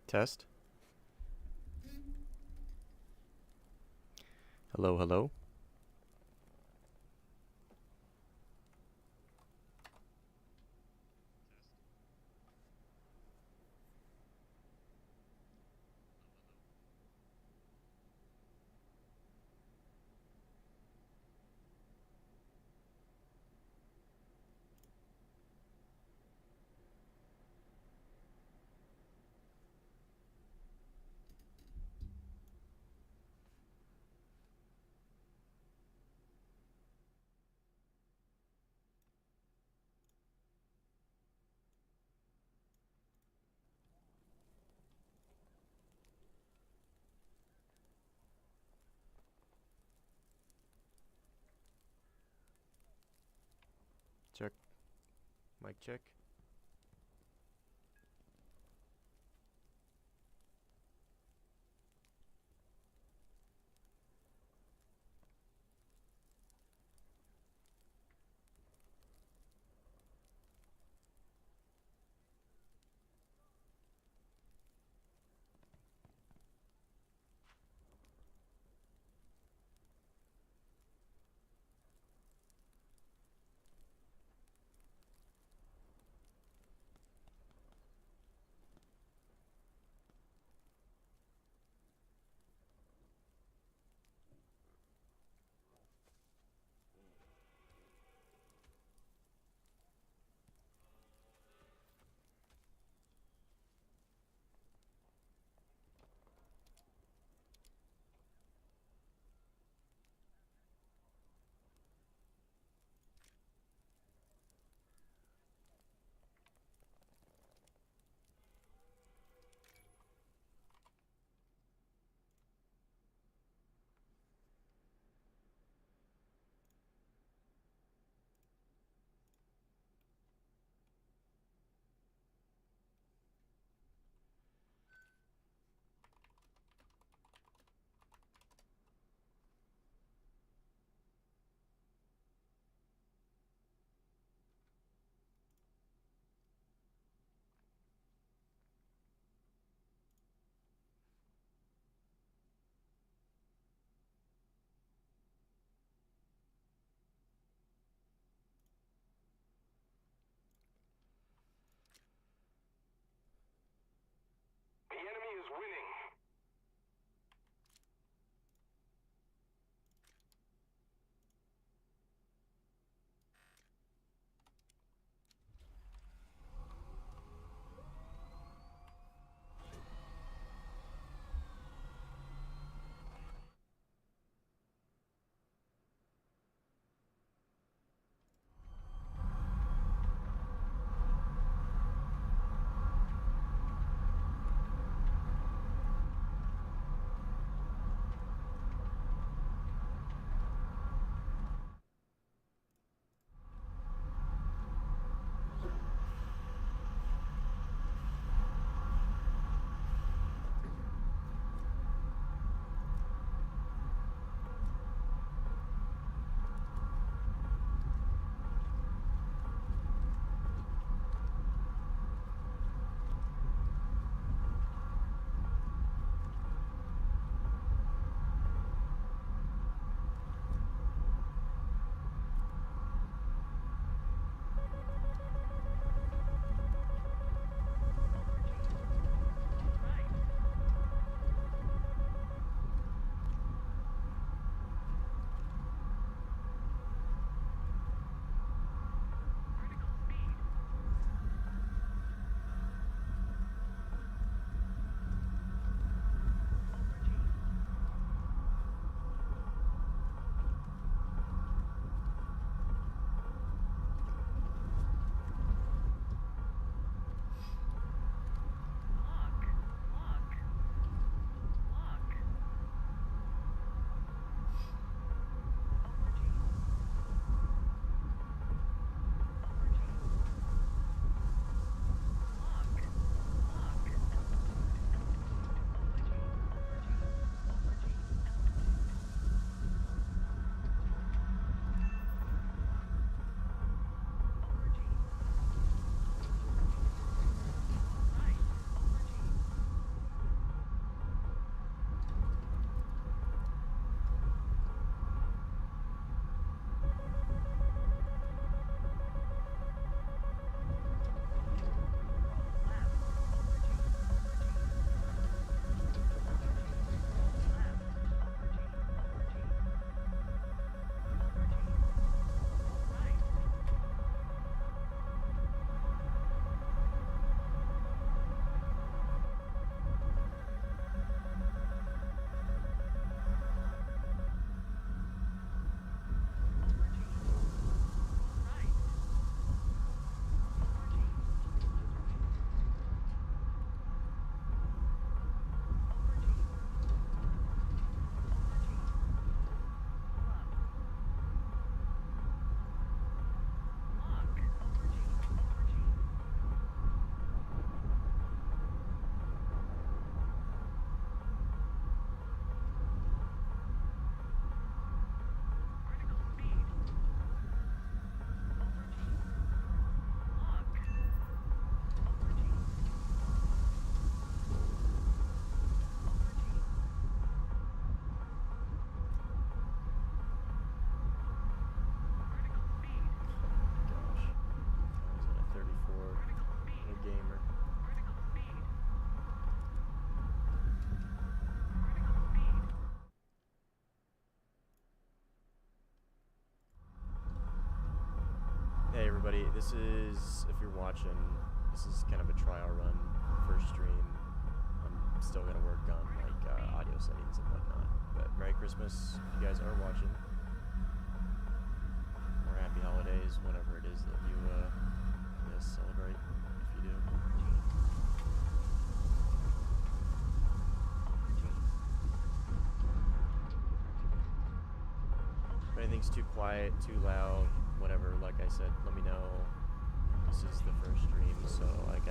Test. Hello, hello. Check. Mic check. The enemy is winning. Hey everybody, this is, if you're watching, this is kind of a trial run, first stream. I'm still gonna work on like audio settings and whatnot. But Merry Christmas if you guys are watching. Or Happy Holidays, whatever it is that you celebrate, if you do. If anything's too quiet, too loud, whatever, like I said, let me know. This is the first stream, so I'm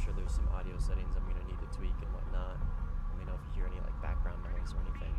sure there's some audio settings I'm gonna need to tweak and whatnot. Let me know if you hear any like background noise or anything.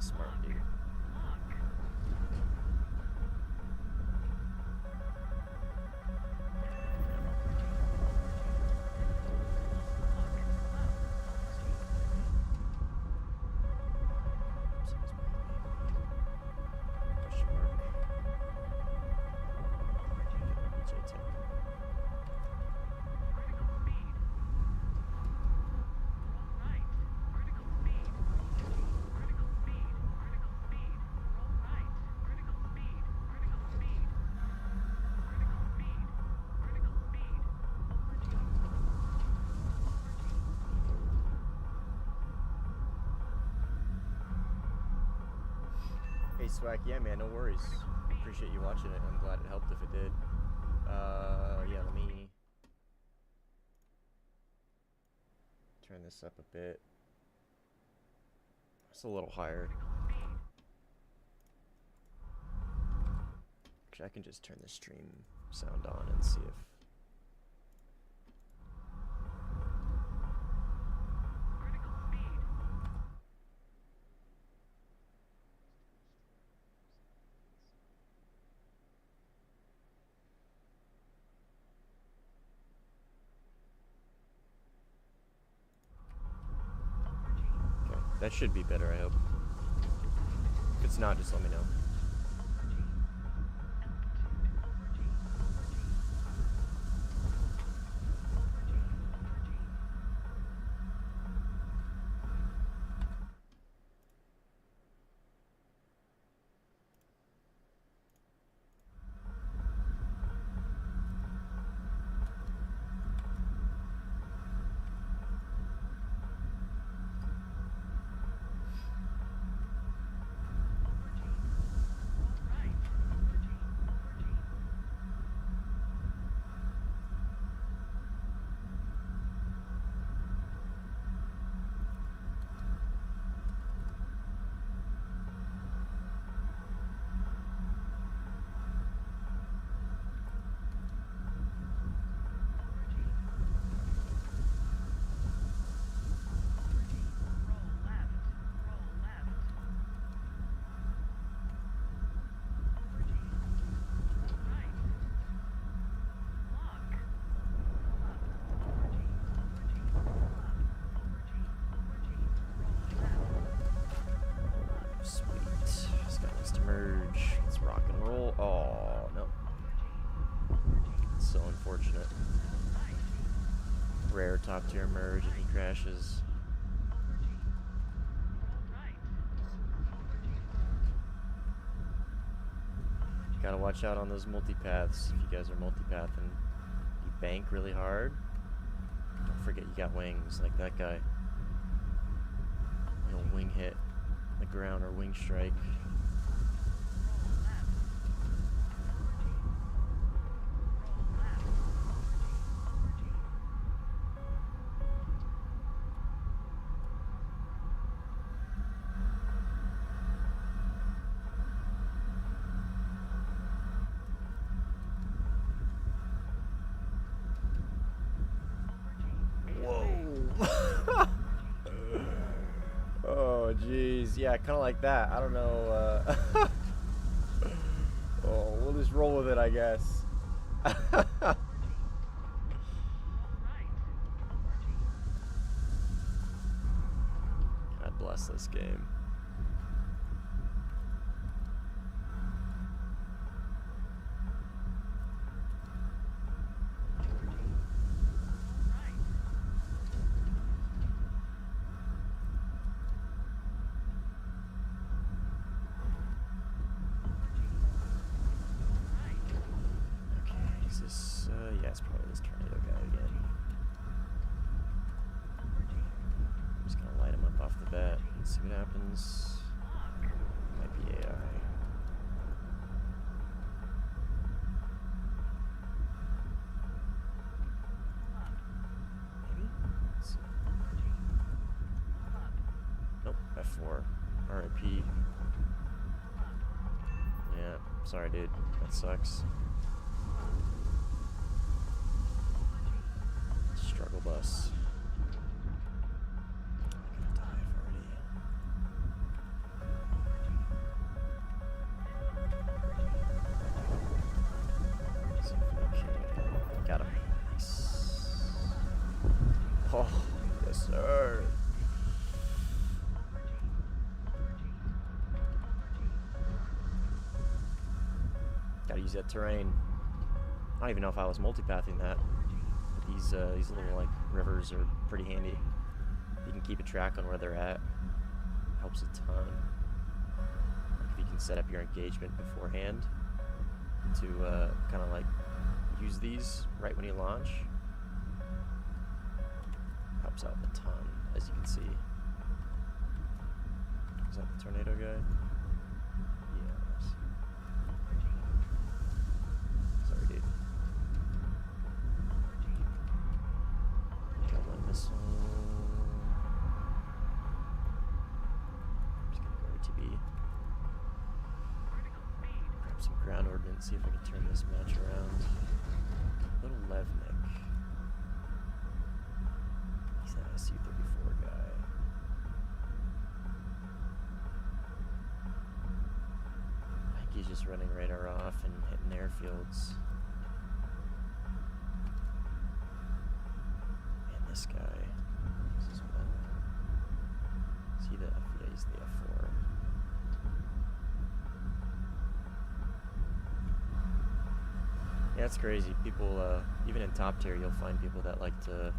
Smart dude. Hey Swag, yeah man, no worries. Appreciate you watching it. I'm glad it helped if it did. Yeah, let me turn this up a bit. It's a little higher. Actually, I can just turn the stream sound on and see if... That should be better, I hope. If it's not, just let me know. Merge. Let's rock and roll. Oh, no. It's so unfortunate. Rare top tier merge and he crashes. Gotta watch out on those multipaths. If you guys are multipathing, you bank really hard. Don't forget you got wings like that guy. You'll wing hit the ground or wing strike. jeez. Yeah, kind of like that. I don't know. Oh, we'll just roll with it, I guess. God bless this game. Yeah, it's probably this tornado guy again. I'm just gonna light him up off the bat and see what happens. Might be AI. Maybe? Let's see. Nope, F4. RIP. Yeah, sorry dude. That sucks. Struggle bus. I'm gonna dive already. Okay. Got him. Nice. Oh, yes sir. Gotta use that terrain. I don't even know if I was multipathing that. These little like rivers are pretty handy. You can keep a track on where they're at. Helps a ton. Like if you can set up your engagement beforehand to kind of like use these right when you launch. Helps out a ton, as you can see. Is that the tornado guy? Yes. Sorry, dude. Missile. I'm just gonna go RTB. Grab some ground ordnance, see if I can turn this match around. Little Levnik. He's an SU-34 guy. I think he's just running radar off and hitting airfields. This guy. This is what. See the F? Yeah, he's the F4. Yeah, it's crazy. People, even in top tier, you'll find people that like to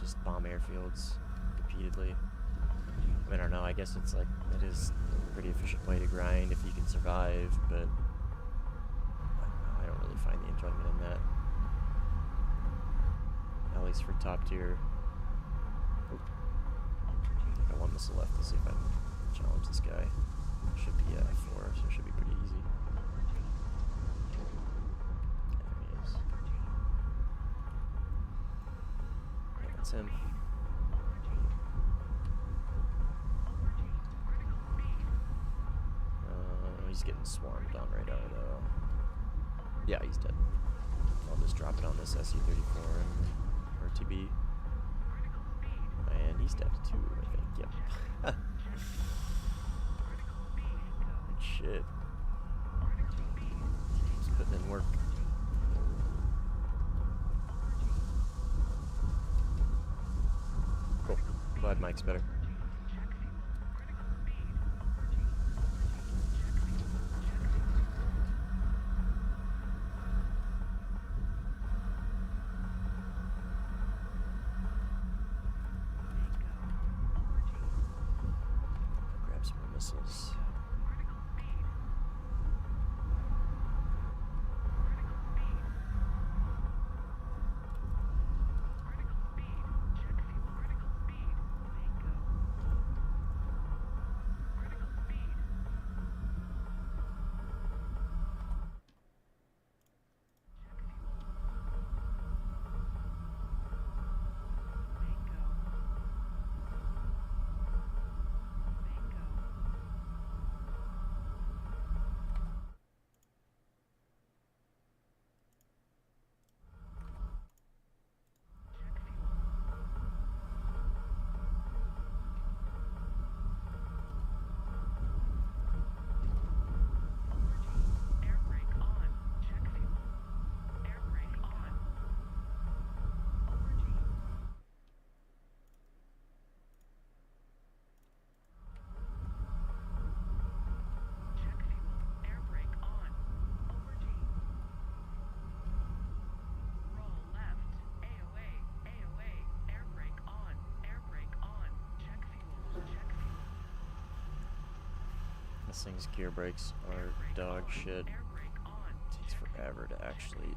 just bomb airfields repeatedly. I mean, I don't know. I guess it's like it is a pretty efficient way to grind if you can survive, but I don't really find the enjoyment in that. At least for top tier. I think I got one missile left to see if I can challenge this guy. Should be F4, so it should be pretty easy. Yeah, there he is. Yeah, that's him. He's getting swarmed on radar though. Yeah, he's dead. I'll just drop it on this SU-34 and RTB. And he's dead too, I think. Yep. Good shit. He's putting in work. Cool. Glad Mike's better. Missiles. This thing's gear brakes are dog shit. Takes forever to actually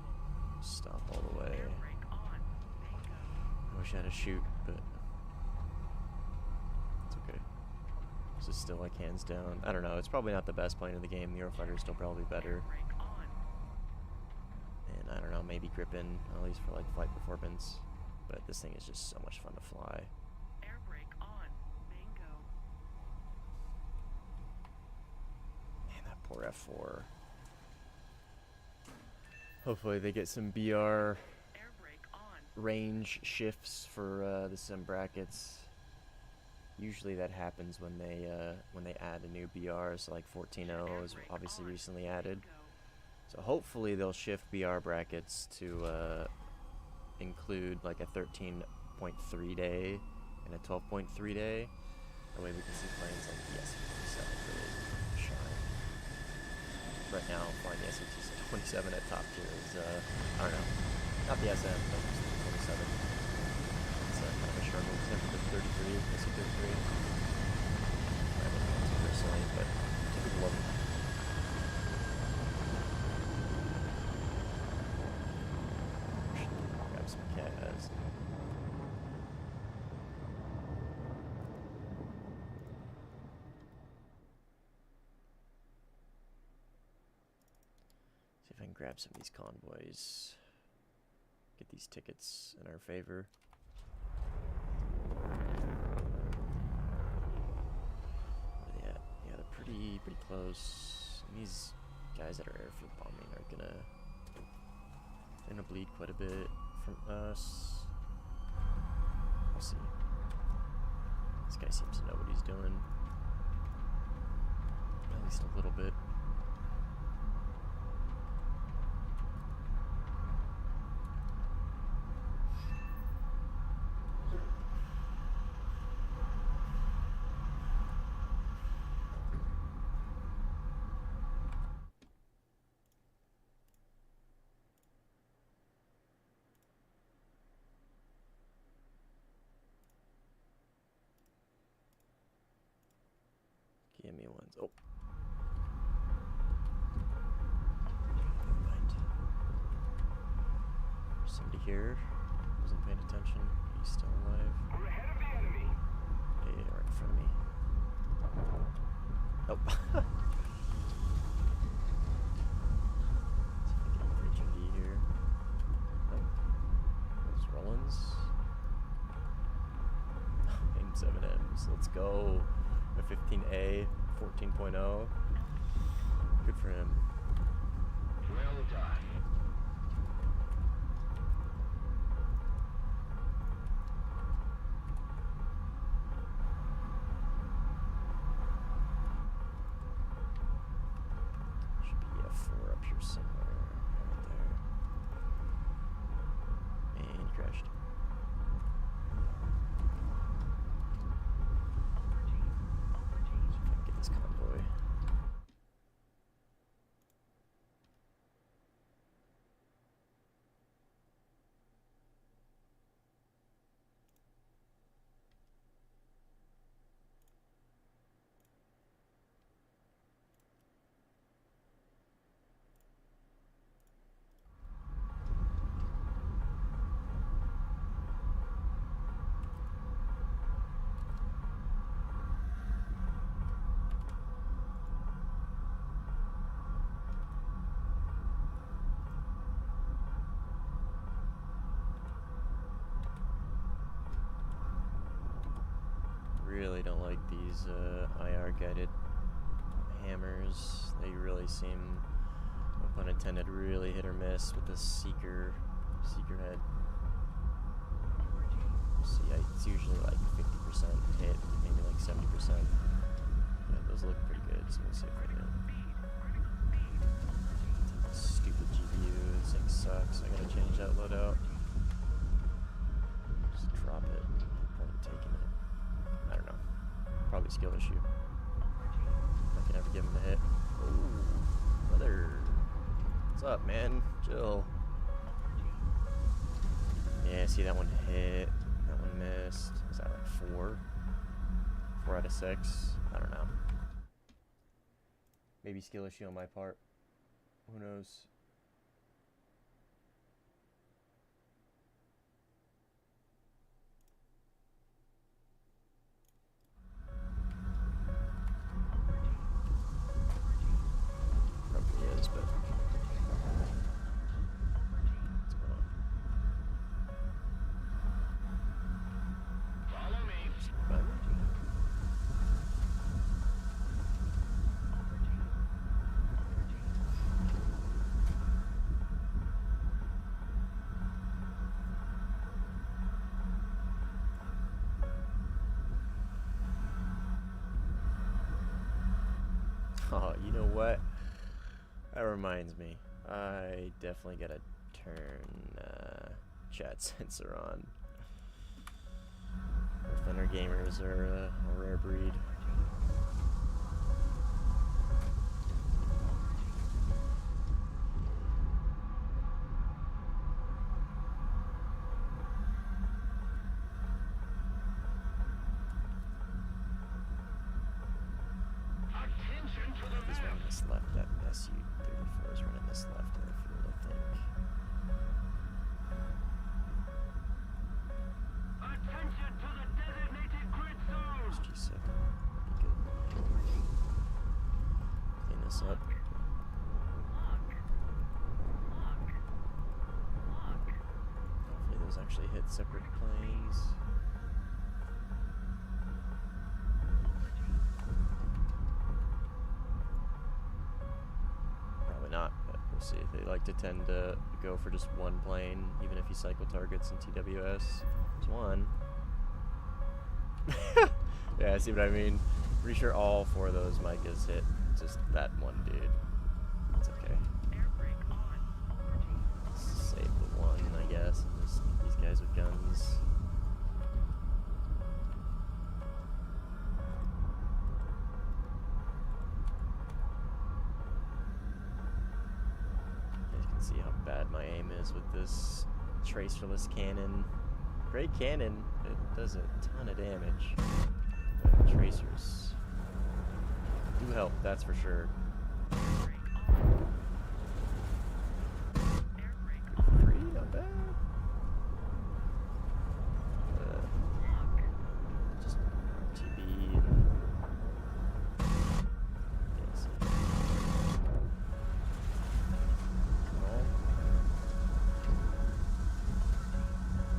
stop all the way. I wish I had a chute, but it's okay. This is still like hands down. I don't know, it's probably not the best plane in the game. The Eurofighter is still probably better. And I don't know, maybe Gripen, at least for like flight performance. But this thing is just so much fun to fly. Air brake on. Bingo. Man, that poor F4. Hopefully they get some BR range shifts for the sim brackets. Usually that happens when they add a new BR, so like 14.0 is obviously recently added. So hopefully they'll shift BR brackets to include like a 13.3 day and a 12.3 day. That way we can see planes like the SC-27 really shine. Right now, flying the SC-27 at top tier is, I don't know, not the SM, but just the 27. It's kind of a sure move for the 33, SC-33. I don't know too personally, but people love it. Grab some CAS. See if I can grab some of these convoys. Get these tickets in our favor. Where are they at? Yeah, they're pretty close. And these guys that are airfield bombing are gonna bleed quite a bit from us. We'll see. This guy seems to know what he's doing. At least a little bit. Give me ones. Oh. Never mind. There's somebody here. Wasn't paying attention. He's still alive. We're ahead of the enemy. Yeah, right in front of me. Oh. See if I can reach a V here. Oh. Those Rollins. AIM-7Ms. Let's go. A 15A, 14.0. Good for him. Well done. Should be F4 up here somewhere. Right there. And he crashed. Get this convoy. Really don't like these IR guided hammers. They really seem, no pun intended, really hit or miss with the seeker head. See, it's usually like 50% hit, maybe like 70%. Yeah, those look pretty good, so we'll see if I can. Stupid GPU, this thing sucks. I gotta change that loadout. Just drop it. Probably taking it. I don't know. Probably skill issue. I can never give him a hit. Ooh, brother. What's up, man? Chill. Yeah, see that one hit. That one missed. Was that like 4? 4 out of 6? I don't know. Maybe skill issue on my part. Who knows? Probably is, but what's going on? Follow me. Button? Oh, you know what? That reminds me. I definitely gotta turn chat sensor on. Thunder gamers are a rare breed. Attention to the He's map. running this left. That SU-34 is running this left airfield, I think. Attention to the designated grid zone. There's G7. Be good. Clean this up. Hopefully those actually hit separate planes. Probably not, but we'll see. They like to tend to go for just one plane, even if you cycle targets in TWS. There's one. Yeah, see what I mean? Pretty sure all four of those Micahs hit just that one dude. It's okay. Air brake on. Over. Save the one, I guess, and just get these guys with guns. You guys can see how bad my aim is with this tracerless cannon. Great cannon, it does a ton of damage. But tracers do help, that's for sure. Air brake on. Air brake on. Free, not bad. Lock. Just RTB and yeah, see. Roll.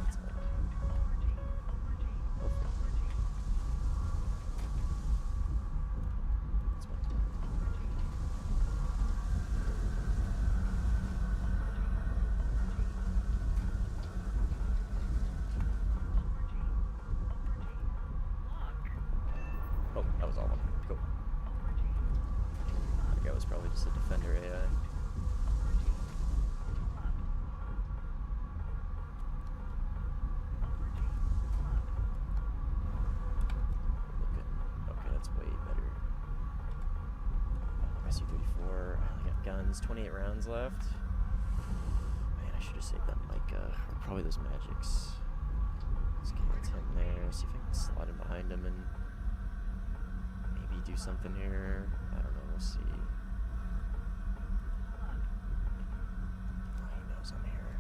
That's all. Hopefully. That's one. Oh, that was all of them. Cool. That guy was probably just a defender AI. Okay, that's way better. SU-34, I only got guns, 28 rounds left. Man, I should have saved that Micah, or probably those magics. Let's get him there, see if I can slide him behind him and maybe do something here. I don't know, we'll see. Oh, he knows I'm here.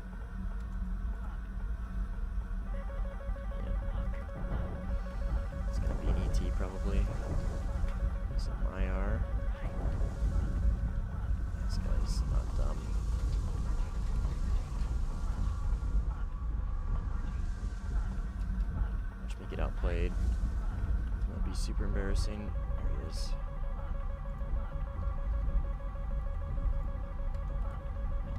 Yeah. It's gonna be an ET probably. Some IR. This guy's not dumb. Watch me get outplayed. That'll be super embarrassing. There he is.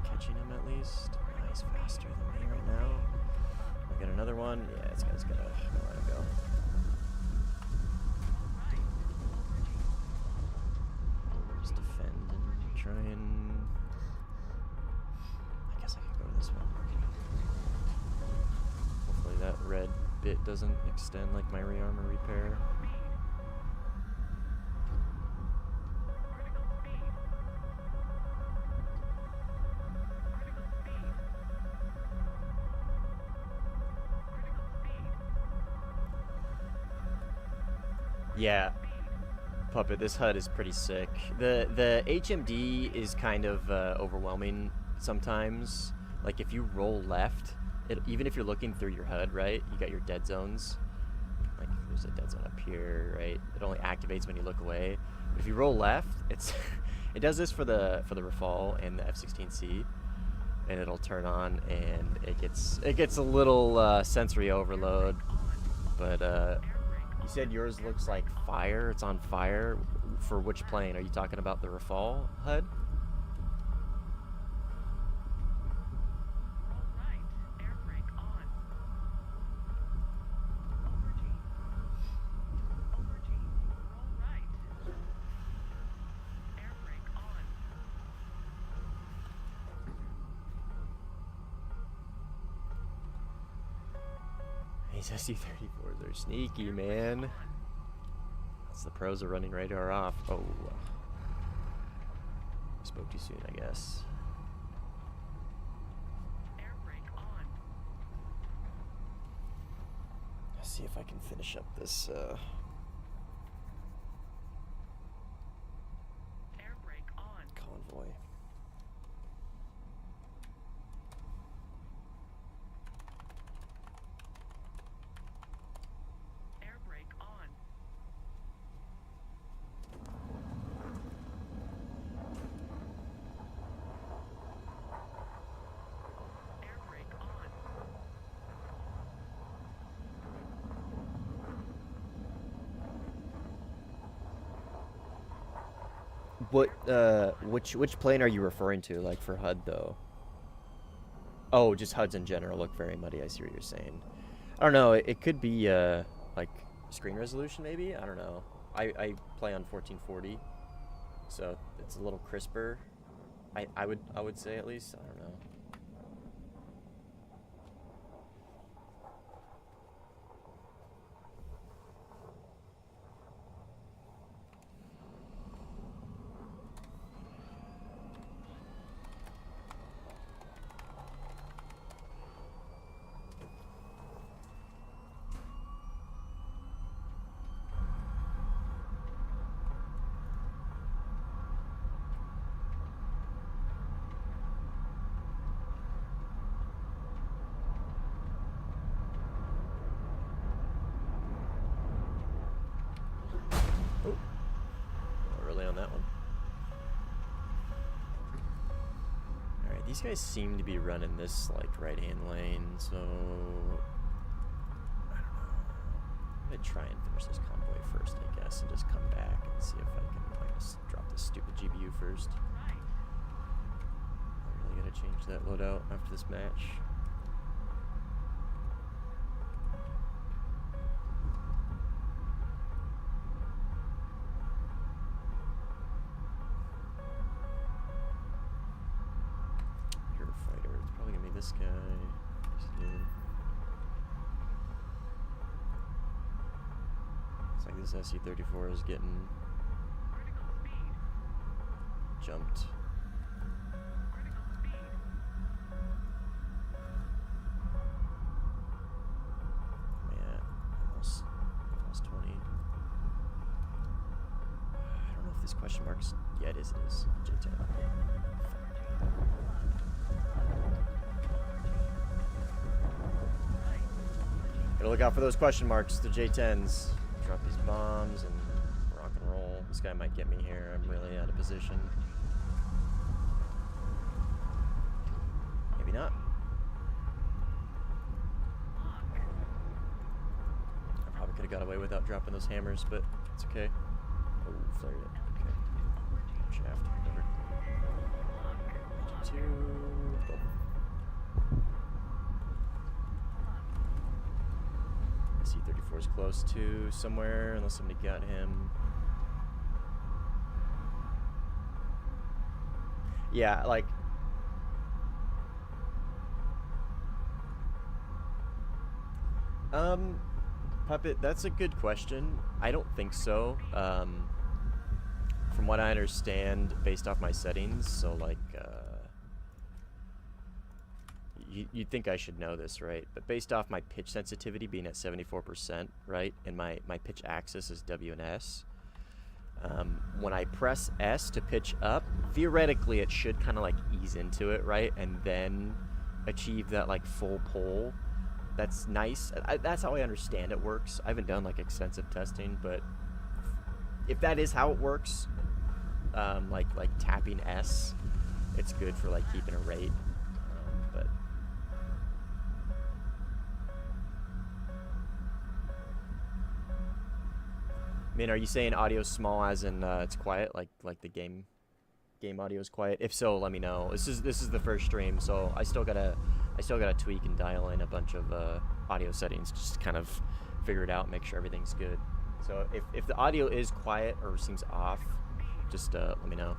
Catching him at least. Oh, he's faster than me right now. I got another one. Yeah, this guy's gonna let him go. Just defend and try and. I guess I could go to this one. Hopefully that red bit doesn't extend like my rearmor repair. Critical speed. Critical speed. Critical speed. Yeah. Speed. Puppet, this HUD is pretty sick. The HMD is kind of overwhelming sometimes. Like if you roll left, even if you're looking through your HUD, right? You got your dead zones. Like there's a dead zone up here, right? It only activates when you look away. But if you roll left, it's it does this for the Rafale and the F-16C, and it'll turn on, and it gets a little sensory overload. But you said yours looks like fire. It's on fire. For which plane? Are you talking about the Rafale HUD? Roll right. Air brake on. Aubergine. Roll right. Air brake on. These SU-34s are sneaky, man. That's the pros are running radar off. Oh. Spoke too soon, I guess. Air brake on. Let's see if I can finish up this, Air brake on. convoy. Air brake on. Air brake on. What, which plane are you referring to, like, for HUD, though? Oh, just HUDs in general look very muddy. I see what you're saying. I don't know. It could be, like, screen resolution, maybe? I don't know. I play on 1440, so it's a little crisper. I would say, at least. I don't know. Early on that one. Alright, these guys seem to be running this, like, right-hand lane, so... I don't know. I'm gonna try and finish this convoy first, I guess, and just come back and see if I can, like, just drop this stupid GBU first. Right. I really gotta change that loadout after this match. Fighter, it's probably gonna be this guy. Looks like this SU-34 is getting Critical speed. jumped. Critical speed. Yeah, almost 20. I don't know if this question marks. Yeah, it is. J10. Gotta look out for those question marks, the J10s. Drop these bombs and rock and roll. This guy might get me here. I'm really out of position. Maybe not. I probably could have got away without dropping those hammers, but it's okay. Oh, flared it. Okay. Shaft, whatever. 2, go. C-34 is close to somewhere, unless somebody got him. Yeah, like... Puppet, that's a good question. I don't think so. From what I understand, based off my settings, so like, you'd think I should know this, right? But based off my pitch sensitivity being at 74%, right, and my pitch axis is W and S, When I press S to pitch up, theoretically it should kind of like ease into it, right? And then achieve that like full pull. That's nice. That's how I understand it works. I haven't done like extensive testing, but if that is how it works, like tapping S, it's good for like keeping a rate. But I mean, are you saying audio small as in it's quiet, like the game audio is quiet? If so, let me know. This is the first stream, so I still gotta tweak and dial in a bunch of audio settings, just to kind of figure it out, make sure everything's good. So if the audio is quiet or seems off, just let me know.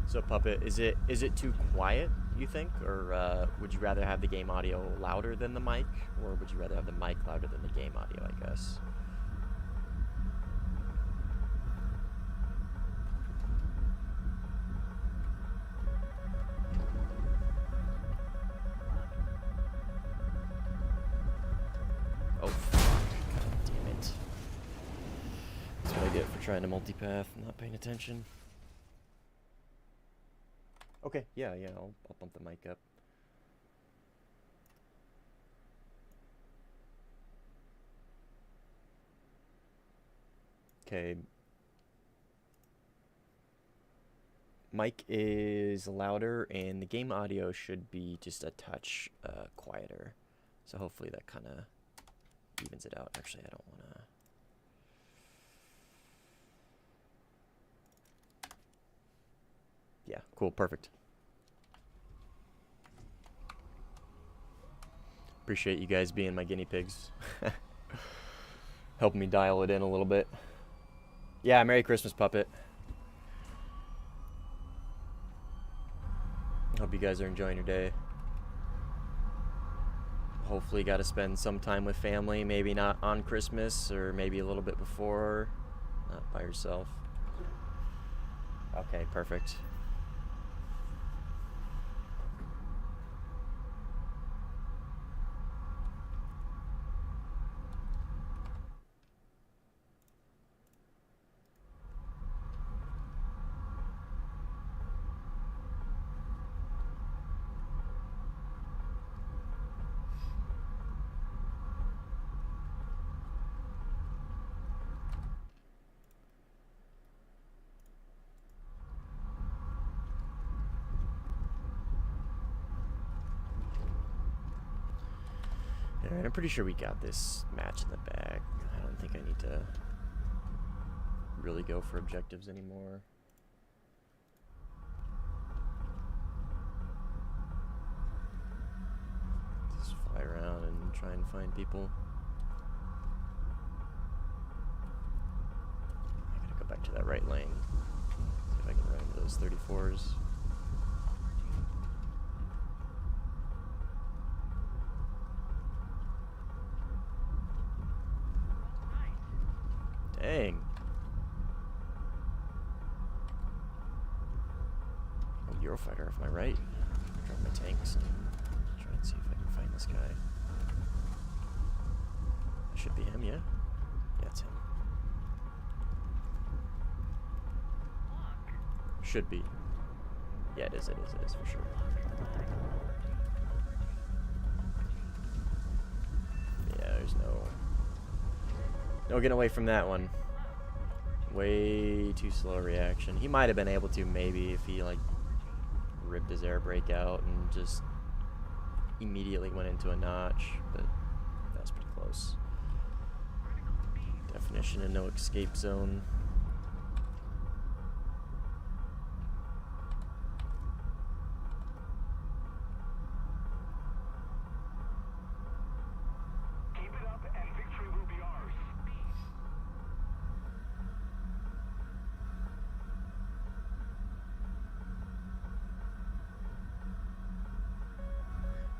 So Puppet, is it too quiet, you think, or would you rather have the game audio louder than the mic, or would you rather have the mic louder than the game audio, I guess? Oh fuck, god damn it. That's what I get for trying to multipath and not paying attention. Okay, yeah, I'll bump the mic up. Okay. Mic is louder, and the game audio should be just a touch quieter. So hopefully that kind of evens it out. Actually, I don't want to... Yeah, cool, perfect. Appreciate you guys being my guinea pigs. Helping me dial it in a little bit. Yeah, Merry Christmas, Puppet. Hope you guys are enjoying your day. Hopefully got to spend some time with family, maybe not on Christmas, or maybe a little bit before, not by yourself. Okay, perfect. Alright, I'm pretty sure we got this match in the bag. I don't think I need to really go for objectives anymore. Just fly around and try and find people. I gotta go back to that right lane. See if I can run into those 34s. Dang. Oh, Eurofighter off my right. Drop my tanks and try and see if I can find this guy. That should be him, yeah? Yeah, it's him. Should be. Yeah, it is for sure. Yeah, there's no getting away from that one. Way too slow reaction. He might have been able to, maybe, if he like ripped his air brake out and just immediately went into a notch, but that was pretty close. Definition of no escape zone.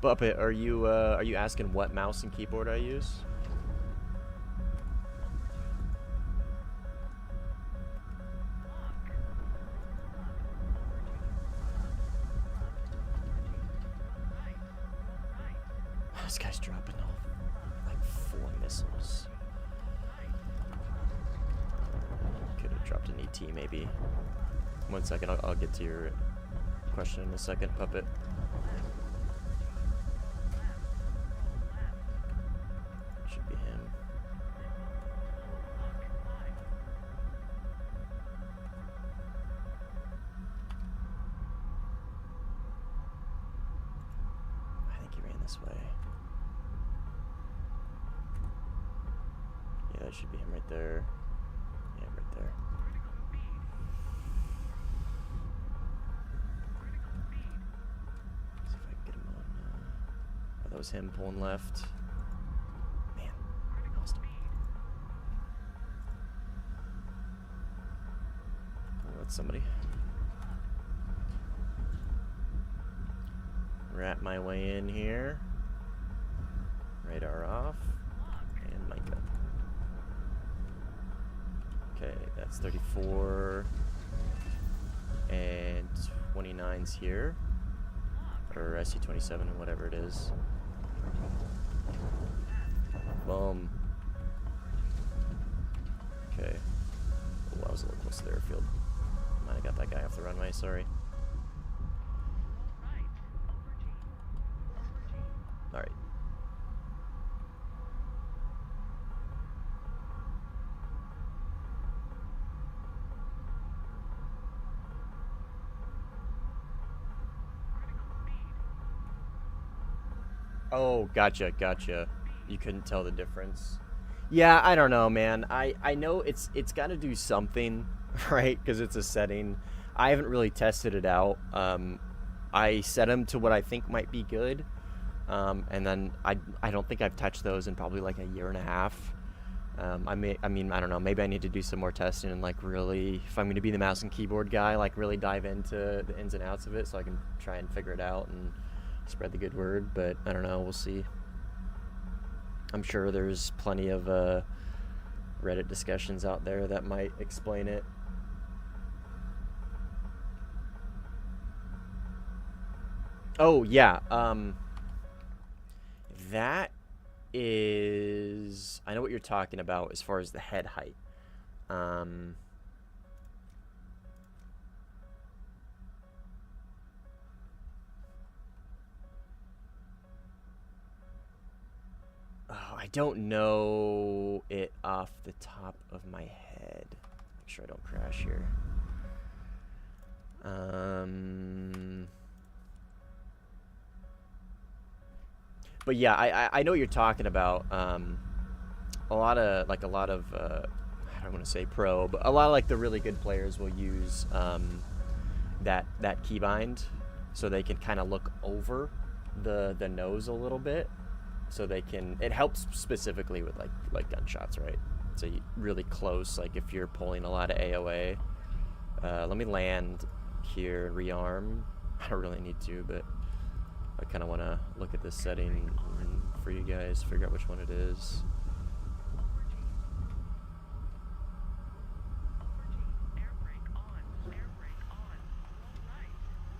Puppet, are you asking what mouse and keyboard I use? This guy's dropping off like 4 missiles. Could have dropped an ET maybe. 1 second, I'll get to your question in a second, Puppet. Should be him. I think he ran this way. Yeah, that should be him right there. Yeah, right there. See if I can get him on. Oh, that was him pulling left. Man, I lost him. Oh, that's somebody. Wrap my way in here. Radar off. And mic up. Okay, that's 34. And 29's here. Or SC-27, whatever it is. Boom. Okay. Oh, I was a little close to the airfield. Might have got that guy off the runway, sorry. Alright. Oh, gotcha. You couldn't tell the difference. Yeah, I don't know, man. I know it's got to do something, right? Because it's a setting. I haven't really tested it out. I set them to what I think might be good, and then I don't think I've touched those in probably like a year and a half. I mean, I don't know. Maybe I need to do some more testing and like really, if I'm going to be the mouse and keyboard guy, like really dive into the ins and outs of it, so I can try and figure it out and spread the good word. But I don't know. We'll see. I'm sure there's plenty of Reddit discussions out there that might explain it. Oh, yeah. That is... I know what you're talking about as far as the head height. Oh, I don't know it off the top of my head. Make sure I don't crash here. But yeah, I know what you're talking about. A lot of I don't want to say pro, but a lot of like the really good players will use that keybind, so they can kind of look over the nose a little bit, so they can. It helps specifically with like gunshots, right? So really close, like if you're pulling a lot of AOA. Let me land here and rearm. I don't really need to, but I kind of want to look at this setting and for you guys, figure out which one it is. Air brake on. Air brake on.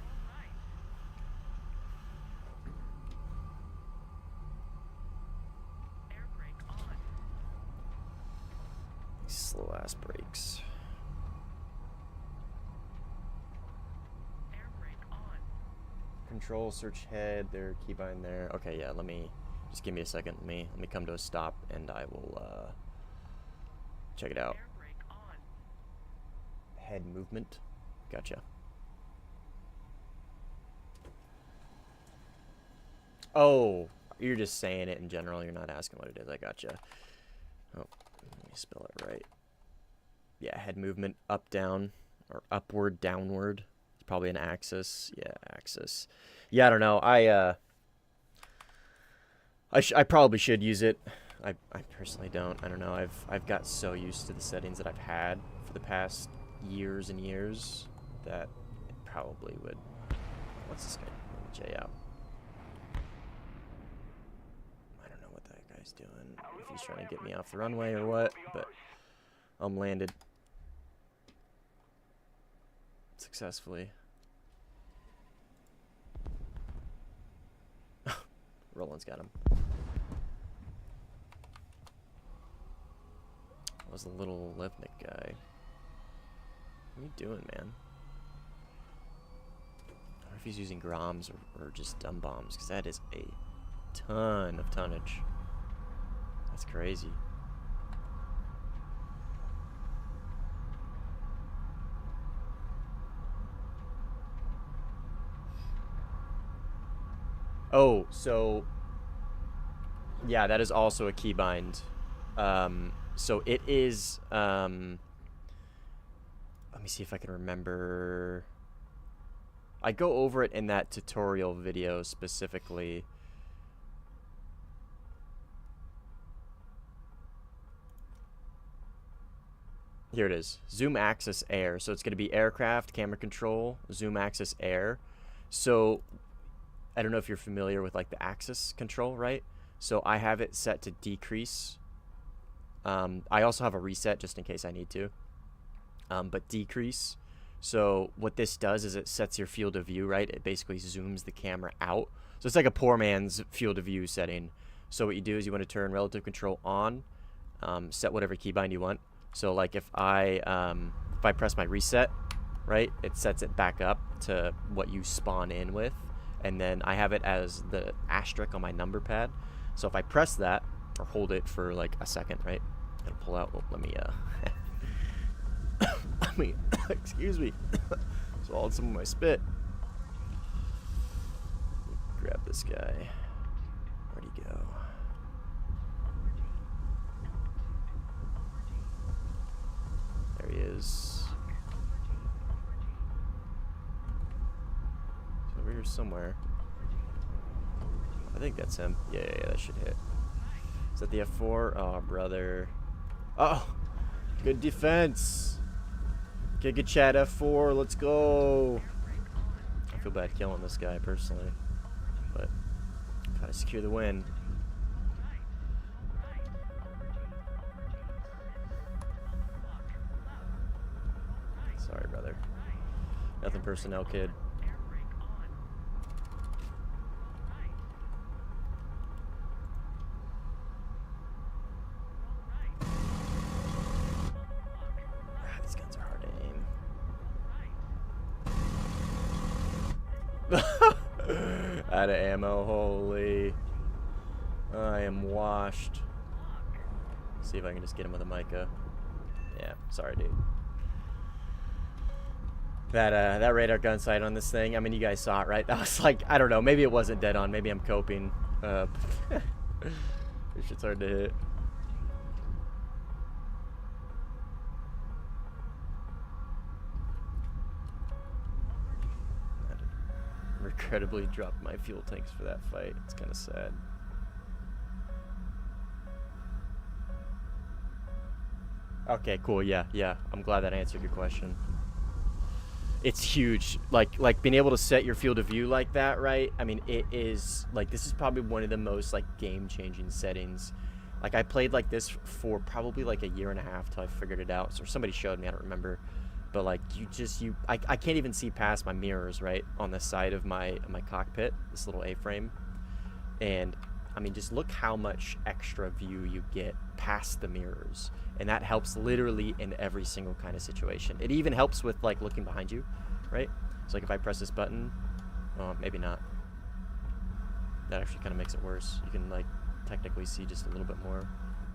Roll right. Roll right. Air brake on. These slow ass brakes. Air brake on. Control, search head, there, keybind there. Okay, yeah, just give me a second. Let me come to a stop and I will check it out. Air brake on. Head movement. Gotcha. Oh, you're just saying it in general. You're not asking what it is. I gotcha. Oh, let me spell it right. Yeah, head movement, up, down, or upward, downward. It's probably an axis. Yeah, axis. Yeah, I don't know. I probably should use it. I personally don't. I don't know. I've got so used to the settings that I've had for the past years and years that it probably would. What's this guy? J out. he's doing. If he's trying to get me off the runway or what, but I'm landed successfully. Roland's got him. That was the little Levnik guy. What are you doing, man? I don't know if he's using Groms or just dumb bombs, because that is a ton of tonnage. That's crazy. Oh, so yeah, that is also a keybind. So it is, let me see if I can remember. I go over it in that tutorial video specifically. Here it is. Zoom axis air. So it's going to be aircraft, camera control, zoom axis air. So I don't know if you're familiar with like the axis control, right? So I have it set to decrease. I also have a reset just in case I need to. But decrease. So what this does is it sets your field of view, right? It basically zooms the camera out. So it's like a poor man's field of view setting. So what you do is you want to turn relative control on, set whatever keybind you want. So like if I press my reset, right, it sets it back up to what you spawn in with. And then I have it as the asterisk on my number pad. So if I press that or hold it for like a second, right, it'll pull out. Oh, let me excuse me. Swallowed some of my spit. Grab this guy. Where'd he go? There he is. He's over here somewhere. I think that's him. Yeah, that should hit. Is that the F4? Oh, brother. Oh, good defense. Okay, good chat, F4. Let's go. I feel bad killing this guy personally, but gotta secure the win. Sorry, brother. Nothing personnel, kid. These guns are hard to aim. Out of ammo, holy. I am washed. See if I can just get him with a Micah. Yeah, sorry, dude. That radar gun sight on this thing, I mean, you guys saw it, right? That was like, I don't know, maybe it wasn't dead on. Maybe I'm coping. This shit's hard to hit. I regrettably dropped my fuel tanks for that fight. It's kind of sad. Okay, cool. Yeah. I'm glad that answered your question. It's huge. Like being able to set your field of view like that, right? I mean, it is like, this is probably one of the most like game-changing settings. Like I played like this for probably like a year and a half till I figured it out. So somebody showed me, I don't remember. But like I can't even see past my mirrors, right, on the side of my cockpit, this little A-frame. And I mean, just look how much extra view you get past the mirrors. And that helps literally in every single kind of situation. It even helps with like looking behind you, right? So like if I press this button, maybe not. That actually kind of makes it worse. You can like technically see just a little bit more.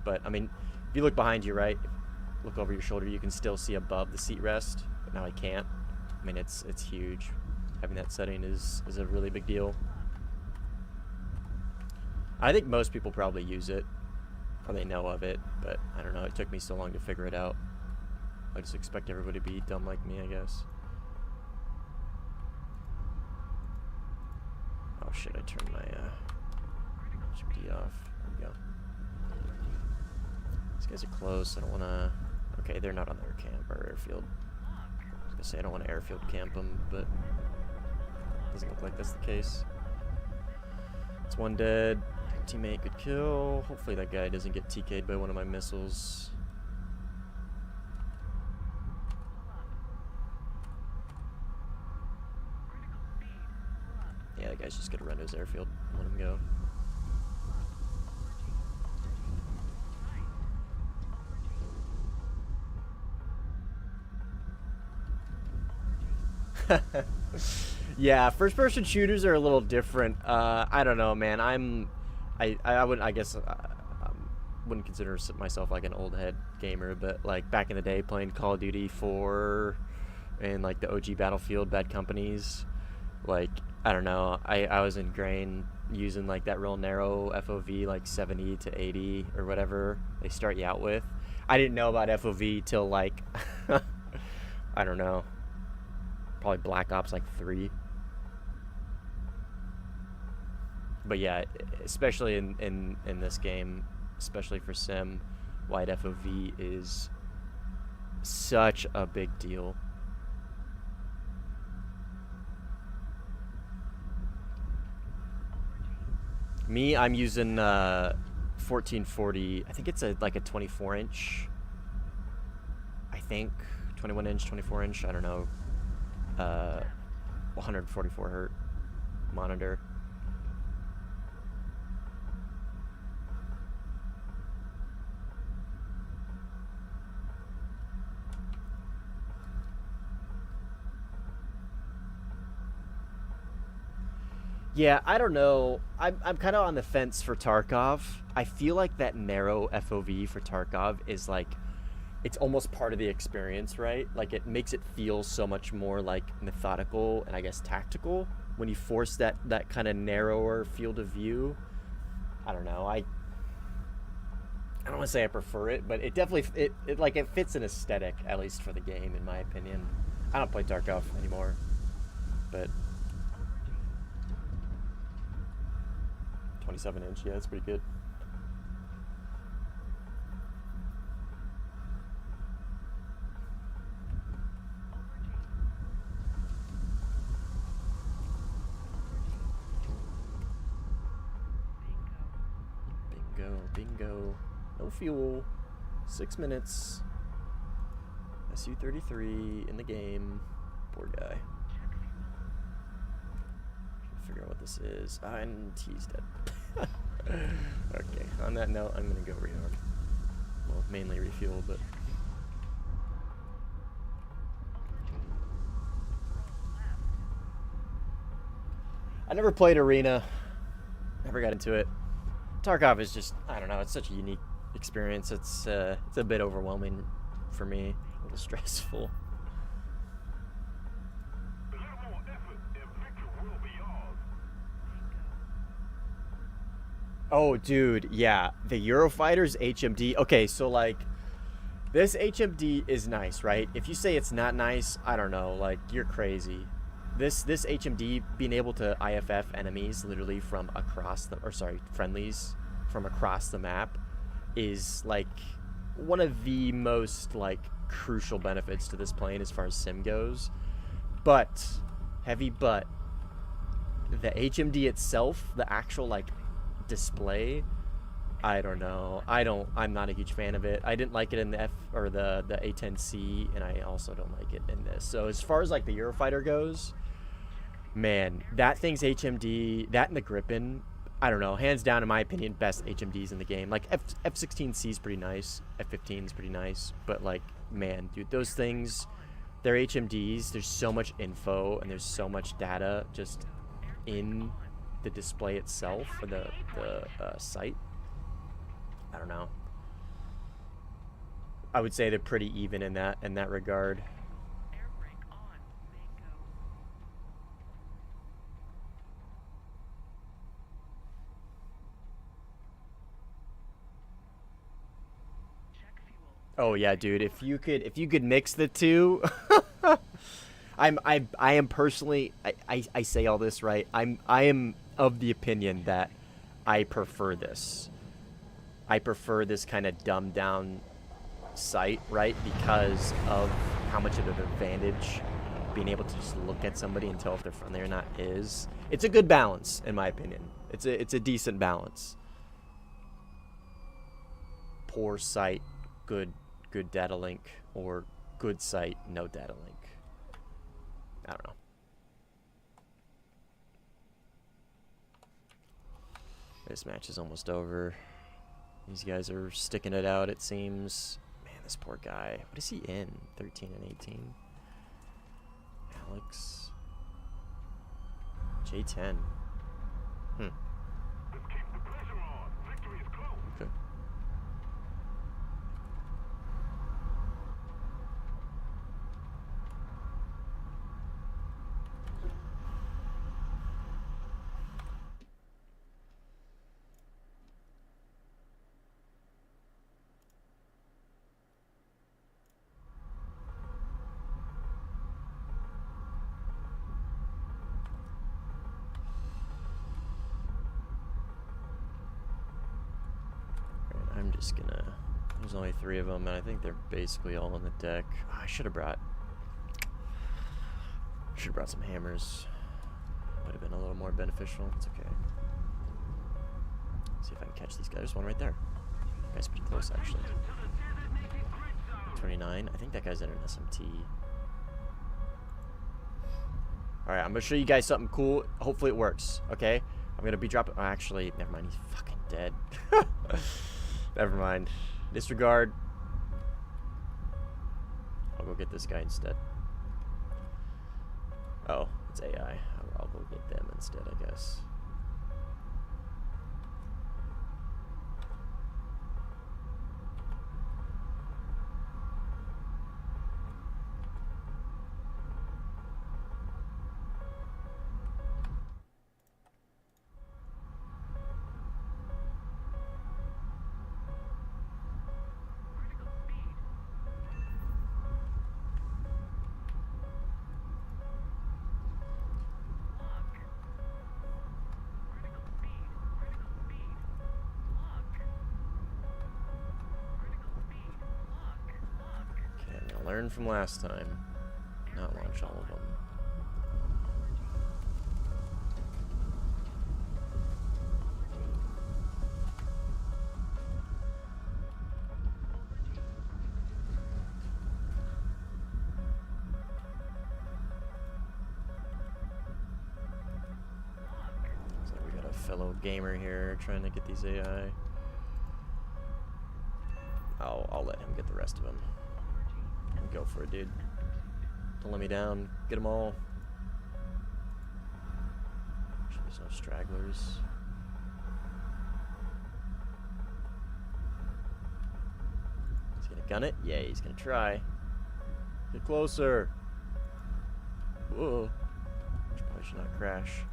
But I mean, if you look behind you, right, look over your shoulder, you can still see above the seat rest. But now I can't. I mean, it's huge. Having that setting is a really big deal. I think most people probably use it, or they know of it, but I don't know. It took me so long to figure it out. I just expect everybody to be dumb like me, I guess. Oh shit, I turned my HMD off. There we go. These guys are close. I don't want to... Okay, they're not on their camp or airfield. I was going to say I don't want to airfield camp them, but doesn't look like that's the case. It's one dead. Teammate, good kill. Hopefully that guy doesn't get TK'd by one of my missiles. Yeah, that guy's just gonna run to his airfield. Let him go. Yeah, first-person shooters are a little different. I don't know, man. I wouldn't. I guess wouldn't consider myself like an old head gamer, but like back in the day, playing Call of Duty 4 and like the OG Battlefield, Bad Companies. Like I don't know. I was ingrained using like that real narrow FOV, like 70 to 80 or whatever they start you out with. I didn't know about FOV till like I don't know. Probably Black Ops like 3. But yeah, especially in this game, especially for Sim, wide FOV is such a big deal. Me, I'm using 1440. I think it's like a 24-inch. I think 21-inch, 24-inch. I don't know. 144 hertz monitor. Yeah, I don't know. I'm kind of on the fence for Tarkov. I feel like that narrow FOV for Tarkov is like, it's almost part of the experience, right? Like it makes it feel so much more like methodical and I guess tactical when you force that kind of narrower field of view. I don't know. I don't want to say I prefer it, but it definitely it fits an aesthetic, at least for the game, in my opinion. I don't play Tarkov anymore, but 27-inch, yeah, that's pretty good. Bingo. No fuel. 6 minutes. Su-33 in the game. Poor guy. Figure out what this is. And he's dead. Okay, on that note, I'm gonna go rearm. Well, mainly refuel, but... I never played Arena. Never got into it. Tarkov is just, I don't know, it's such a unique experience. It's a bit overwhelming for me, a little stressful. Oh, dude, yeah, the Eurofighter's HMD. Okay, so like, this HMD is nice, right? If you say it's not nice, I don't know, like, you're crazy. This HMD being able to IFF enemies literally from across the, or sorry, friendlies from across the map is like one of the most like crucial benefits to this plane as far as sim goes. But heavy but the HMD itself, the actual like display, I don't know. I'm not a huge fan of it. I didn't like it in the the A10C, and I also don't like it in this. So as far as like the Eurofighter goes, man, that thing's HMD, that and the Gripen, I don't know, hands down in my opinion, best HMDs in the game. Like F-16C is pretty nice, F-15 is pretty nice, but like, man, dude, those things, they're HMDs, there's so much info and there's so much data just in the display itself, or the site. I don't know. I would say they're pretty even in that regard. Air brake on. Bingo. Check fuel. Oh yeah, dude. If you could mix the two, I am personally, I say all this right. I am of the opinion that I prefer this. I prefer this kind of dumbed down sight, right? Because of how much of an advantage being able to just look at somebody and tell if they're friendly or not is. It's a good balance, in my opinion. It's a decent balance. poor site, good data link, or good site, no data link. I don't know. This match is almost over. These guys are sticking it out, it seems. Man, this poor guy. What is he in? 13 and 18. Alex. J10. Hmm. Okay. I'm just gonna. There's only 3 of them, and I think they're basically all on the deck. Oh, I should have brought some hammers. Would have been a little more beneficial. It's okay. See if I can catch these guys. There's one right there. Guy's pretty close, actually. 29. I think that guy's in an SMT. All right, I'm gonna show you guys something cool. Hopefully it works. Okay. I'm gonna be dropping. Oh, actually, never mind. He's fucking dead. Never mind. Disregard. I'll go get this guy instead. Oh, it's AI. I'll go get them instead, I guess. Learn from last time. Not launch all of them. So we got a fellow gamer here trying to get these AI. I'll let him get the rest of them. Go for it, dude. Don't let me down. Get them all. There's no stragglers. He's gonna gun it? Yeah, he's gonna try. Get closer. Whoa. Probably should not crash.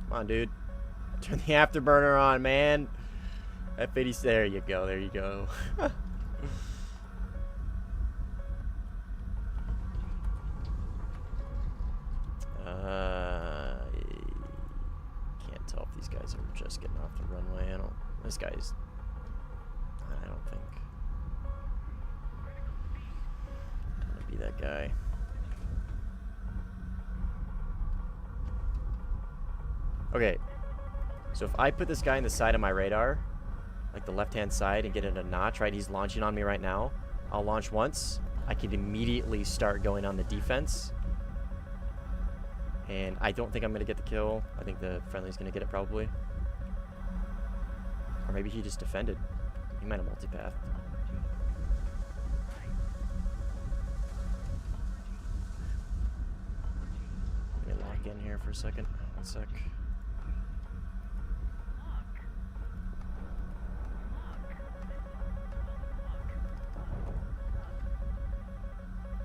Come on, dude. Turn the afterburner on, man. F80. There you go. There you go. Can't tell if these guys are just getting off the runway. This guy's. I don't think. I'm gonna be that guy. Okay. So if I put this guy in the side of my radar, like the left-hand side, and get in a notch, right? He's launching on me right now. I'll launch once. I can immediately start going on the defense. And I don't think I'm going to get the kill. I think the friendly's going to get it probably. Or maybe he just defended. He might have multipath. Let me lock in here for a second. One sec.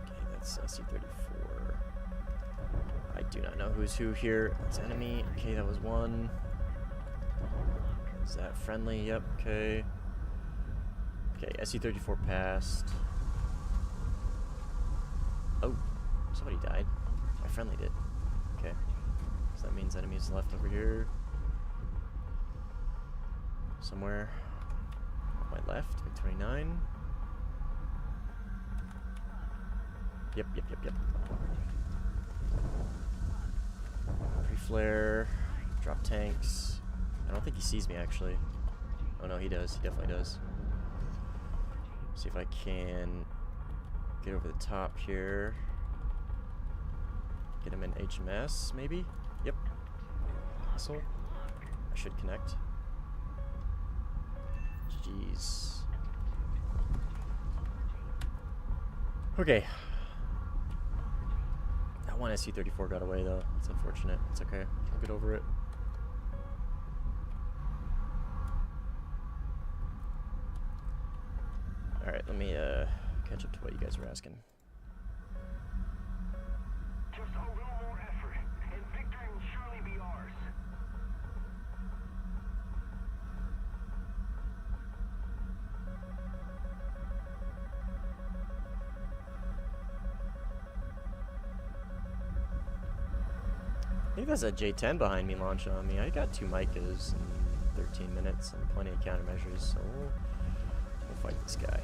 Okay, that's SC-34. I do not know who's who here. That's enemy. Okay, that was one. Is that friendly? Yep, okay. Okay, SC-34 passed. Oh, somebody died. My friendly did. Okay. So that means enemies left over here. Somewhere on my left, MiG-29. Yep. Pre-flare, drop tanks. I don't think he sees me actually. Oh no, he does. He definitely does. See if I can get over the top here. Get him in HMS, maybe? Yep. Castle. I should connect. GG's. Okay. That one SU-34 got away though. It's unfortunate. It's okay. I'll get over it. Alright, let me catch up to what you guys were asking. Just a little more effort, and victory will surely be ours. I think there's a J10 behind me launching on me. I got 2 Micas in 13 minutes and plenty of countermeasures, so we'll fight this guy.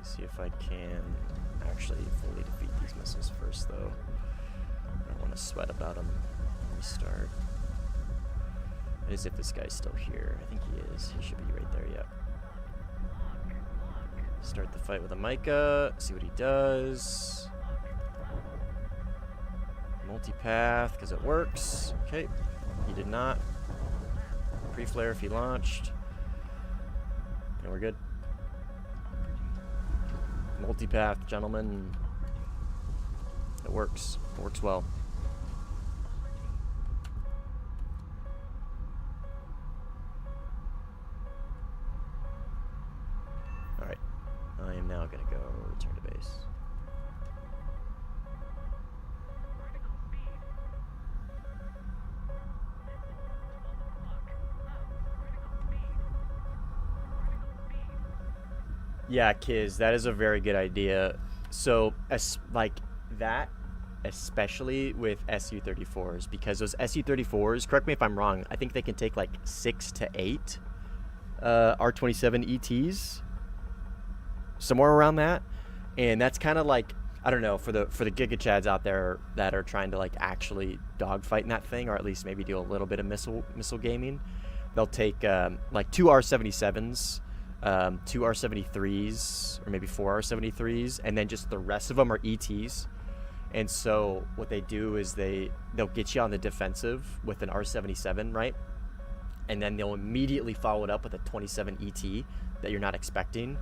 See if I can actually fully defeat these missiles first, though. I don't want to sweat about them when we start. As if this guy's still here. I think he is. He should be right there, yep. Start the fight with a Mica, see what he does. Multipath, because it works. Okay, he did not. Pre-flare if he launched. And we're good. Multipath, gentlemen. It works. It works well. Alright. I am now going to go return to base. Yeah, Kiz, that is a very good idea. So, like that, especially with SU-34s, because those SU-34s, correct me if I'm wrong, I think they can take like 6 to 8 R-27 ETs, somewhere around that, and that's kind of like, I don't know, for the Giga Chads out there that are trying to like actually dogfight in that thing, or at least maybe do a little bit of missile gaming, they'll take like 2 R-77s. 2 R-73s, or maybe 4 R-73s, and then just the rest of them are ETs. And so what they do is they'll get you on the defensive with an R-77, right? And then they'll immediately follow it up with a 27 ET that you're not expecting.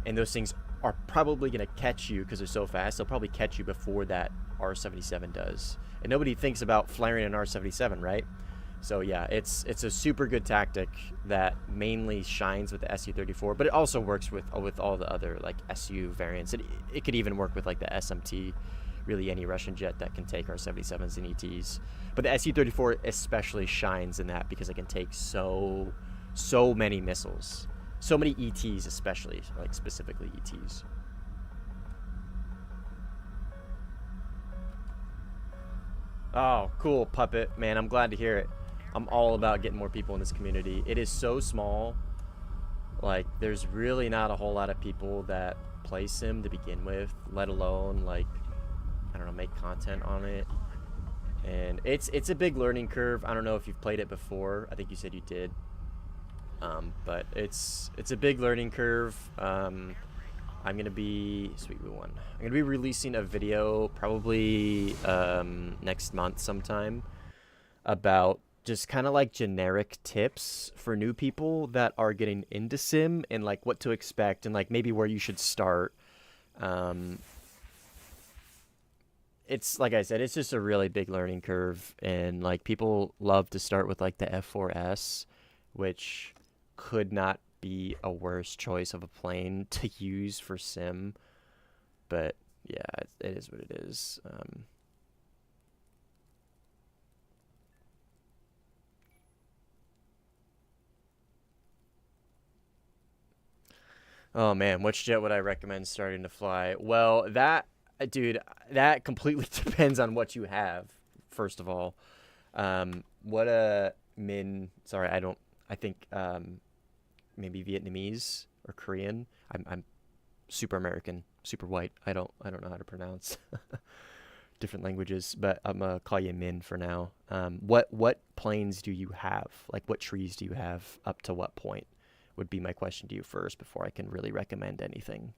And those things are probably going to catch you because they're so fast. They'll probably catch you before that R-77 does. And nobody thinks about flaring an R-77, right? So yeah, it's a super good tactic that mainly shines with the SU-34, but it also works with all the other like SU variants. It could even work with like the SMT, really any Russian jet that can take R-77s and ETs. But the SU-34 especially shines in that because it can take so many missiles, so many ETs, especially like specifically ETs. Oh, cool, Puppet. Man, I'm glad to hear it. I'm all about getting more people in this community. It is so small. Like, there's really not a whole lot of people that play Sim to begin with, let alone, like, I don't know, make content on it. And it's a big learning curve. I don't know if you've played it before. I think you said you did. But it's a big learning curve. I'm gonna be I'm gonna be releasing a video probably next month sometime about just kind of like generic tips for new people that are getting into Sim and like what to expect and like maybe where you should start. It's like I said, it's just a really big learning curve, and like people love to start with like the F4S, which could not be a worse choice of a plane to use for Sim. But yeah, it is what it is. Oh man, which jet would I recommend starting to fly? Well, dude, that completely depends on what you have, first of all. What a sorry, I think maybe Vietnamese or Korean. I'm super American, super white. I don't know how to pronounce different languages, but I'm gonna call you Min for now. What planes do you have? Like, what trees do you have up to what point? Would be my question to you first before I can really recommend anything.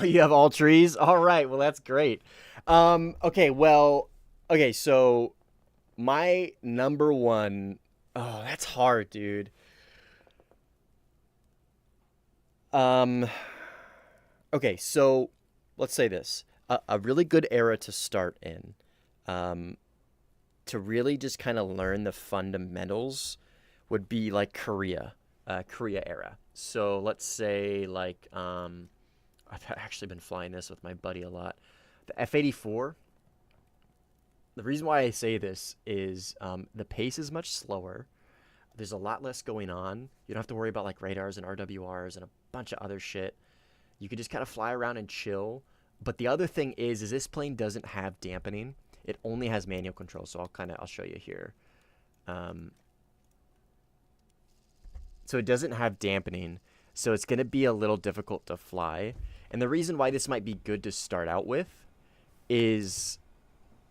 You have all trees? All right. Well, that's great. Okay. Well, okay. So my number one, oh, that's hard, dude. Um, okay. So let's say this, a really good era to start in, um, to really just kind of learn the fundamentals would be like Korea, Korea era. So let's say like, I've actually been flying this with my buddy a lot. The F-84. The reason why I say this is the pace is much slower. There's a lot less going on. You don't have to worry about like radars and RWRs and a bunch of other shit. You can just kind of fly around and chill. But the other thing is this plane doesn't have dampening. It only has manual control. So I'll show you here. So it doesn't have dampening. So it's going to be a little difficult to fly. And the reason why this might be good to start out with is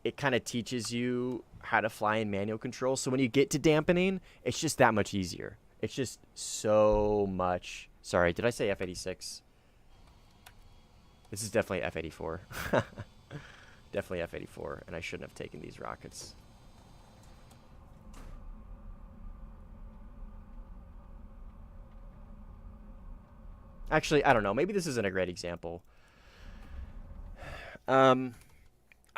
it kind of teaches you how to fly in manual control. So when you get to dampening, it's just that much easier. It's just so much. Sorry, did I say F-86? This is definitely F-84. Definitely F-84, and I shouldn't have taken these rockets. Actually, I don't know. Maybe this isn't a great example. I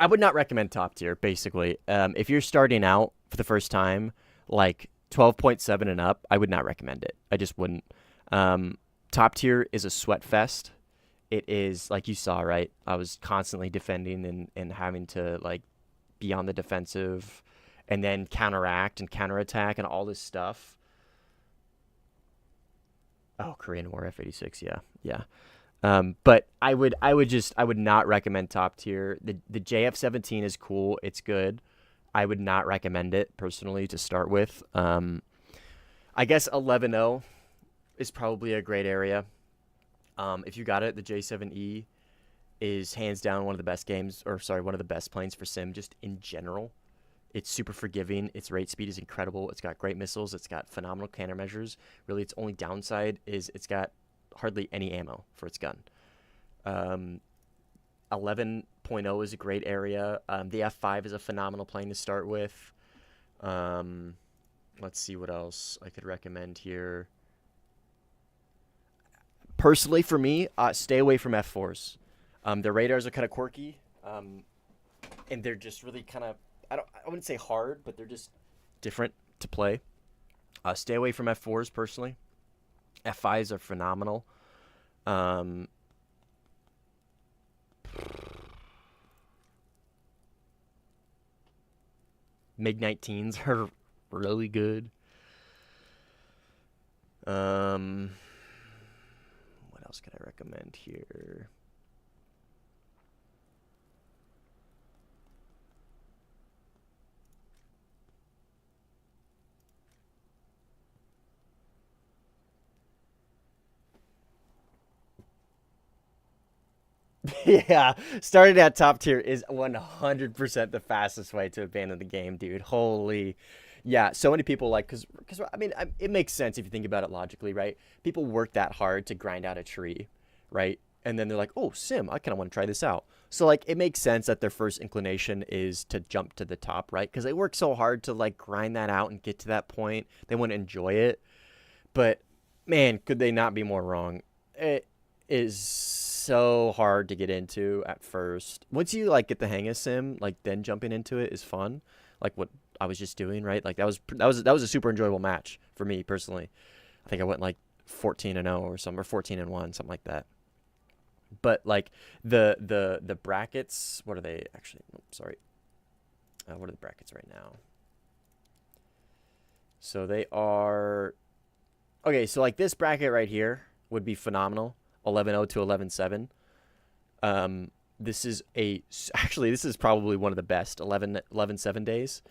would not recommend top tier, basically. If you're starting out for the first time, like 12.7 and up, I would not recommend it. I just wouldn't. Top tier is a sweat fest. It is, like you saw, right? I was constantly defending and having to, like, be on the defensive and then counteract and counterattack and all this stuff. Oh, Korean War F-86, yeah. But I would not recommend top tier. The JF-17 is cool. It's good. I would not recommend it personally to start with. I guess 11.0 is probably a great area. If you got it, the J7E is hands down one of the best one of the best planes for sim just in general. It's super forgiving. Its rate speed is incredible. It's got great missiles. It's got phenomenal countermeasures. Really, its only downside is it's got hardly any ammo for its gun. 11.0 is a great area. The F5 is a phenomenal plane to start with. Let's see what else I could recommend here. Personally, for me, stay away from F4s. Their radars are kind of quirky, and they're just really kind of, I wouldn't say hard, but they're just different to play. Stay away from F4s personally. F5s are phenomenal. MiG-19s are really good. What else can I recommend here? Yeah, starting at top tier is 100% the fastest way to abandon the game, dude. Holy. Yeah, so many people because I mean, it makes sense if you think about it logically, right? People work that hard to grind out a tree, right? And then they're like, oh, sim, I kind of want to try this out. So, like, it makes sense that their first inclination is to jump to the top, right? Because they work so hard to, like, grind that out and get to that point. They want to enjoy it. But, man, could they not be more wrong? It is so hard to get into at first. Once you, like, get the hang of sim, like, then jumping into it is fun. Like, what I was just doing, right? Like, that was a super enjoyable match for me, personally. I think I went, like, 14-0 or something, or 14-1, something like that. But like the brackets, what are they actually? Oh, sorry. What are the brackets right now? So they are Okay, so like this bracket right here would be phenomenal. 11-0 to 11-7. This is actually this is probably one of the best 11-7 days.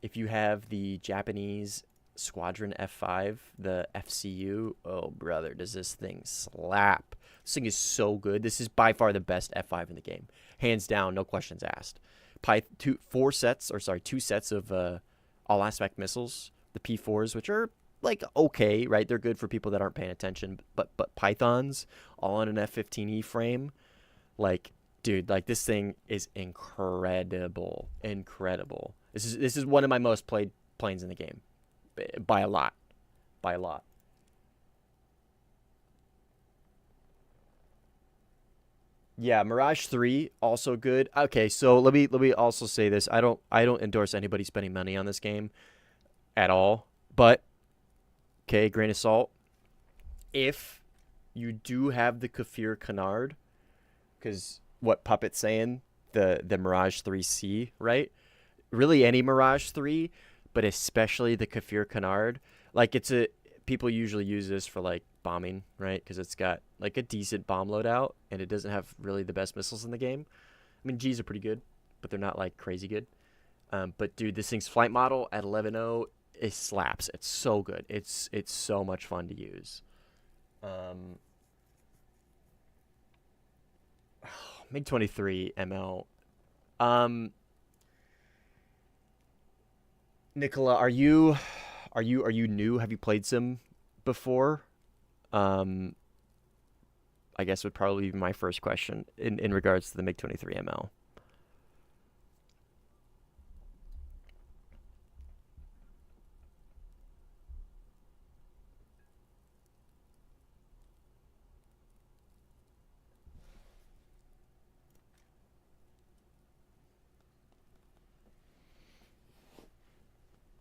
If you have the Japanese Squadron F5, the FCU, oh brother, does this thing slap. This thing is so good. This is by far the best F5 in the game. Hands down, no questions asked. Two sets of all aspect missiles, the P4s, which are like okay, right? They're good for people that aren't paying attention, but Pythons all on an F-15E frame, like dude, like this thing is incredible. This is one of my most played planes in the game by a lot. Yeah, Mirage 3 also good. Okay, so let me also say this. I don't endorse anybody spending money on this game at all. But okay, grain of salt. If you do have the Kafir Canard, because what Puppet's saying, the Mirage 3C, right? Really any Mirage 3, but especially the Kafir Canard. Like people usually use this for like bombing, right? Because it's got like a decent bomb loadout and it doesn't have really the best missiles in the game. I mean, G's are pretty good, but they're not like crazy good. But dude, this thing's flight model at 11-0, it slaps. It's so good. It's so much fun to use. MiG-23 ML. Nicola, are you new? Have you played Sim before? I guess would probably be my first question in regards to the MiG-23 ML.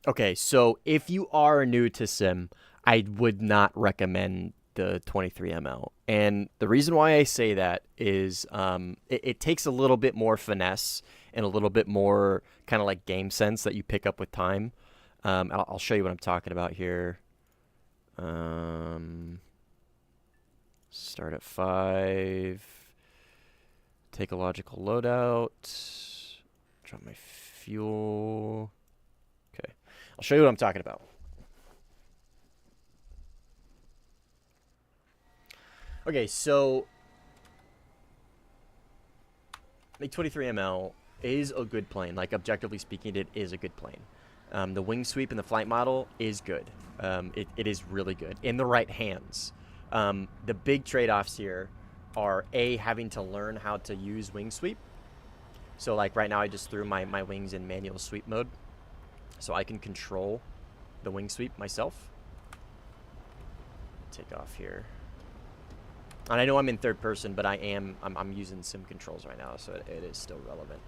Okay, so if you are new to Sim, I would not recommend the 23ML. And the reason why I say that is it takes a little bit more finesse and a little bit more kind of like game sense that you pick up with time. I'll show you what I'm talking about here. Start at 5. Take a logical loadout. Drop my fuel. Okay. I'll show you what I'm talking about. Okay, so MiG-23ML is a good plane. Like, objectively speaking, it is a good plane. The wing sweep and the flight model is good. It is really good in the right hands. The big trade-offs here are having to learn how to use wing sweep. So like right now I just threw my wings in manual sweep mode, so I can control the wing sweep myself. Take off here. And I know I'm in third person, but I'm using sim controls right now, so it is still relevant.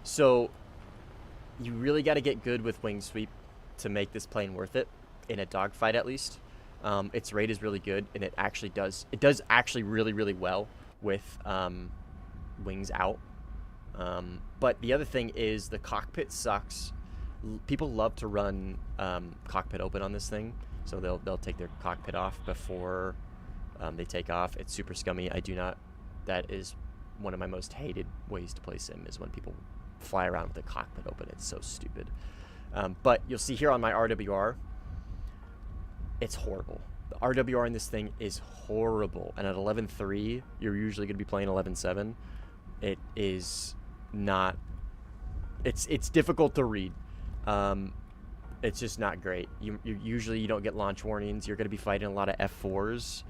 So you really got to get good with wing sweep to make this plane worth it in a dogfight, at least. Its rate is really good, and it does actually really, really well with wings out. But the other thing is the cockpit sucks. People love to run cockpit open on this thing, so they'll take their cockpit off before they take off. It's super scummy. That is one of my most hated ways to play sim, is when people fly around with the cockpit open. It's so stupid. But you'll see here on my RWR, it's horrible. The RWR in this thing is horrible. And at 11.3, you're usually going to be playing 11.7. It is not... It's difficult to read. It's just not great. You don't get launch warnings. You're going to be fighting a lot of F4s.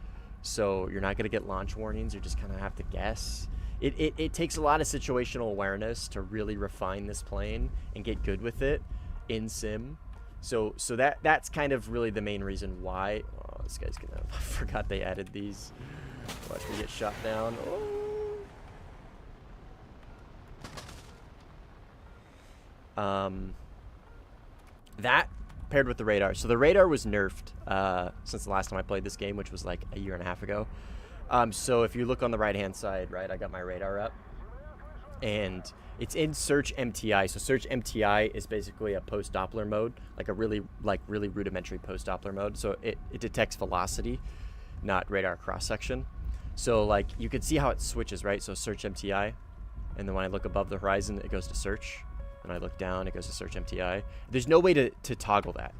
So you're not going to get launch warnings. You just kind of have to guess. It takes a lot of situational awareness to really refine this plane and get good with it in sim. So that's kind of really the main reason why. Oh, this guy's gonna... I forgot they added these. Watch me get shot down. Oh. That paired with the radar. So the radar was nerfed since the last time I played this game, which was like a year and a half ago. So if you look on the right hand side, right, I got my radar up. and it's in Search MTI. So Search MTI is basically a post Doppler mode, like a really rudimentary post Doppler mode. So it detects velocity, not radar cross section. So like you can see how it switches, right? So Search MTI, and then when I look above the horizon, it goes to Search. When I look down, it goes to Search MTI. There's no way to toggle that.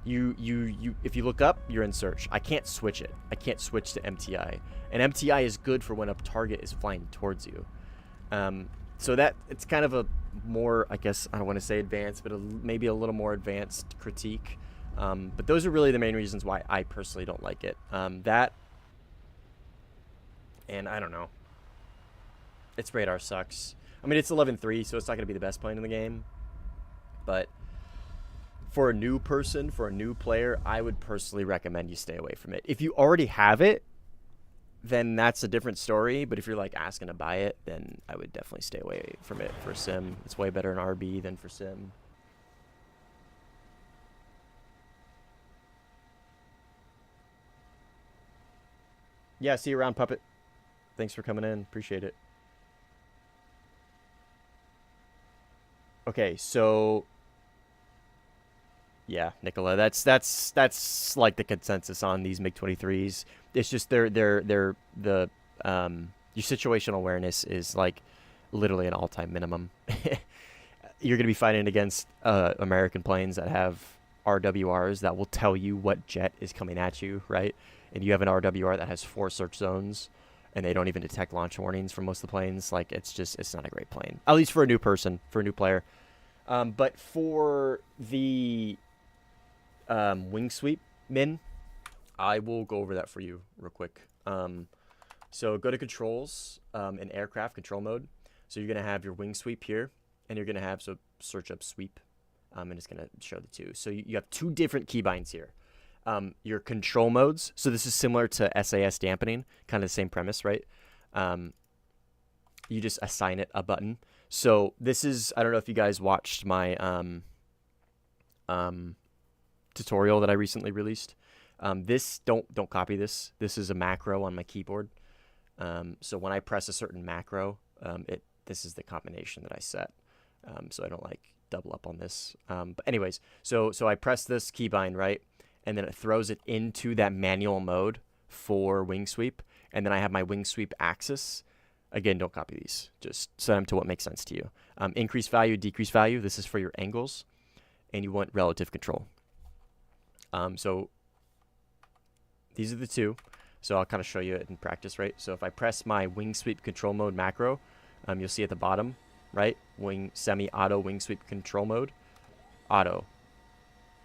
You if you look up, you're in Search. I can't switch it. I can't switch to MTI. And MTI is good for when a target is flying towards you. So that it's kind of a more, I guess, I don't want to say advanced, but maybe a little more advanced critique. But those are really the main reasons why I personally don't like it. That, and I don't know. Its radar sucks. I mean, it's 11.3, so it's not going to be the best plane in the game. But for a new person, for a new player, I would personally recommend you stay away from it. If you already have it, then that's a different story. But if you're like asking to buy it, then I would definitely stay away from it for sim. It's way better in RB than for sim. Yeah, see you around, Puppet. Thanks for coming in. Appreciate it. Okay, so yeah, Nicola, that's like the consensus on these MiG-23s. It's just your situational awareness is like literally an all-time minimum. You're going to be fighting against American planes that have RWRs that will tell you what jet is coming at you, right? And you have an RWR that has 4 search zones, and they don't even detect launch warnings for most of the planes. Like, it's not a great plane, at least for a new person, for a new player. But for the wing sweep min, I will go over that for you real quick. So go to controls in aircraft control mode. So you're going to have your wing sweep here, and you're going to have search up sweep, and it's going to show the two. So you have 2 different keybinds here. Your control modes. So this is similar to SAS dampening, kind of the same premise, right? You just assign it a button. So this is, I don't know if you guys watched my tutorial that I recently released. This don't copy this. This is a macro on my keyboard. So when I press a certain macro, this is the combination that I set. So I don't like double up on this. But anyways, so I press this keybind, right? And then it throws it into that manual mode for wing sweep. And then I have my wing sweep axis. Again, don't copy these. Just set them to what makes sense to you. Increase value, decrease value. This is for your angles. And you want relative control. So these are the 2. So I'll kind of show you it in practice, right? So if I press my wing sweep control mode macro, you'll see at the bottom, right? Semi-auto wing sweep control mode. Auto.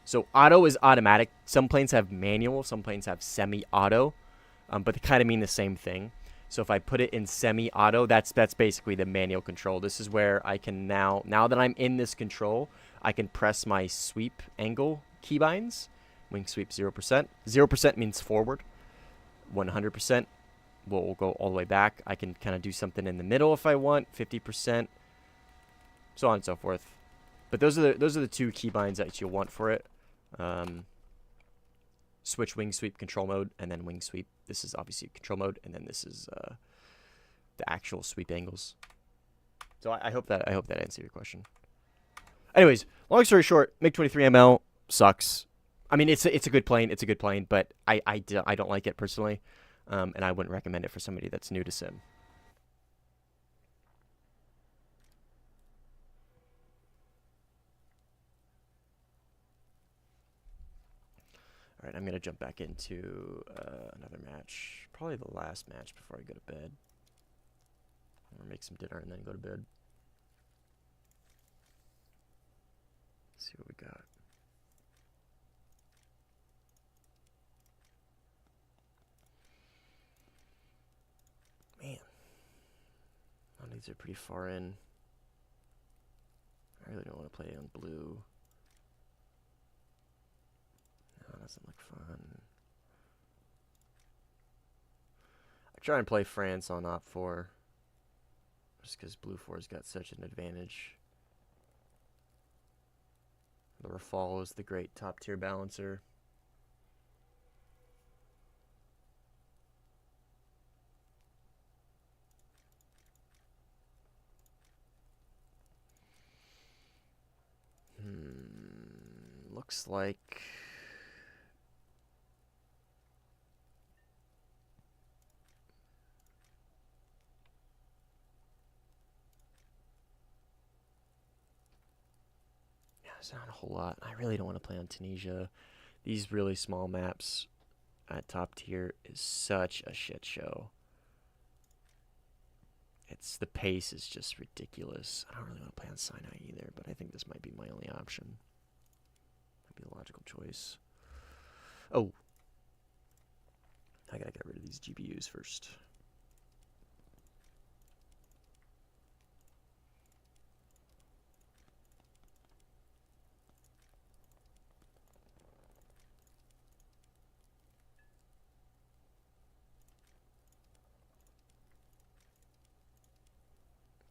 So auto is automatic. Some planes have manual. Some planes have semi-auto. But they kind of mean the same thing. So if I put it in semi-auto, that's basically the manual control. This is where I can now that I'm in this control, I can press my sweep angle keybinds. Wing sweep 0%. 0% means forward. 100% will go all the way back. I can kind of do something in the middle if I want. 50%. So on and so forth. But those are the 2 keybinds that you'll want for it. Switch wing sweep control mode, and then wing sweep. This is obviously control mode, and then this is the actual sweep angles. So I hope that answered your question. Anyways, long story short, MiG-23ML sucks. I mean, it's a good plane. It's a good plane, but I don't like it personally, and I wouldn't recommend it for somebody that's new to sim. All right, I'm going to jump back into another match. Probably the last match before I go to bed. I'm going to make some dinner and then go to bed. Let's see what we got. Man. Oh, these are pretty far in. I really don't want to play on blue. No, doesn't look fun. I try and play France on Op 4. Just because Blue 4's got such an advantage. The Rafale is the great top tier balancer. looks like... Yeah, there's not a whole lot. I really don't want to play on Tunisia. These really small maps at top tier is such a shit show. The pace is just ridiculous. I don't really want to play on Sinai either, but I think this might be my only option. Might be the logical choice. Oh. I gotta get rid of these GPUs first.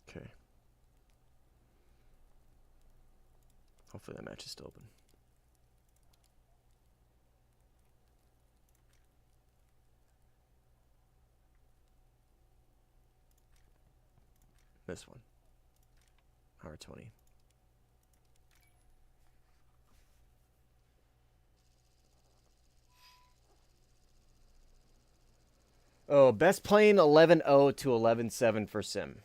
Okay. Hopefully that match is still open. This one. R20. Oh, best playing 11-0 to 11-7 for Sim.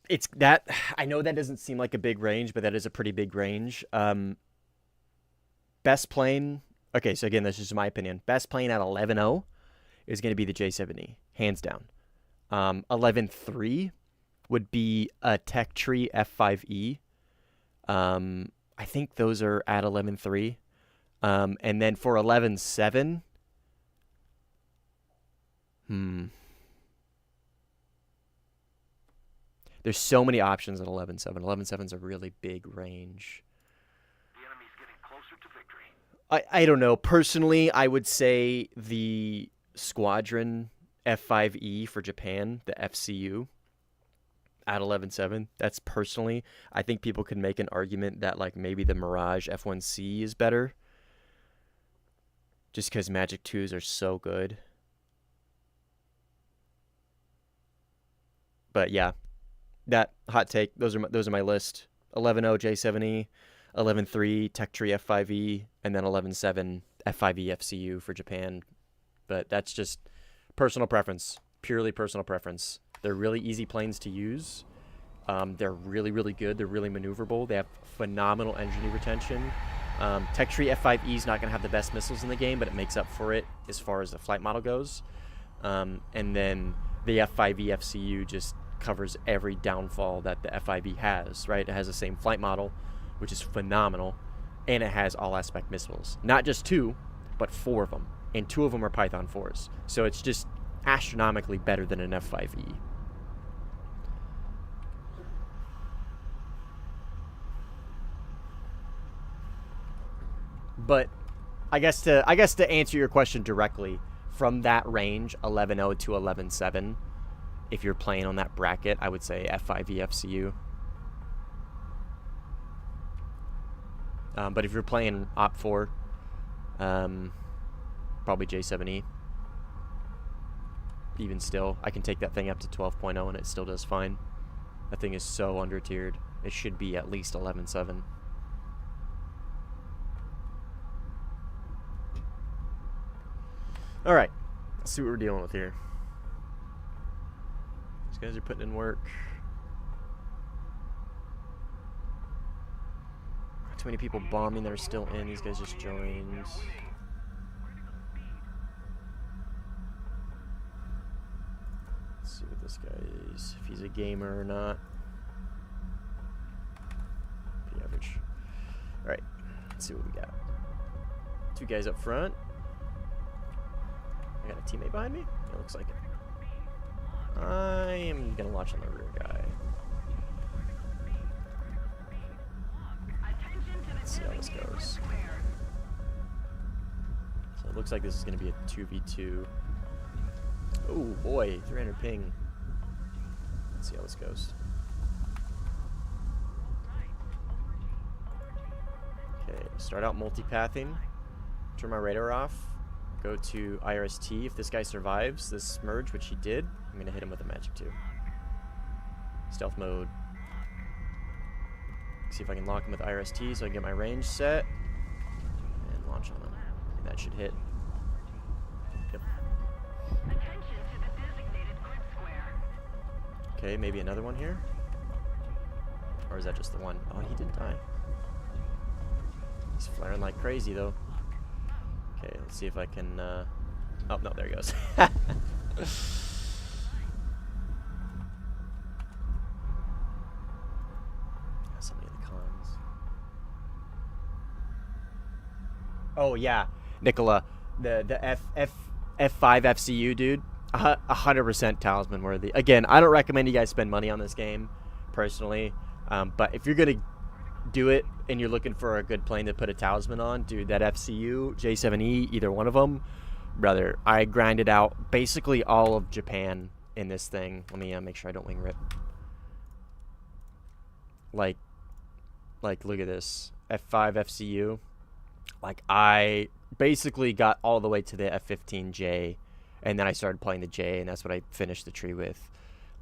It's that, I know that doesn't seem like a big range, but that is a pretty big range. Best playing, okay, so again, this is my opinion. Best playing at 11-0 is going to be the J7E, hands down. 11-3 would be a Tech Tree F5E. I think those are at 11-3. And then for 11-7, there's so many options at 11-7. 11-7 is a really big range. The enemy's getting closer to victory. I don't know. Personally, I would say the Squadron F5E for Japan, the FCU, at 11-7. That's personally. I think people could make an argument that like maybe the Mirage F1C is better. Just because Magic 2s are so good. But yeah, that hot take. Those are my list. 11-0 J7E, 11-3 Tech Tree F5E, and then 11-7 F5E FCU for Japan. But that's just personal preference, purely personal preference. They're really easy planes to use. They're really, really good. They're really maneuverable. They have phenomenal engine retention. Tech Tree F5E is not going to have the best missiles in the game, but it makes up for it as far as the flight model goes. And then the F5E FCU just covers every downfall that the F5E has, right? It has the same flight model, which is phenomenal, and it has all aspect missiles. Not just 2, but 4 of them, and 2 of them are Python 4s. So it's just astronomically better than an F5E. But I guess to answer your question directly, from that range, 11-0 to 11-7, if you're playing on that bracket, I would say F5E FCU. But if you're playing Op4, probably J7E. Even still, I can take that thing up to 12.0 and it still does fine. That thing is so under-tiered. It should be at least 11-7. Alright, let's see what we're dealing with here. These guys are putting in work. Too many people bombing that are still in. These guys just joined. Let's see what this guy is, if he's a gamer or not. Pretty average. Alright, let's see what we got. 2 guys up front. I got a teammate behind me? It looks like it. I am gonna watch on the rear guy. Let's see how this goes. So it looks like this is gonna be a 2v2. Oh boy, 300 ping. Let's see how this goes. Okay, start out multipathing. Turn my radar off. Go to IRST. If this guy survives this merge, which he did, I'm going to hit him with a Magic 2. Stealth mode. See if I can lock him with IRST so I can get my range set. And launch on him. And that should hit. Yep. Attention to the designated grid square. Okay, maybe another one here? Or is that just the one? Oh, he didn't die. He's flaring like crazy, though. Okay, let's see if I can, oh, no, there he goes. Somebody in the cons. Oh, yeah. Nicola, the F5 FCU, dude. 100% talisman worthy. Again, I don't recommend you guys spend money on this game, personally. But if you're going to do it and you're looking for a good plane to put a talisman on, dude, that FCU, J7E, either one of them, brother, I grinded out basically all of Japan in this thing. Let me make sure I don't wing rip. Like, look at this. F5 FCU. Like, I basically got all the way to the F15J, and then I started playing the J, and that's what I finished the tree with.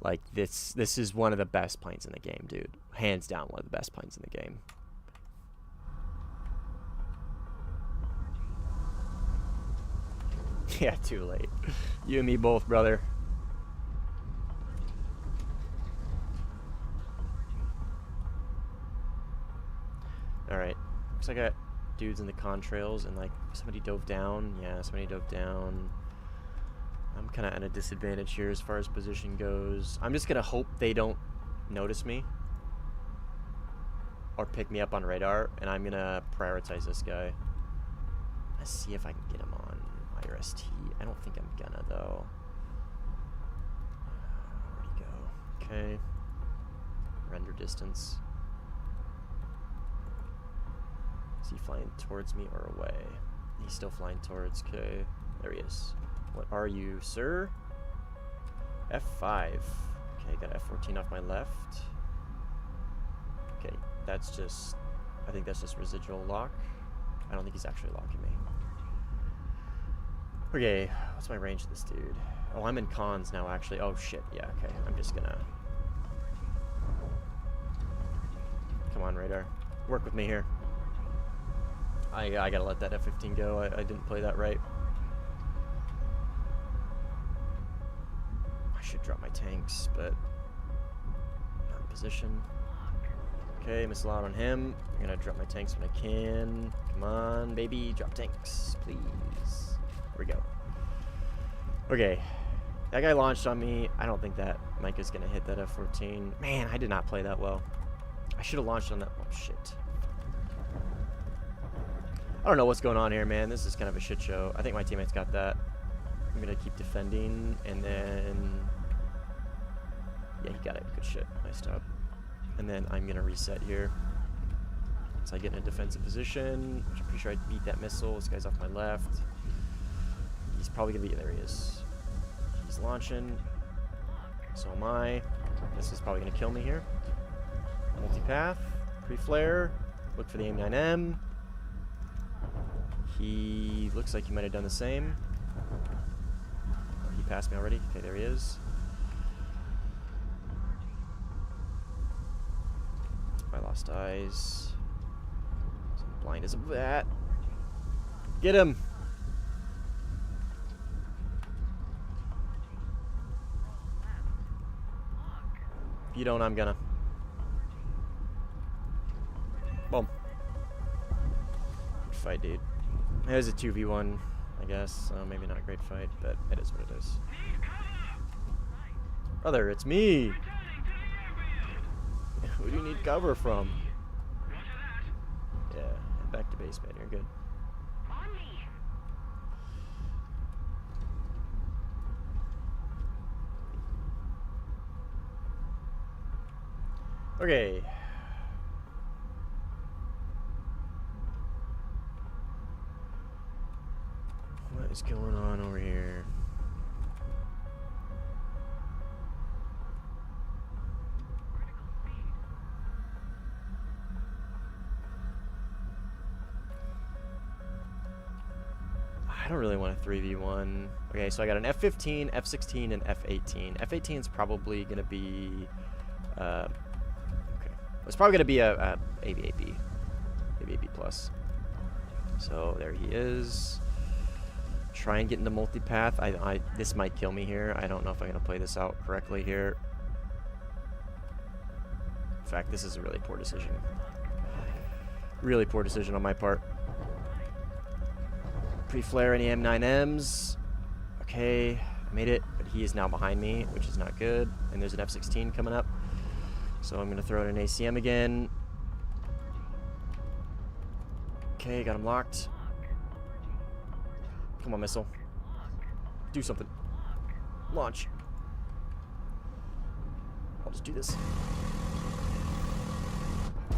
Like, this is one of the best planes in the game, dude. Hands down, one of the best planes in the game. Yeah, too late. You and me both, brother. Alright. Looks like I got dudes in the contrails, and, like, somebody dove down. Yeah, somebody dove down. I'm kind of at a disadvantage here as far as position goes. I'm just going to hope they don't notice me or pick me up on radar, and I'm going to prioritize this guy. Let's see if I can get him on IRST. I don't think I'm gonna, though. Where'd he go? Okay. Render distance. Is he flying towards me or away? He's still flying towards. Okay. There he is. What are you, sir? F5. Okay, got F14 off my left. Okay, that's just... I think that's just residual lock. I don't think he's actually locking me. Okay, what's my range of this dude? Oh, I'm in cons now, actually. Oh, shit. Yeah, okay. I'm just gonna... Come on, radar. Work with me here. I gotta let that F15 go. I didn't play that right. I should drop my tanks, but not in position. Okay, missile out on him. I'm gonna drop my tanks when I can. Come on, baby, drop tanks, please. There we go. Okay, that guy launched on me. I don't think that Mike is gonna hit that F14. Man, I did not play that well. I should have launched on that. Oh shit. I don't know what's going on here, man. This is kind of a shit show. I think my teammates got that. I'm gonna keep defending, and then... Yeah, he got it. Good shit. Nice job. And then I'm gonna reset here. So I get in a defensive position. I'm pretty sure I beat that missile. This guy's off my left. He's probably gonna be... There he is. He's launching. So am I. This is probably gonna kill me here. Multipath. Pre-flare. Look for the AIM-9M. He looks like he might have done the same. Oh, he passed me already. Okay, there he is. I lost eyes. So I'm blind as a bat. Get him! If you don't, I'm gonna. Boom. Good fight, dude. It was a 2v1, I guess. Maybe not a great fight, but it is what it is. Brother, it's me! Who do you need cover from? Yeah, head back to base, man. You're good. Okay. What is going on over here? I don't really want a 3v1. Okay, so I got an F15, F16, and F18. F18 is probably going to be... okay, It's probably going to be a maybe AB. Maybe AB plus. So there he is. Try and get into multipath. This might kill me here. I don't know if I'm going to play this out correctly here. In fact, this is a really poor decision. Really poor decision on my part. Pre-flare any M9Ms. Okay, I made it, but he is now behind me, which is not good. And there's an F-16 coming up. So I'm going to throw in an ACM again. Okay, got him locked. Come on, missile. Do something. Launch. I'll just do this.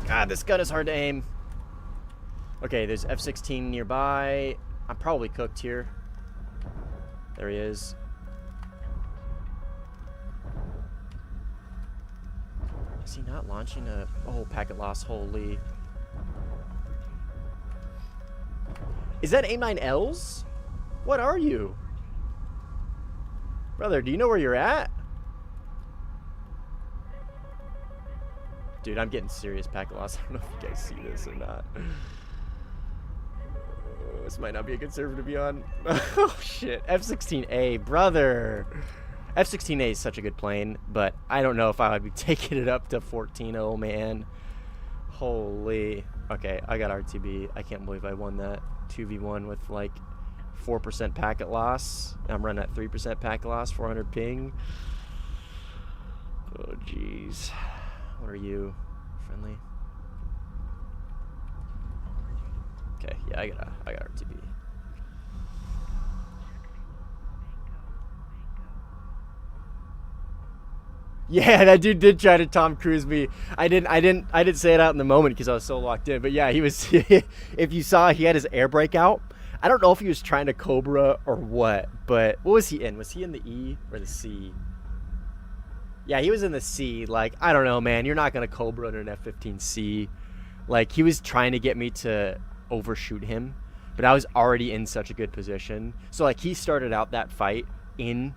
God, this gun is hard to aim. Okay, there's F-16 nearby. I'm probably cooked here. There he is. Is he not launching a... Oh, packet loss. Holy. Is that AIM-9Ls? What are you? Brother, do you know where you're at? Dude, I'm getting serious packet loss. I don't know if you guys see this or not. This might not be a good server to be on. Oh, shit. F-16A, brother. F-16A is such a good plane, but I don't know if I would be taking it up to 14-0, man. Holy. Okay, I got RTB. I can't believe I won that 2v1 with, like, 4% packet loss. I'm running at 3% packet loss, 400 ping. Oh, jeez. What are you? Friendly? Okay, yeah, I got RTB. Yeah, that dude did try to Tom Cruise me. I didn't say it out in the moment because I was so locked in. But yeah, he was. If you saw, he had his air brake out. I don't know if he was trying to Cobra or what. But what was he in? Was he in the E or the C? Yeah, he was in the C. Like, I don't know, man. You're not gonna Cobra under an F-15C. Like, he was trying to get me to overshoot him, but I was already in such a good position. So like, he started out that fight in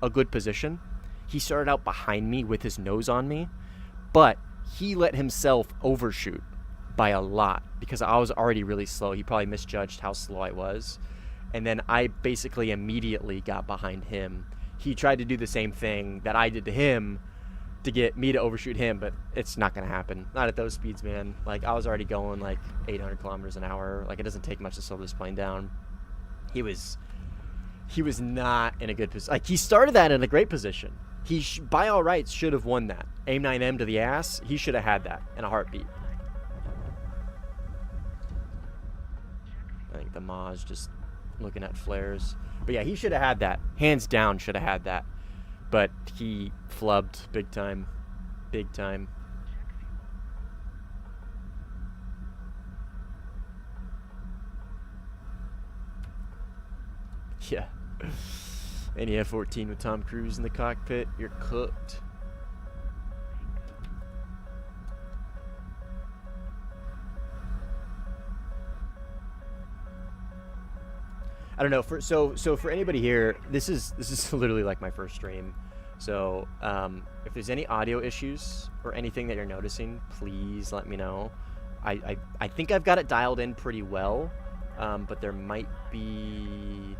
a good position. He started out behind me with his nose on me, but he let himself overshoot by a lot because I was already really slow. He probably misjudged how slow I was, and then I basically immediately got behind him. He tried to do the same thing that I did to him to get me to overshoot him, but it's not gonna happen. Not at those speeds, man. Like, I was already going like 800 kilometers an hour. Like, it doesn't take much to slow this plane down. He was not in a good position. Like, he started that in a great position. He by all rights should have won that. AIM-9M to the ass. He should have had that in a heartbeat. I think the Ma's just looking at flares. But yeah, he should have had that. Hands down should have had that. But he flubbed big time. Big time. Yeah. Any F-14 with Tom Cruise in the cockpit, you're cooked. I don't know. So for anybody here, this is literally like my first stream. So if there's any audio issues or anything that you're noticing, please let me know. I think I've got it dialed in pretty well, but there might be.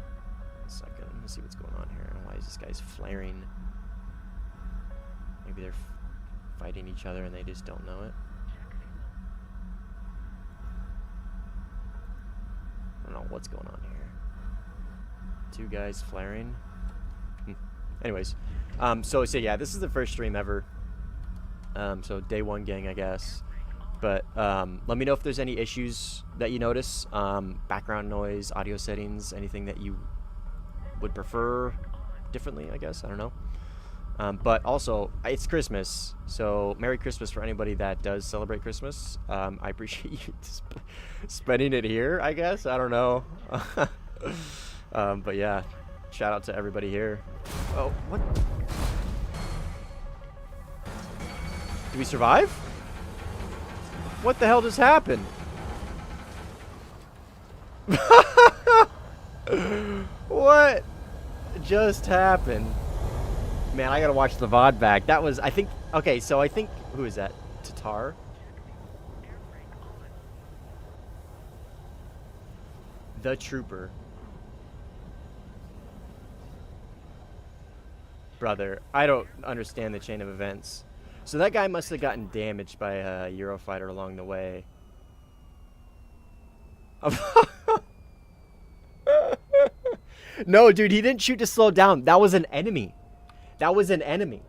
A second, let's see what's going on here. Why is this guy's flaring? Maybe they're fighting each other and they just don't know it. I don't know what's going on here. Two guys flaring. Anyways, so yeah, this is the first stream ever. So day one, gang, I guess. But let me know if there's any issues that you notice. Background noise, audio settings, anything that you would prefer differently, I guess. I don't know. But also, it's Christmas, so Merry Christmas for anybody that does celebrate Christmas. I appreciate you spending it here, I guess. I don't know. But yeah, shout out to everybody here. Oh, what? Did we survive? What the hell just happened? What just happened? Man, I gotta watch the VOD back. That was, I think, okay, so I think, who is that? tar. The Trooper. Brother, I don't understand the chain of events. So that guy must have gotten damaged by a Eurofighter along the way. No, dude, he didn't shoot to slow down. That was an enemy. That was an enemy.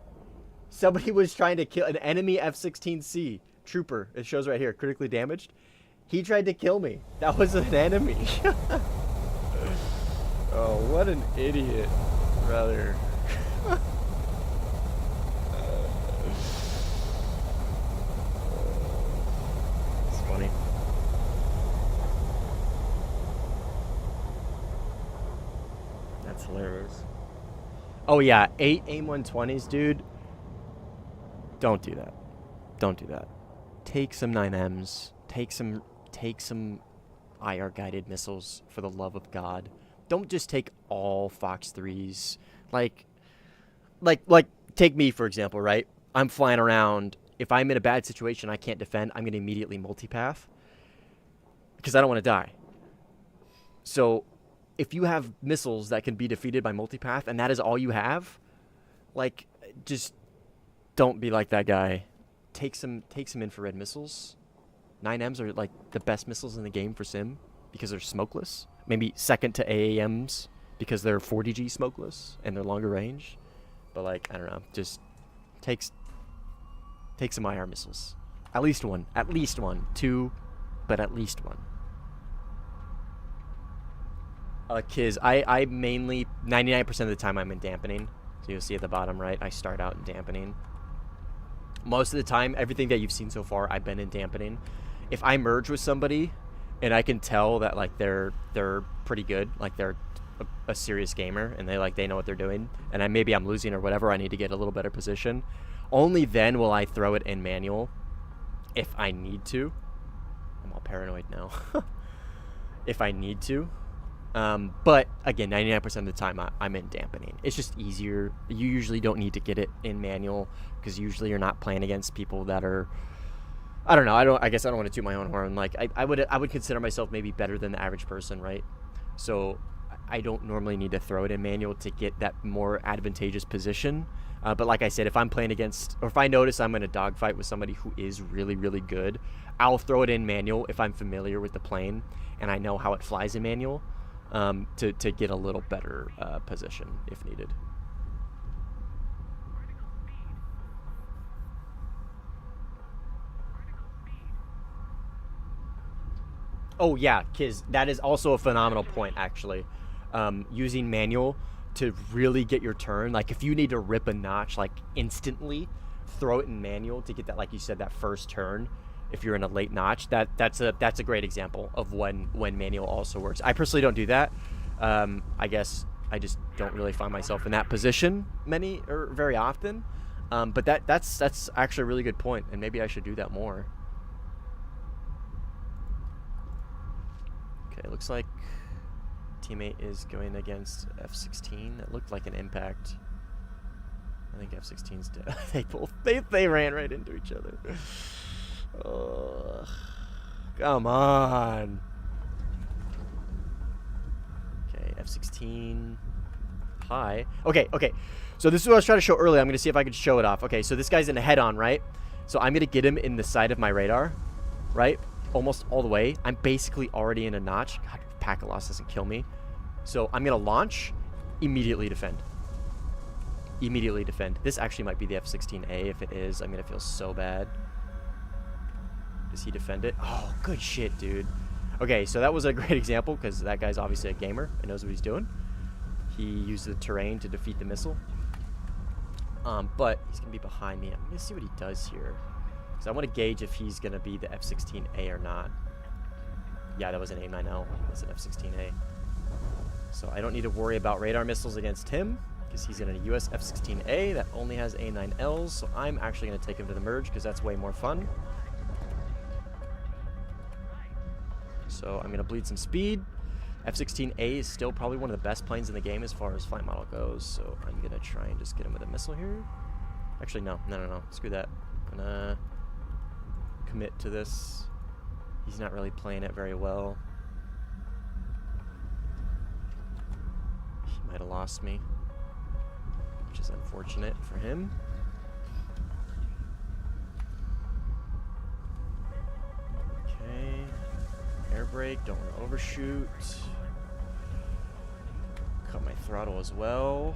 Somebody was trying to kill an enemy F-16C Trooper. It shows right here, critically damaged. He tried to kill me. That was an enemy. Oh, what an idiot, brother. It's funny. That's hilarious. Oh yeah, 8 AIM-120s, dude. Don't do that. Don't do that. Take some 9Ms. Take some IR guided missiles for the love of God. Don't just take all Fox 3s. Like take me for example, right? I'm flying around. If I'm in a bad situation, I can't defend. I'm gonna immediately multipath because I don't want to die. So if you have missiles that can be defeated by multipath and that is all you have, like, just don't be like that guy. Take some infrared missiles. 9Ms are like the best missiles in the game for sim because they're smokeless. Maybe second to AAMs because they're 40G smokeless and they're longer range. But like, I don't know, just take some IR missiles. At least one. At least one. 2, but at least one. Kiz, I mainly, 99% of the time I'm in dampening. So you'll see at the bottom right, I start out in dampening. Most of the time, everything that you've seen so far, I've been in dampening. If I merge with somebody and I can tell that like they're pretty good, like they're a serious gamer and they know what they're doing, and maybe I'm losing or whatever, I need to get a little better position, only then will I throw it in manual if I need to. I'm all paranoid now. If I need to. But again, 99% of the time I'm in dampening. It's just easier. You usually don't need to get it in manual because usually you're not playing against people that are, I don't know. I guess I don't want to toot my own horn. Like I would consider myself maybe better than the average person, right? So I don't normally need to throw it in manual to get that more advantageous position. But like I said, if I'm playing against, or if I notice I'm in a dogfight with somebody who is really, really good, I'll throw it in manual if I'm familiar with the plane and I know how it flies in manual. To get a little better position if needed. Oh yeah, Kiz, that is also a phenomenal point actually. Using manual to really get your turn, like if you need to rip a notch like instantly, throw it in manual to get that, like you said, that first turn. If you're in a late notch, that's a great example of when manual also works. I personally don't do that. I guess I just don't really find myself in that position very often. But that's actually a really good point, and maybe I should do that more. Okay, looks like teammate is going against F-16. It looked like an impact. I think F-16's dead. they ran right into each other. Ugh. Come on. Okay, F-16. Hi. Okay. So this is what I was trying to show earlier. I'm going to see if I can show it off. Okay, so this guy's in a head-on, right? So I'm going to get him in the side of my radar, right? Almost all the way. I'm basically already in a notch. God, packet loss doesn't kill me. So I'm going to launch, immediately defend. Immediately defend. This actually might be the F-16A. If it is, I'm going to feel so bad. Does he defend it? Oh, good shit, dude. Okay, so that was a great example because that guy's obviously a gamer and knows what he's doing. He used the terrain to defeat the missile. But he's going to be behind me. I'm going to see what he does here. Because I want to gauge if he's going to be the F-16A or not. Yeah, that was an AIM-9L. That's an F-16A. So I don't need to worry about radar missiles against him because he's in a US F-16A that only has AIM-9Ls. So I'm actually going to take him to the merge because that's way more fun. So I'm going to bleed some speed. F-16A is still probably one of the best planes in the game as far as flight model goes. So I'm going to try and just get him with a missile here. Actually, no. Screw that. I'm going to commit to this. He's not really playing it very well. He might have lost me, which is unfortunate for him. Okay. Air brake, don't want to overshoot. Cut my throttle as well.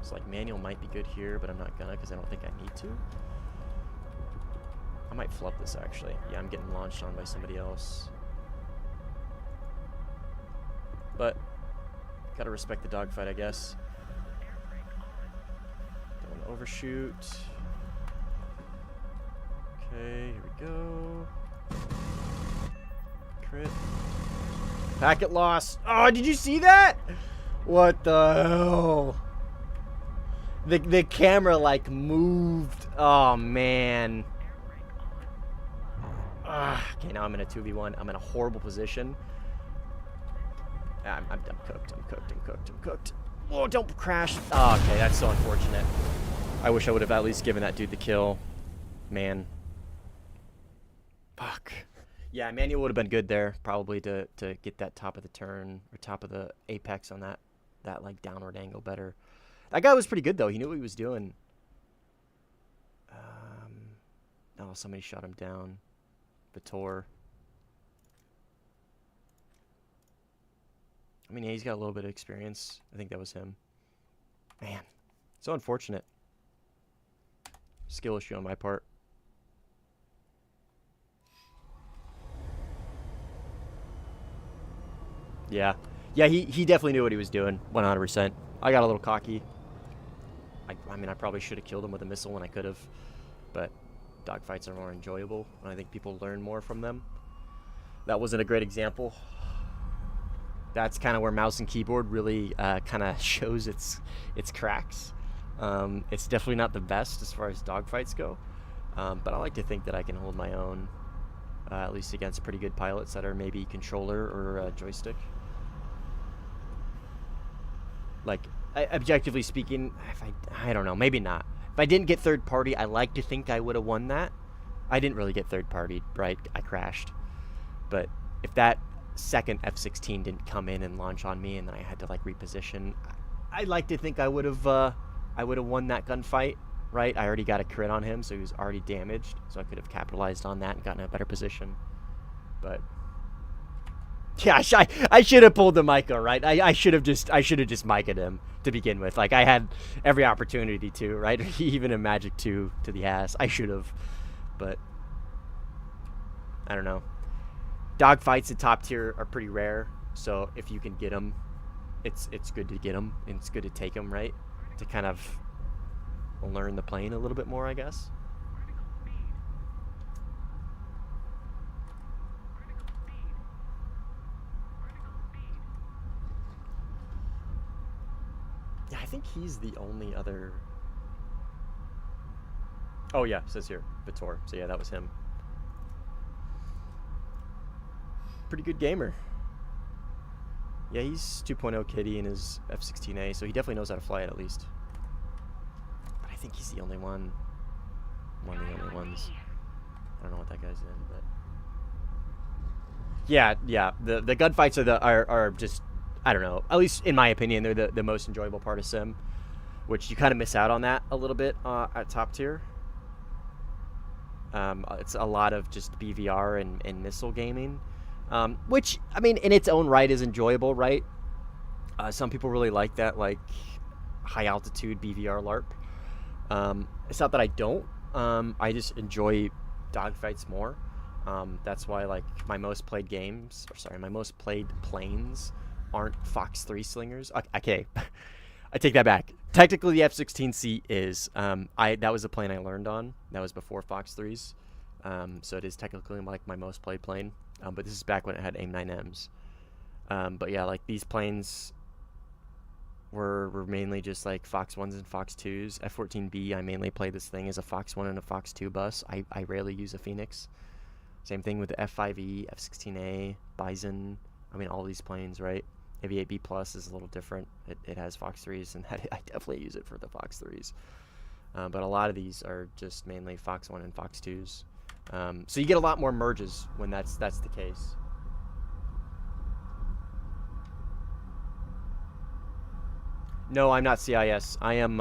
It's like manual might be good here, but I'm not gonna because I don't think I need to. I might flub this actually. Yeah, I'm getting launched on by somebody else. But gotta respect the dogfight, I guess. Don't want to overshoot. Okay, here we go. Crit. Packet loss. Oh, did you see that? What the hell? The camera like moved. Oh man. Okay, now I'm in a 2v1. I'm in a horrible position. I'm cooked. I'm cooked. I'm cooked. I'm cooked. Oh, don't crash. Oh, okay, that's so unfortunate. I wish I would have at least given that dude the kill. Man. Fuck. Yeah, manual would have been good there, probably to get that top of the turn or top of the apex on that like downward angle better. That guy was pretty good though. He knew what he was doing. Oh, somebody shot him down. Vitor. I mean, yeah, he's got a little bit of experience. I think that was him. Man, so unfortunate. Skill issue on my part. Yeah. Yeah, he definitely knew what he was doing. 100%. I got a little cocky. I mean, I probably should have killed him with a missile when I could have. But dogfights are more enjoyable, and I think people learn more from them. That wasn't a great example. That's kind of where mouse and keyboard really kind of shows its cracks. It's definitely not the best as far as dogfights go. But I like to think that I can hold my own, at least against pretty good pilots that are maybe controller or joystick. Like, objectively speaking, I don't know, maybe not. If I didn't get third party, I like to think I would have won that. I didn't really get third party, right? I crashed. But if that second F-16 didn't come in and launch on me and then I had to like reposition, I'd like to think I would have won that gunfight, right? I already got a crit on him, so he was already damaged, so I could have capitalized on that and gotten a better position. But yeah, I should have pulled the Micah, right? I should have just Micah'd him to begin with. Like, I had every opportunity to, right? Even in Magic 2 to the ass. I should have. But I don't know. Dogfights at top tier are pretty rare, so if you can get them, it's good to get them, and it's good to take them, right? To kind of learn the plane a little bit more, I guess. Yeah, I think he's the only other... Oh yeah, it says here, Vitor. So yeah, that was him. Pretty good gamer. Yeah, he's 2.0 kitty in his F-16A, so he definitely knows how to fly it at least. But I think he's the only one. One of the only ones. I don't know what that guy's in, but... Yeah. The gunfights are just... I don't know. At least in my opinion, they're the most enjoyable part of Sim, which you kind of miss out on that a little bit at top tier. It's a lot of just BVR and missile gaming, which I mean in its own right is enjoyable, right? Some people really like that, like high altitude BVR LARP. It's not that I don't. I just enjoy dogfights more. That's why like my most played planes aren't Fox 3 slingers. Okay, I take that back. Technically, the F-16C is. That was the plane I learned on. That was before Fox 3s. So it is technically like my most played plane. But this is back when it had AIM-9Ms. But yeah, like these planes were mainly just like Fox 1s and Fox 2s. F-14B, I mainly play this thing as a Fox 1 and a Fox 2 bus. I rarely use a Phoenix. Same thing with the F-5E, F-16A, Bison. I mean, all these planes, right? Aviate B Plus is a little different. It has Fox 3s, and I definitely use it for the Fox 3s. but a lot of these are just mainly Fox 1 and Fox 2s. So you get a lot more merges when that's the case. No, I'm not CIS. I'm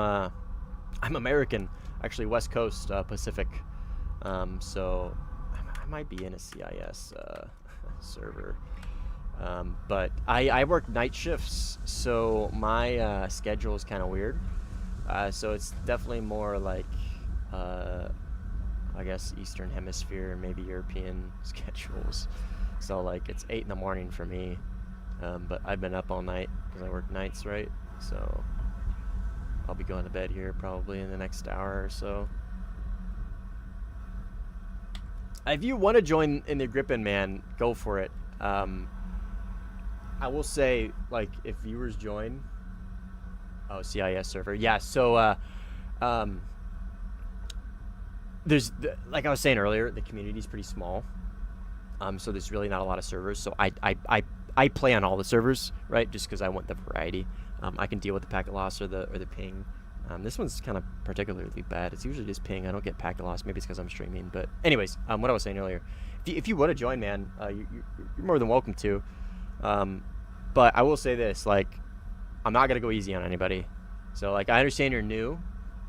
American, actually West Coast Pacific. So I might be in a CIS server. But I work night shifts, so my schedule is kind of weird. So it's definitely more like, I guess, Eastern Hemisphere, maybe European schedules. So like it's 8 in the morning for me. But I've been up all night because I work nights, right? So I'll be going to bed here probably in the next hour or so. If you want to join in the Grippin, man, go for it. I will say, like, if viewers join, CIS server, yeah. So, there's like I was saying earlier, the community is pretty small. So there's really not a lot of servers. So I play on all the servers, right? Just because I want the variety. I can deal with the packet loss or the ping. This one's kind of particularly bad. It's usually just ping. I don't get packet loss. Maybe it's because I'm streaming. But anyways, what I was saying earlier, if you want to join, man, you're more than welcome to. But I will say this, like, I'm not gonna go easy on anybody. So like, I understand you're new.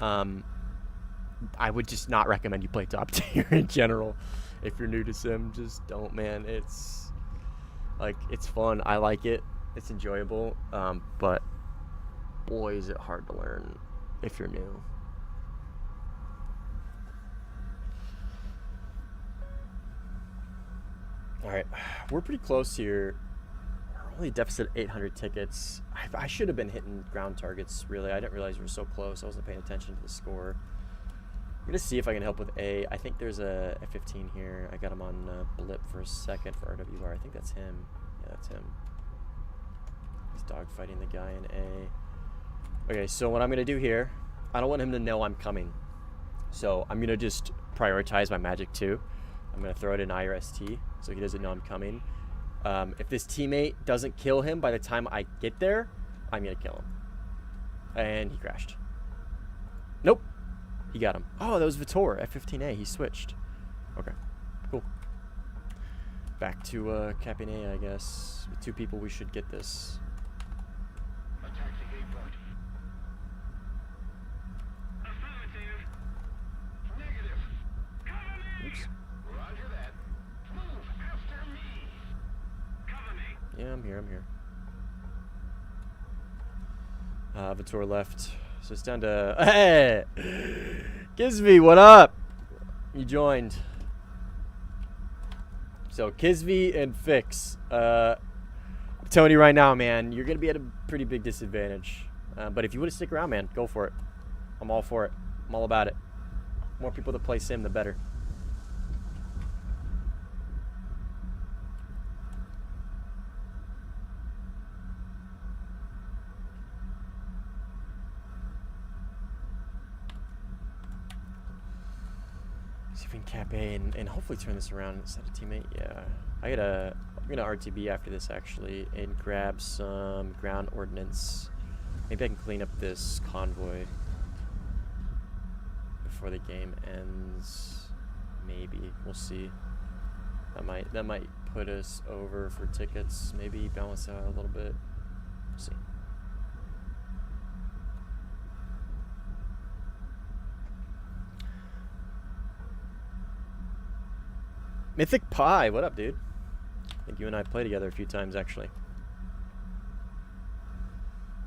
I would just not recommend you play top tier in general. If you're new to Sim, just don't, man. It's like, it's fun. I like it. It's enjoyable. But boy, is it hard to learn if you're new. All right, we're pretty close here. We're only deficit 800 tickets. I should have been hitting ground targets, really. I didn't realize we were so close. I wasn't paying attention to the score. I'm gonna see if I can help with A. I think there's a F-15 here. I got him on blip for a second for RWR. I think that's him. Yeah, that's him. He's dogfighting the guy in A. Okay, so what I'm gonna do here, I don't want him to know I'm coming. So I'm gonna just prioritize my magic too. I'm gonna throw it in IRST so he doesn't know I'm coming. If this teammate doesn't kill him by the time I get there, I'm gonna kill him. And he crashed. Nope. He got him. Oh, that was Vitor, F-15A. He switched. Okay, cool. Back to capping A, I guess. With 2 people, we should get this. Attacking A point. Affirmative. Negative. Cover me. Oops. Roger that. Move after me. Cover me. Yeah, I'm here. Vitor left. So it's down to... Hey! Kizvi, what up? You joined. So, Kizvi and Fix. I'm telling you right now, man, you're going to be at a pretty big disadvantage. But if you want to stick around, man, go for it. I'm all for it. I'm all about it. More people that play Sim, the better. See if we can cap A and hopefully turn this around and set a teammate. Yeah, I'm gonna RTB after this actually and grab some ground ordnance. Maybe I can clean up this convoy before the game ends. Maybe we'll see. That might put us over for tickets. Maybe balance out a little bit. We'll see. Mythic Pie, what up, dude? I think you and I played together a few times, actually.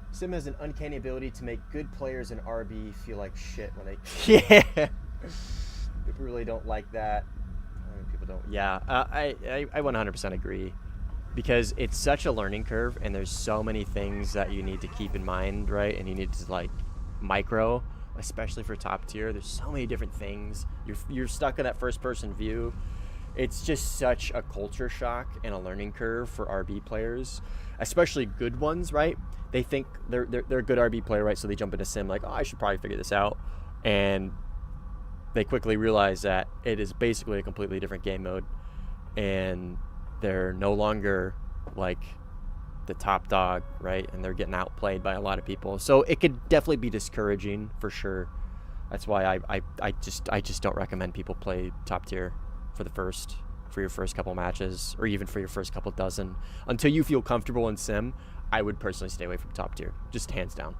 Sim has an uncanny ability to make good players in RB feel like shit when they... Yeah! People really don't like that. I mean, people don't... Yeah, I 100% agree. Because it's such a learning curve, and there's so many things that you need to keep in mind, right? And you need to, like, micro, especially for top tier. There's so many different things. You're stuck in that first-person view. It's just such a culture shock and a learning curve for RB players, especially good ones, right? They think they're a good RB player, right? So they jump into Sim like, oh, I should probably figure this out. And they quickly realize that it is basically a completely different game mode. And they're no longer like the top dog, right? And they're getting outplayed by a lot of people. So it could definitely be discouraging for sure. That's why I just don't recommend people play top tier for your first couple matches, or even for your first couple dozen. Until you feel comfortable in sim, I would personally stay away from top tier, just hands down.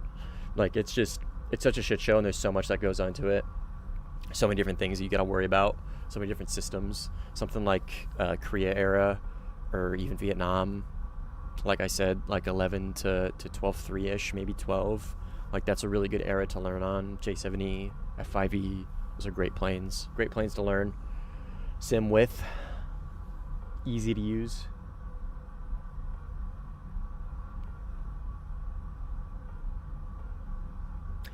Like, it's such a shit show, and there's so much that goes onto it. So many different things you gotta worry about, so many different systems. Something like Korea era, or even Vietnam, like I said, like 11 to 12.3-ish, maybe 12. Like, that's a really good era to learn on. J7E, F5E, those are great planes to learn. Sim with, easy to use.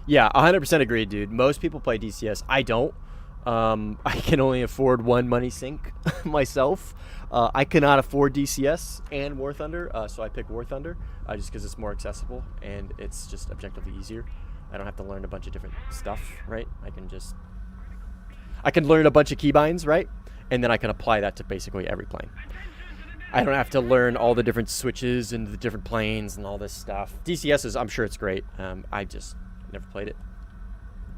Yeah, 100% agree, dude. Most people play DCS. I don't. I can only afford one money sink myself. I cannot afford DCS and War Thunder, so I pick War Thunder just because it's more accessible and it's just objectively easier. I don't have to learn a bunch of different stuff, right? I can learn a bunch of keybinds, right? And then I can apply that to basically every plane. I don't have to learn all the different switches and the different planes and all this stuff. DCS is, I'm sure it's great. I just never played it.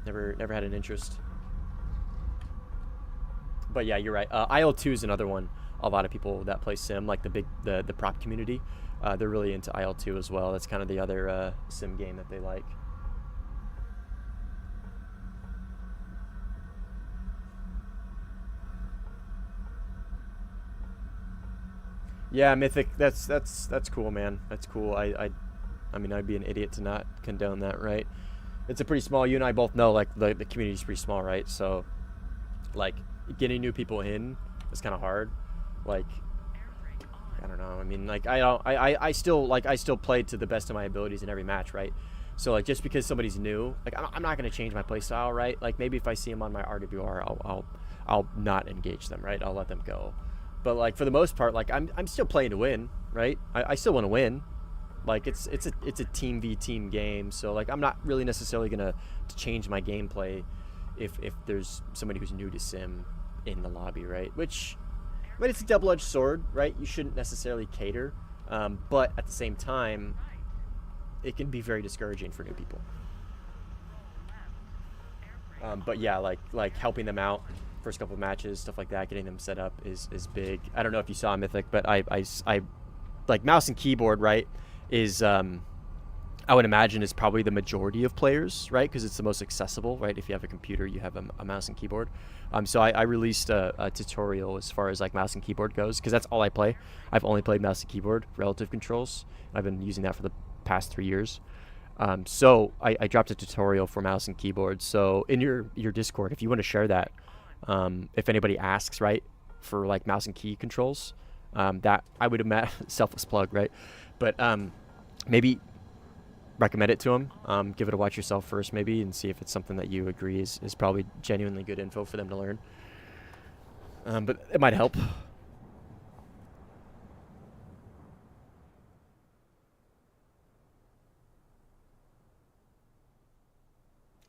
Never had an interest. But yeah, you're right. IL-2 is another one. A lot of people that play sim, like the prop community, they're really into IL-2 as well. That's kind of the other sim game that they like. Yeah, Mythic. That's cool, man. That's cool. I mean, I'd be an idiot to not condone that, right? It's a pretty small. You and I both know, like, the community's pretty small, right? So, like, getting new people in is kind of hard. Like, I don't know. I mean, like, I still play to the best of my abilities in every match, right? So, like, just because somebody's new, like, I'm not gonna change my play style, right? Like, maybe if I see them on my RWR, I'll not engage them, right? I'll let them go. But, like, for the most part, like, I'm still playing to win, right? I still want to win. Like, it's a team v team game, so, like, I'm not really necessarily gonna change my gameplay if there's somebody who's new to sim in the lobby, right? Which, I mean, it's a double-edged sword, right? You shouldn't necessarily cater, but at the same time, it can be very discouraging for new people. But yeah, like helping them out first couple of matches, stuff like that, getting them set up is big. I don't know if you saw Mythic, but I like mouse and keyboard, right, is I would imagine is probably the majority of players, right? Because it's the most accessible, right? If you have a computer, you have a mouse and keyboard. So I released a tutorial as far as, like, mouse and keyboard goes, because that's all I play. I've only played mouse and keyboard, relative controls. I've been using that for the past 3 years. So I dropped a tutorial for mouse and keyboard. So in your Discord, if you want to share that, if anybody asks, right, for, like, mouse and key controls, that I would imagine, selfless plug, right? But maybe recommend it to them. Give it a watch yourself first, maybe, and see if it's something that you agree is probably genuinely good info for them to learn. But it might help.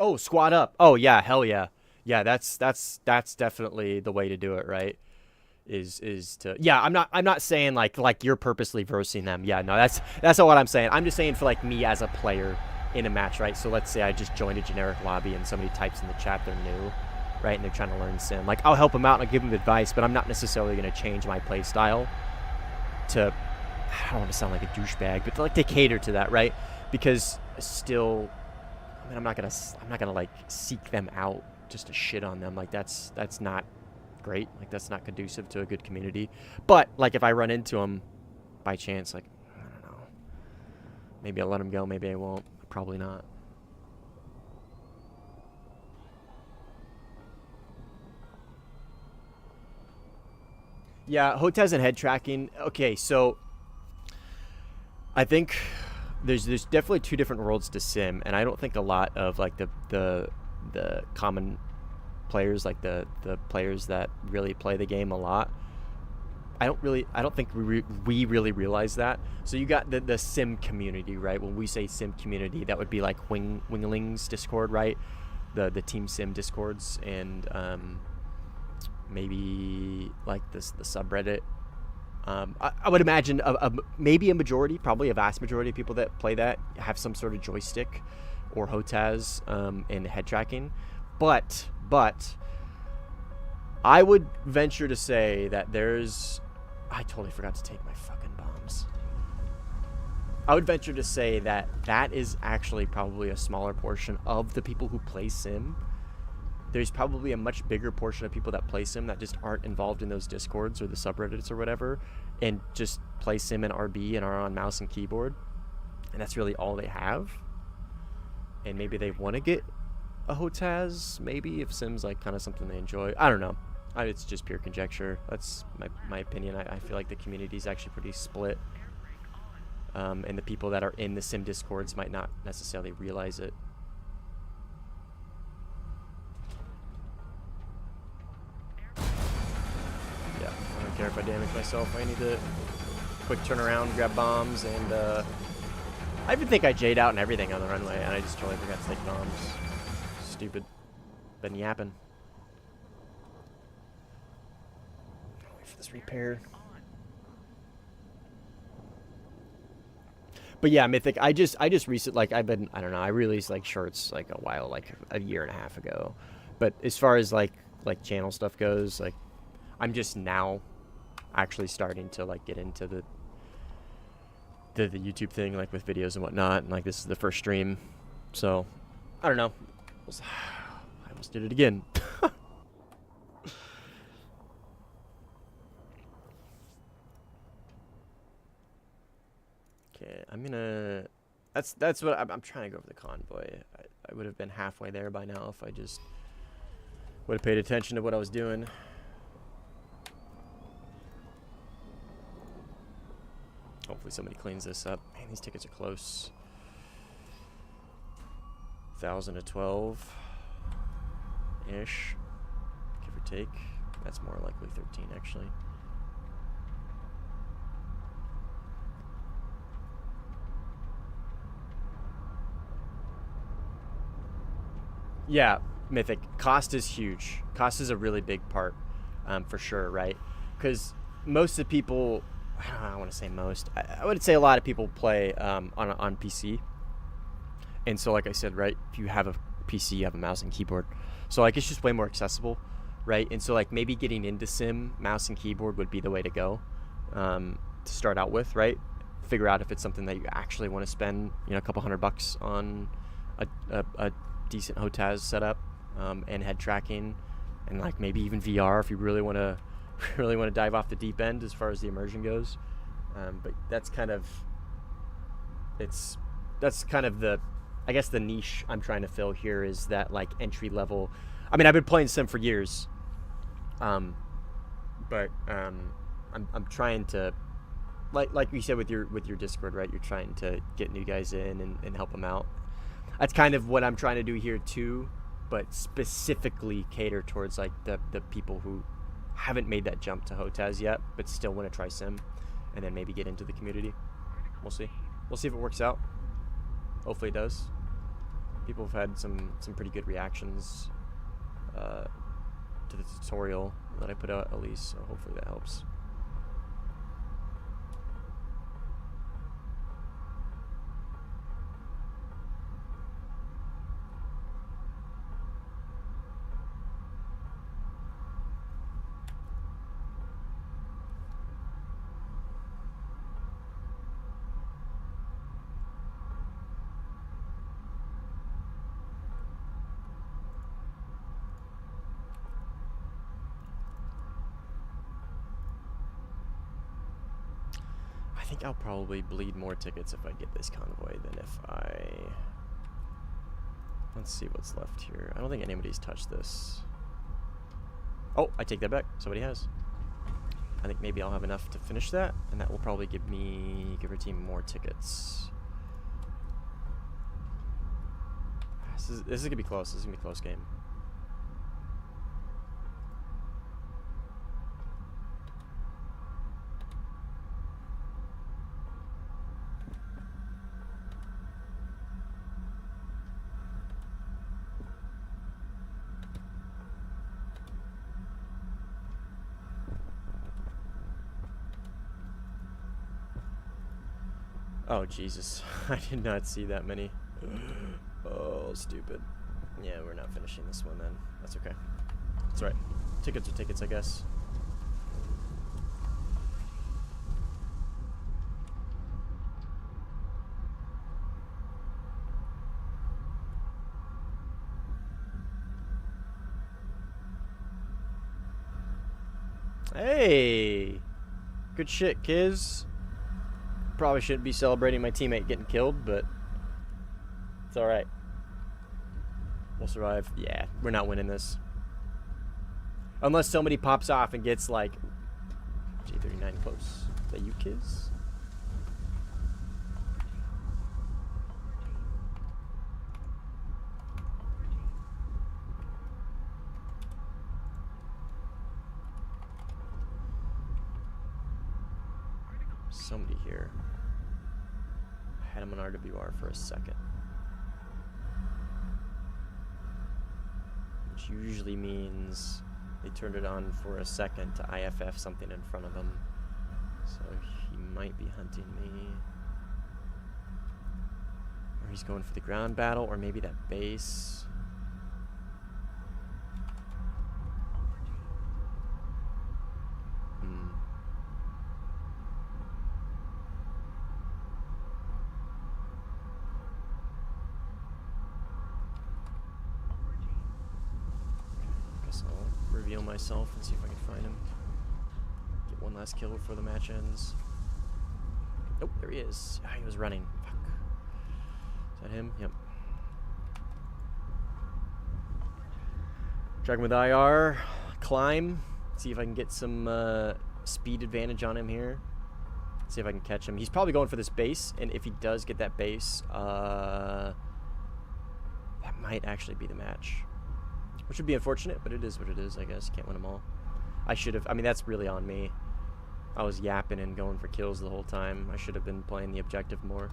Oh, squad up. Oh yeah, hell yeah. Yeah, that's definitely the way to do it, right? Is to, yeah, I'm not saying like you're purposely versing them. Yeah, no, that's not what I'm saying. I'm just saying for, like, me as a player in a match, right? So let's say I just joined a generic lobby and somebody types in the chat they're new, right, and they're trying to learn sim. Like, I'll help them out and I'll give them advice, but I'm not necessarily going to change my play style to, I don't want to sound like a douchebag, but to cater to that, right? Because still, I mean, I'm not gonna like seek them out just to shit on them. Like, that's not great. Like, that's not conducive to a good community. But, like, if I run into them by chance, like, I don't know, maybe I'll let them go, maybe I won't. Probably not. Yeah, HOTAS and head tracking. Okay, so I think there's definitely two different worlds to sim, and I don't think a lot of, like, the common players, like the players that really play the game a lot, I don't think we really realize that. So you got the sim community, right? When we say sim community, that would be like Wingling's Discord, right? The team sim discords, and maybe like the subreddit. I would imagine maybe a majority, probably a vast majority of people that play that have some sort of joystick or HOTAS and head tracking. But I would venture to say that I totally forgot to take my fucking bombs. I would venture to say that that is actually probably a smaller portion of the people who play Sim. There's probably a much bigger portion of people that play Sim that just aren't involved in those Discords or the subreddits or whatever, and just play Sim and RB and are on mouse and keyboard, and that's really all they have. And maybe they want to get a HOTAS, maybe, if Sim's like kind of something they enjoy. I don't know. It's just pure conjecture. That's my opinion. I feel like the community is actually pretty split. And the people that are in the Sim Discords might not necessarily realize it. Yeah, I don't care if I damage myself. I need to quick turn around, grab bombs, and I even think I J'd out and everything on the runway, and I just totally forgot to take bombs. Stupid. Been yapping. Wait for this repair. But yeah, Mythic, I just recently, like, I don't know, I released like shorts like a while, like a year and a half ago. But as far as like channel stuff goes, like, I'm just now actually starting to like get into the YouTube thing, like with videos and whatnot, and like this is the first stream. So I don't know. I almost did it again. Okay, I'm gonna. That's what I'm trying to go for the convoy. I would have been halfway there by now if I just would have paid attention to what I was doing. Hopefully somebody cleans this up. Man, these tickets are close. 1,000 to 12 ish, give or take. That's more likely 13 actually. Yeah, Mythic. Cost is huge. Cost is a really big part, for sure, right? Because most of the people, I don't want to say most, I would say a lot of people play on PC. And so, like I said, right, if you have a PC, you have a mouse and keyboard. So, like, it's just way more accessible, right? And so, like, maybe getting into Sim, mouse and keyboard would be the way to go to start out with, right? Figure out if it's something that you actually want to spend, you know, a couple $100 on a decent HOTAS setup and head tracking, and like maybe even VR if you really want to dive off the deep end as far as the immersion goes. But that's kind of the, I guess, the niche I'm trying to fill here is that like entry level. I mean, I've been playing Sim for years, but I'm trying to, like you said with your Discord, right? You're trying to get new guys in and help them out. That's kind of what I'm trying to do here too, but specifically cater towards like the people who haven't made that jump to HOTAS yet, but still want to try Sim, and then maybe get into the community. We'll see. We'll see if it works out. Hopefully it does. People have had some pretty good reactions to the tutorial that I put out at least, so hopefully that helps. I think I'll probably bleed more tickets if I get this convoy than if I... Let's see what's left here. I don't think anybody's touched this. Oh, I take that back. Somebody has. I think maybe I'll have enough to finish that, and that will probably give our team more tickets. This is gonna be close. This is gonna be a close game. Oh, Jesus. I did not see that many. Oh, stupid. Yeah, we're not finishing this one then. That's okay. That's alright. Tickets are tickets, I guess. Hey! Good shit, kids. Probably shouldn't be celebrating my teammate getting killed, but it's alright. We'll survive. Yeah, we're not winning this. Unless somebody pops off and gets like J39 close. Is that you, kids? Somebody here. I had him on RWR for a second. Which usually means they turned it on for a second to IFF something in front of him. So he might be hunting me. Or he's going for the ground battle, or maybe that base. I'll reveal myself and see if I can find him. Get one last kill before the match ends. Nope, there he is. Ah, he was running. Fuck. Is that him? Yep. Dragon with IR. Climb. See if I can get some speed advantage on him here. See if I can catch him. He's probably going for this base, and if he does get that base, that might actually be the match. Which would be unfortunate, but it is what it is, I guess. Can't win them all. I should have... I mean, that's really on me. I was yapping and going for kills the whole time. I should have been playing the objective more.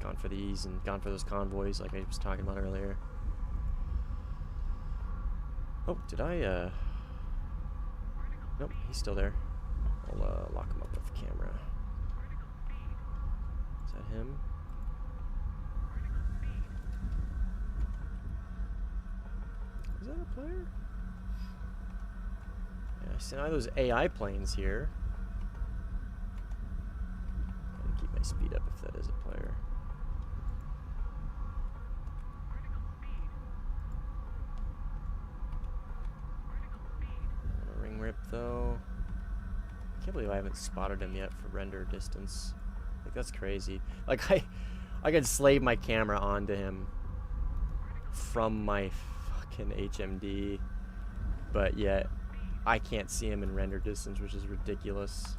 Gone for these and gone for those convoys like I was talking about earlier. Oh, did I... Nope, he's still there. I'll lock him up with the camera. Is that him? Is that a player? Yeah, I see now those AI planes here. Gotta keep my speed up if that is a player. I want a ring rip though. I can't believe I haven't spotted him yet for render distance. Like that's crazy. Like I could slave my camera onto him from my HMD, but yet I can't see him in render distance, which is ridiculous.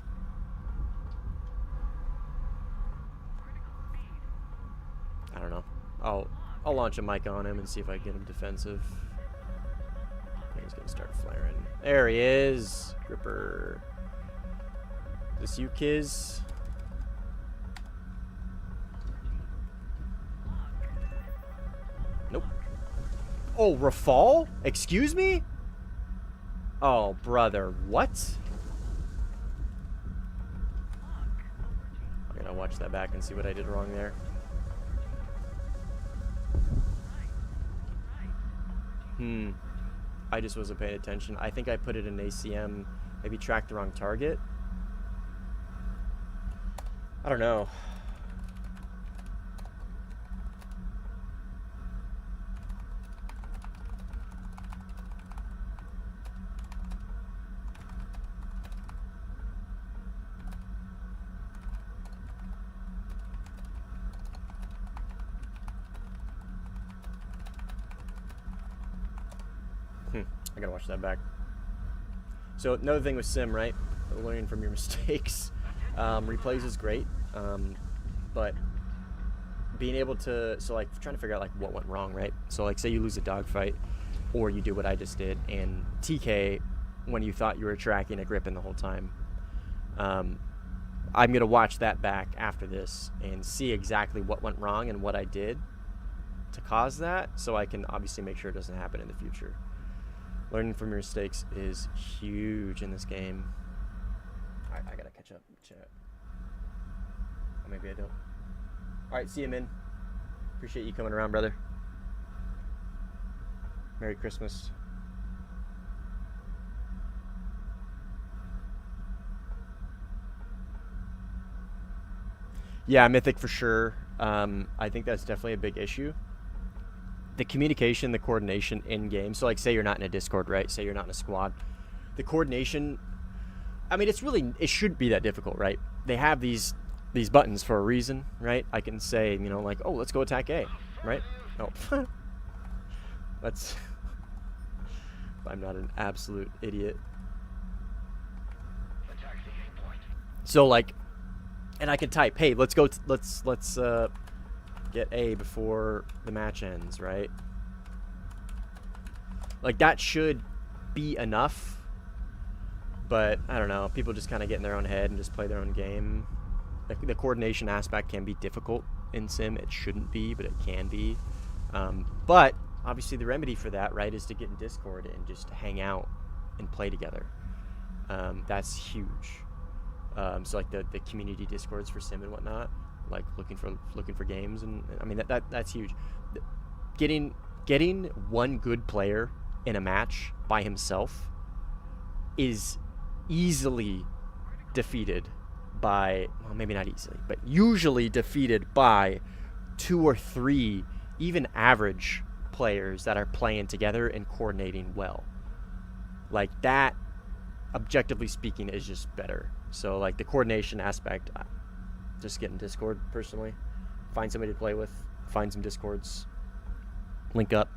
I don't know. I'll launch a mic on him and see if I can get him defensive. He's gonna start flaring. There he is, Gripper. Is this you, Kiz? Nope. Oh, Rafal? Excuse me? Oh, brother, what? I gotta watch that back and see what I did wrong there. I just wasn't paying attention. I think I put it in ACM, maybe tracked the wrong target. I don't know. I gotta watch that back. So another thing with Sim, right? Learning from your mistakes. Replays is great, but being able to, so like trying to figure out like what went wrong, right? So like say you lose a dogfight, or you do what I just did, and TK when you thought you were tracking a Gripen the whole time. I'm gonna watch that back after this and see exactly what went wrong and what I did to cause that, so I can obviously make sure it doesn't happen in the future. Learning from your mistakes is huge in this game. Alright, I gotta catch up, chat. Or maybe I don't. Alright, see you, man. Appreciate you coming around, brother. Merry Christmas. Yeah, Mythic for sure. I think that's definitely a big issue. The communication, the coordination in game. So, like, say you're not in a Discord, right? Say you're not in a squad. The coordination. I mean, it shouldn't be that difficult, right? They have these buttons for a reason, right? I can say, like, oh, let's go attack A, right? Oh, that's. I'm not an absolute idiot. So, like, and I can type, hey, let's go. Let's get A before the match ends, right? Like, that should be enough. But I don't know. People just kind of get in their own head and just play their own game. The coordination aspect can be difficult in Sim. It shouldn't be, but it can be. But obviously, the remedy for that, right, is to get in Discord and just hang out and play together. That's huge. So like the community Discords for Sim and whatnot, like looking for games, and I mean that's huge. Getting one good player in a match by himself is easily defeated by, well, maybe not easily, but usually defeated by 2 or 3 even average players that are playing together and coordinating well. Like, that, objectively speaking, is just better. So like the coordination aspect, just get in Discord personally, find somebody to play with, find some Discords, link up.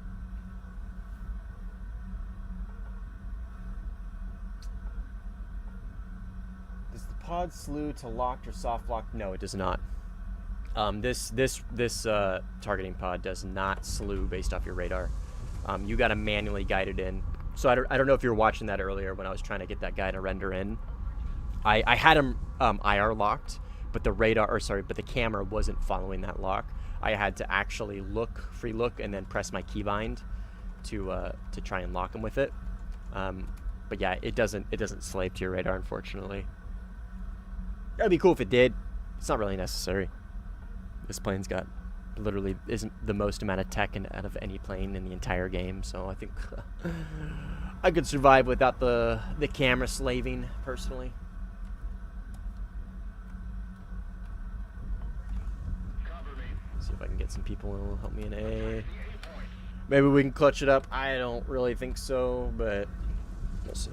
Does the pod slew to locked or soft locked? No, it does not. This targeting pod does not slew based off your radar. You got to manually guide it in. So I don't know if you were watching that earlier when I was trying to get that guy to render in. I had him IR locked, but the camera wasn't following that lock. I had to actually free look, and then press my keybind to try and lock him with it. But yeah, it doesn't slave to your radar, unfortunately. That'd be cool if it did. It's not really necessary. This plane's got literally isn't the most amount of tech out of any plane in the entire game, so I think I could survive without the camera slaving personally. See if I can get some people who will help me in A. Maybe we can clutch it up. I don't really think so, but we'll see.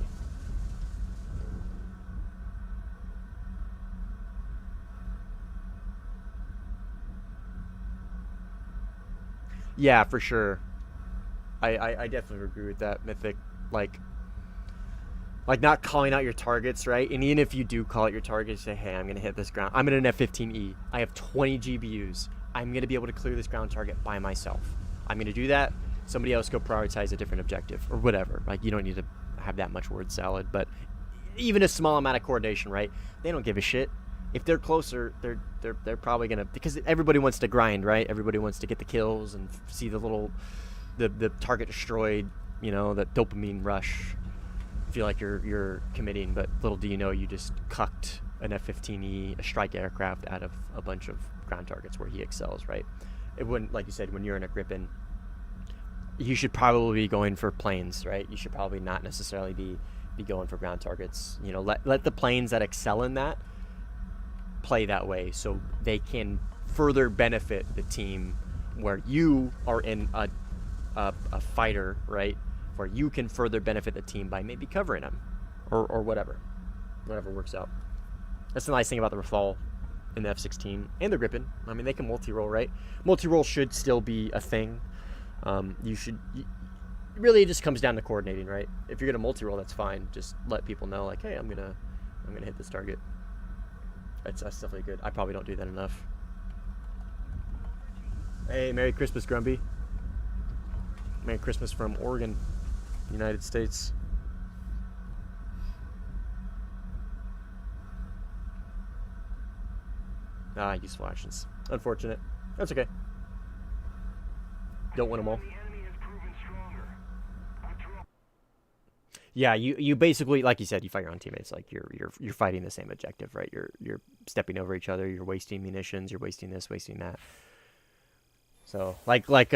Yeah, for sure. I definitely agree with that, Mythic. Like not calling out your targets, right? And even if you do call out your targets, say, hey, I'm going to hit this ground. I'm in an F-15E. I have 20 GBUs. I'm going to be able to clear this ground target by myself. I'm going to do that. Somebody else go prioritize a different objective or whatever. Like, you don't need to have that much word salad, but even a small amount of coordination, right? They don't give a shit. If they're closer, they're probably gonna, because everybody wants to grind, right? Everybody wants to get the kills and see the target destroyed, that dopamine rush. Feel like you're committing, but little do you know, you just cucked an F-15E, a strike aircraft, out of a bunch of ground targets where he excels, right? It wouldn't, like you said, when you're in a Gripen, you should probably be going for planes, right? You should probably not necessarily be going for ground targets. Let the planes that excel in that play that way, so they can further benefit the team where you are in a fighter, right? Where you can further benefit the team by maybe covering them or whatever works out. That's the nice thing about the Rafale in the F-16 and the Gripen. I mean, they can multi-role, right? Multi-role should still be a thing. Really, it just comes down to coordinating, right? If you're gonna multi-role, that's fine. Just let people know, like, hey, I'm gonna hit this target. That's definitely good. I probably don't do that enough. Hey, Merry Christmas, Grumby. Merry Christmas from Oregon, United States. Useful actions. Unfortunate. That's okay. Don't win them all. Yeah, you basically, like you said, you fight your own teammates. Like you're fighting the same objective, right? You're stepping over each other. You're wasting munitions. You're wasting this, wasting that. So like like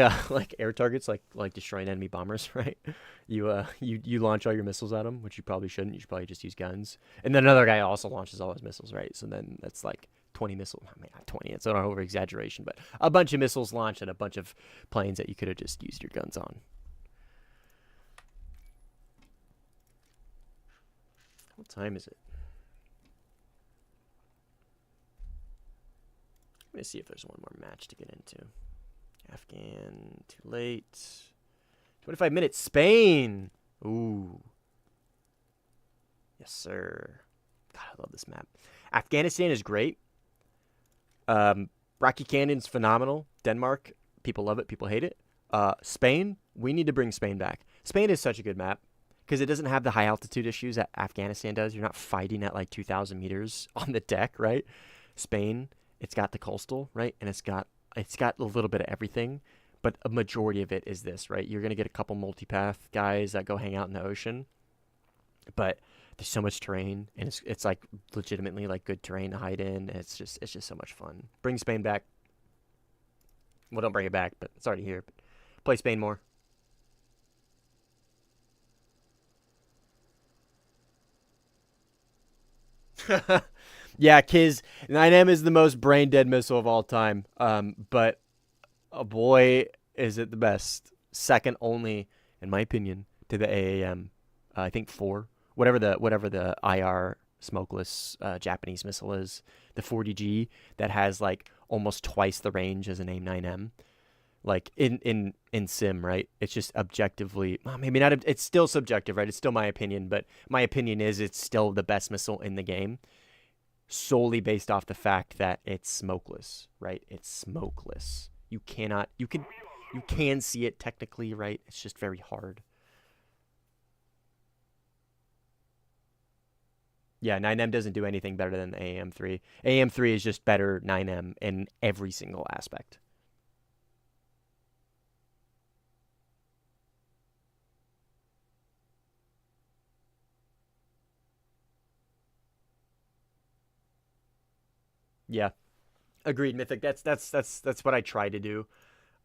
air targets, like destroying enemy bombers, right? You launch all your missiles at them, which you probably shouldn't. You should probably just use guns. And then another guy also launches all his missiles, right? So then that's like 20 missiles. I mean, not 20. It's an over exaggeration, but a bunch of missiles launched at a bunch of planes that you could have just used your guns on. What time is it? Let me see if there's one more match to get into. Afghan, too late. 25 minutes, Spain. Ooh. Yes, sir. God, I love this map. Afghanistan is great. Rocky Canyon's phenomenal. Denmark, people love it, people hate it. Spain, we need to bring Spain back. Spain is such a good map because it doesn't have the high altitude issues that Afghanistan does. You're not fighting at like 2,000 meters on the deck, right? Spain, it's got the coastal, right? And it's got a little bit of everything, but a majority of it is this, right? You're going to get a couple multipath guys that go hang out in the ocean, but there's so much terrain, and it's like legitimately like good terrain to hide in. And it's just so much fun. Bring Spain back. Well, don't bring it back, but it's already here. But play Spain more. Yeah, Kiz, 9M is the most brain dead missile of all time. But oh boy, is it the best. Second only, in my opinion, to the AAM. I think 4. Whatever the IR smokeless Japanese missile is, the 40G that has like almost twice the range as an AIM-9M. Like in sim, right? It's just objectively, well, maybe not. It's still subjective, right? It's still my opinion, but my opinion is it's still the best missile in the game, solely based off the fact that it's smokeless, right? It's smokeless. You can see it technically, right? It's just very hard. Yeah, 9M doesn't do anything better than the AM3. AM3 is just better 9M in every single aspect. Yeah, agreed, Mythic. That's what I try to do.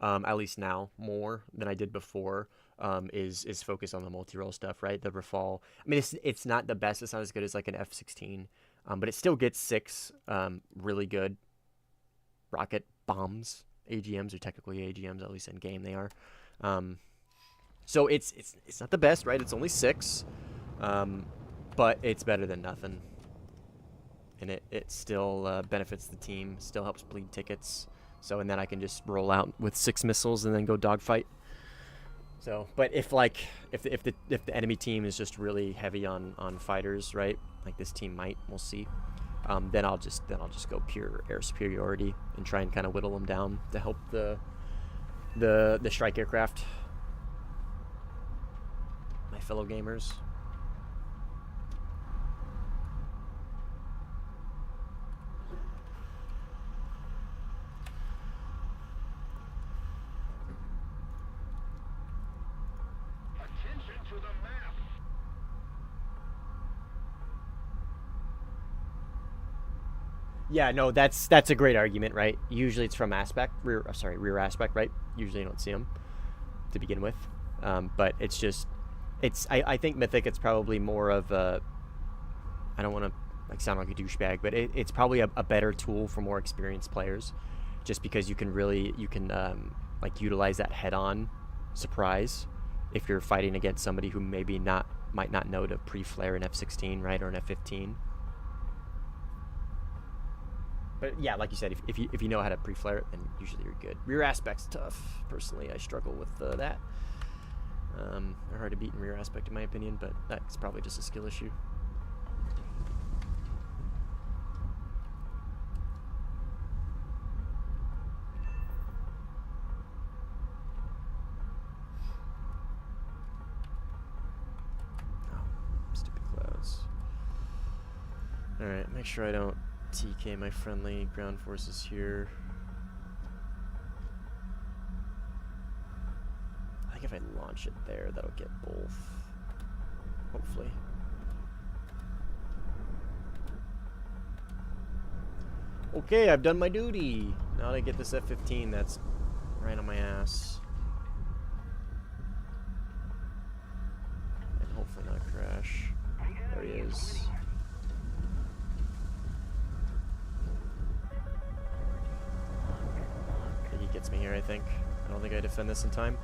At least now more than I did before. Is focus on the multi-role stuff, right? The Rafale. I mean, it's not the best. It's not as good as like an F-16, but it still gets 6 really good rocket bombs. AGMs are technically AGMs, at least in game they are. So it's not the best, right? It's only 6, but it's better than nothing. And it still benefits the team, still helps bleed tickets. So, and then I can just roll out with 6 missiles and then go dogfight. So, but if the enemy team is just really heavy on fighters, right? Like this team might, we'll see. Then I'll just go pure air superiority and try and kind of whittle them down to help the strike aircraft. My fellow gamers. Yeah, no, that's a great argument, right? Usually it's from rear aspect, right? Usually you don't see them to begin with, but it's just, I think Mythic, it's probably more of a, I don't want to like sound like a douchebag, but it's probably a better tool for more experienced players, just because you can like utilize that head-on surprise if you're fighting against somebody who maybe might not know to pre-flare an F-16, right, or an F-15. But yeah, like you said, if you know how to pre-flare it, then usually you're good. Rear aspect's tough. Personally, I struggle with that. They're hard to beat in rear aspect, in my opinion, but that's probably just a skill issue. Oh, stupid clouds. All right, make sure I don't TK my friendly ground forces here. I think if I launch it there, that'll get both. Hopefully. Okay, I've done my duty. Now that I get this F-15 that's right on my ass. And hopefully not crash. There he is. Okay, he gets me here, I think. I don't think I defend this in time.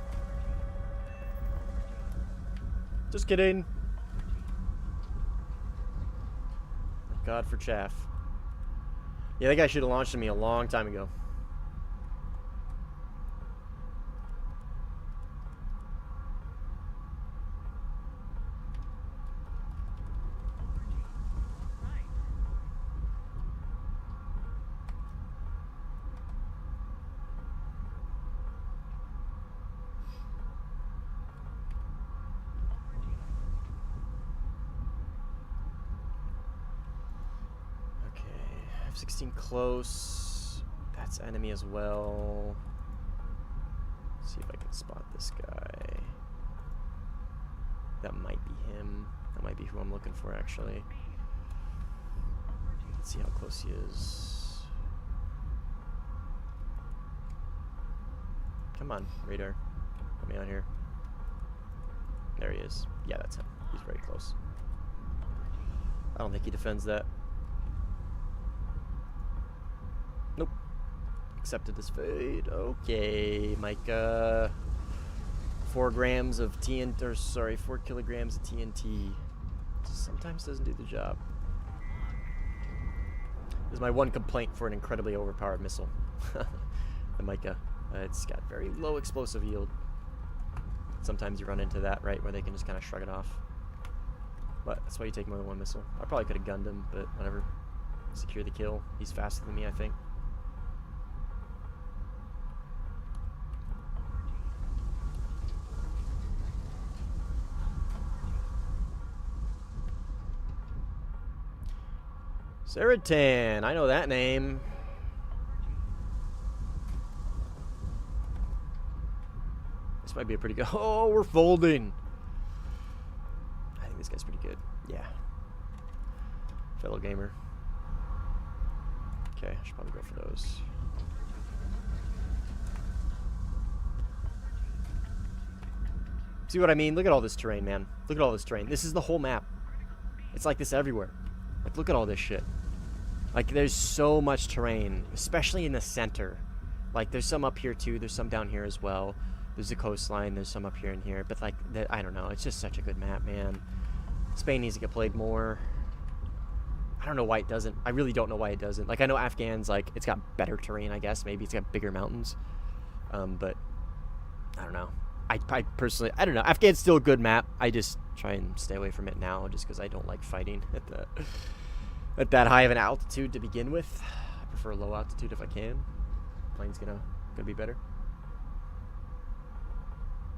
Just kidding. Thank God for chaff. Yeah, that guy should have launched at me a long time ago. Right. Okay, F-16 close. That's enemy as well. Let's see if I can spot this guy. That might be him. That might be who I'm looking for, actually. Let's see how close he is. Come on, radar. Let me out here. There he is. Yeah, that's him. He's very close. I don't think he defends that. Nope. Accepted this fade. Okay, Micah. 4 grams of TNT, or sorry, 4 kilograms of TNT. Sometimes doesn't do the job. This is my one complaint for an incredibly overpowered missile. The Micah. It's got very low explosive yield. Sometimes you run into that, right, where they can just kind of shrug it off. But that's why you take more than one missile. I probably could have gunned him, but whatever. Secure the kill. He's faster than me, I think. Seritan, I know that name. This might be a pretty good. Oh, we're folding. I think this guy's pretty good. Yeah. Fellow gamer. Okay, I should probably go for those. See what I mean? Look at all this terrain, man. Look at all this terrain. This is the whole map. It's like this everywhere. Like, look at all this shit. Like, there's so much terrain, especially in the center. Like, there's some up here, too. There's some down here as well. There's a coastline. There's some up here and here. But, like, I don't know. It's just such a good map, man. Spain needs to get played more. I don't know why it doesn't. I really don't know why it doesn't. Like, I know Afghan's, like, it's got better terrain, I guess. Maybe it's got bigger mountains. But, I don't know. I personally, I don't know. Afghan's still a good map. I just try and stay away from it now just because I don't like fighting at that high of an altitude to begin with. I prefer low altitude if I can. Plane's gonna be better.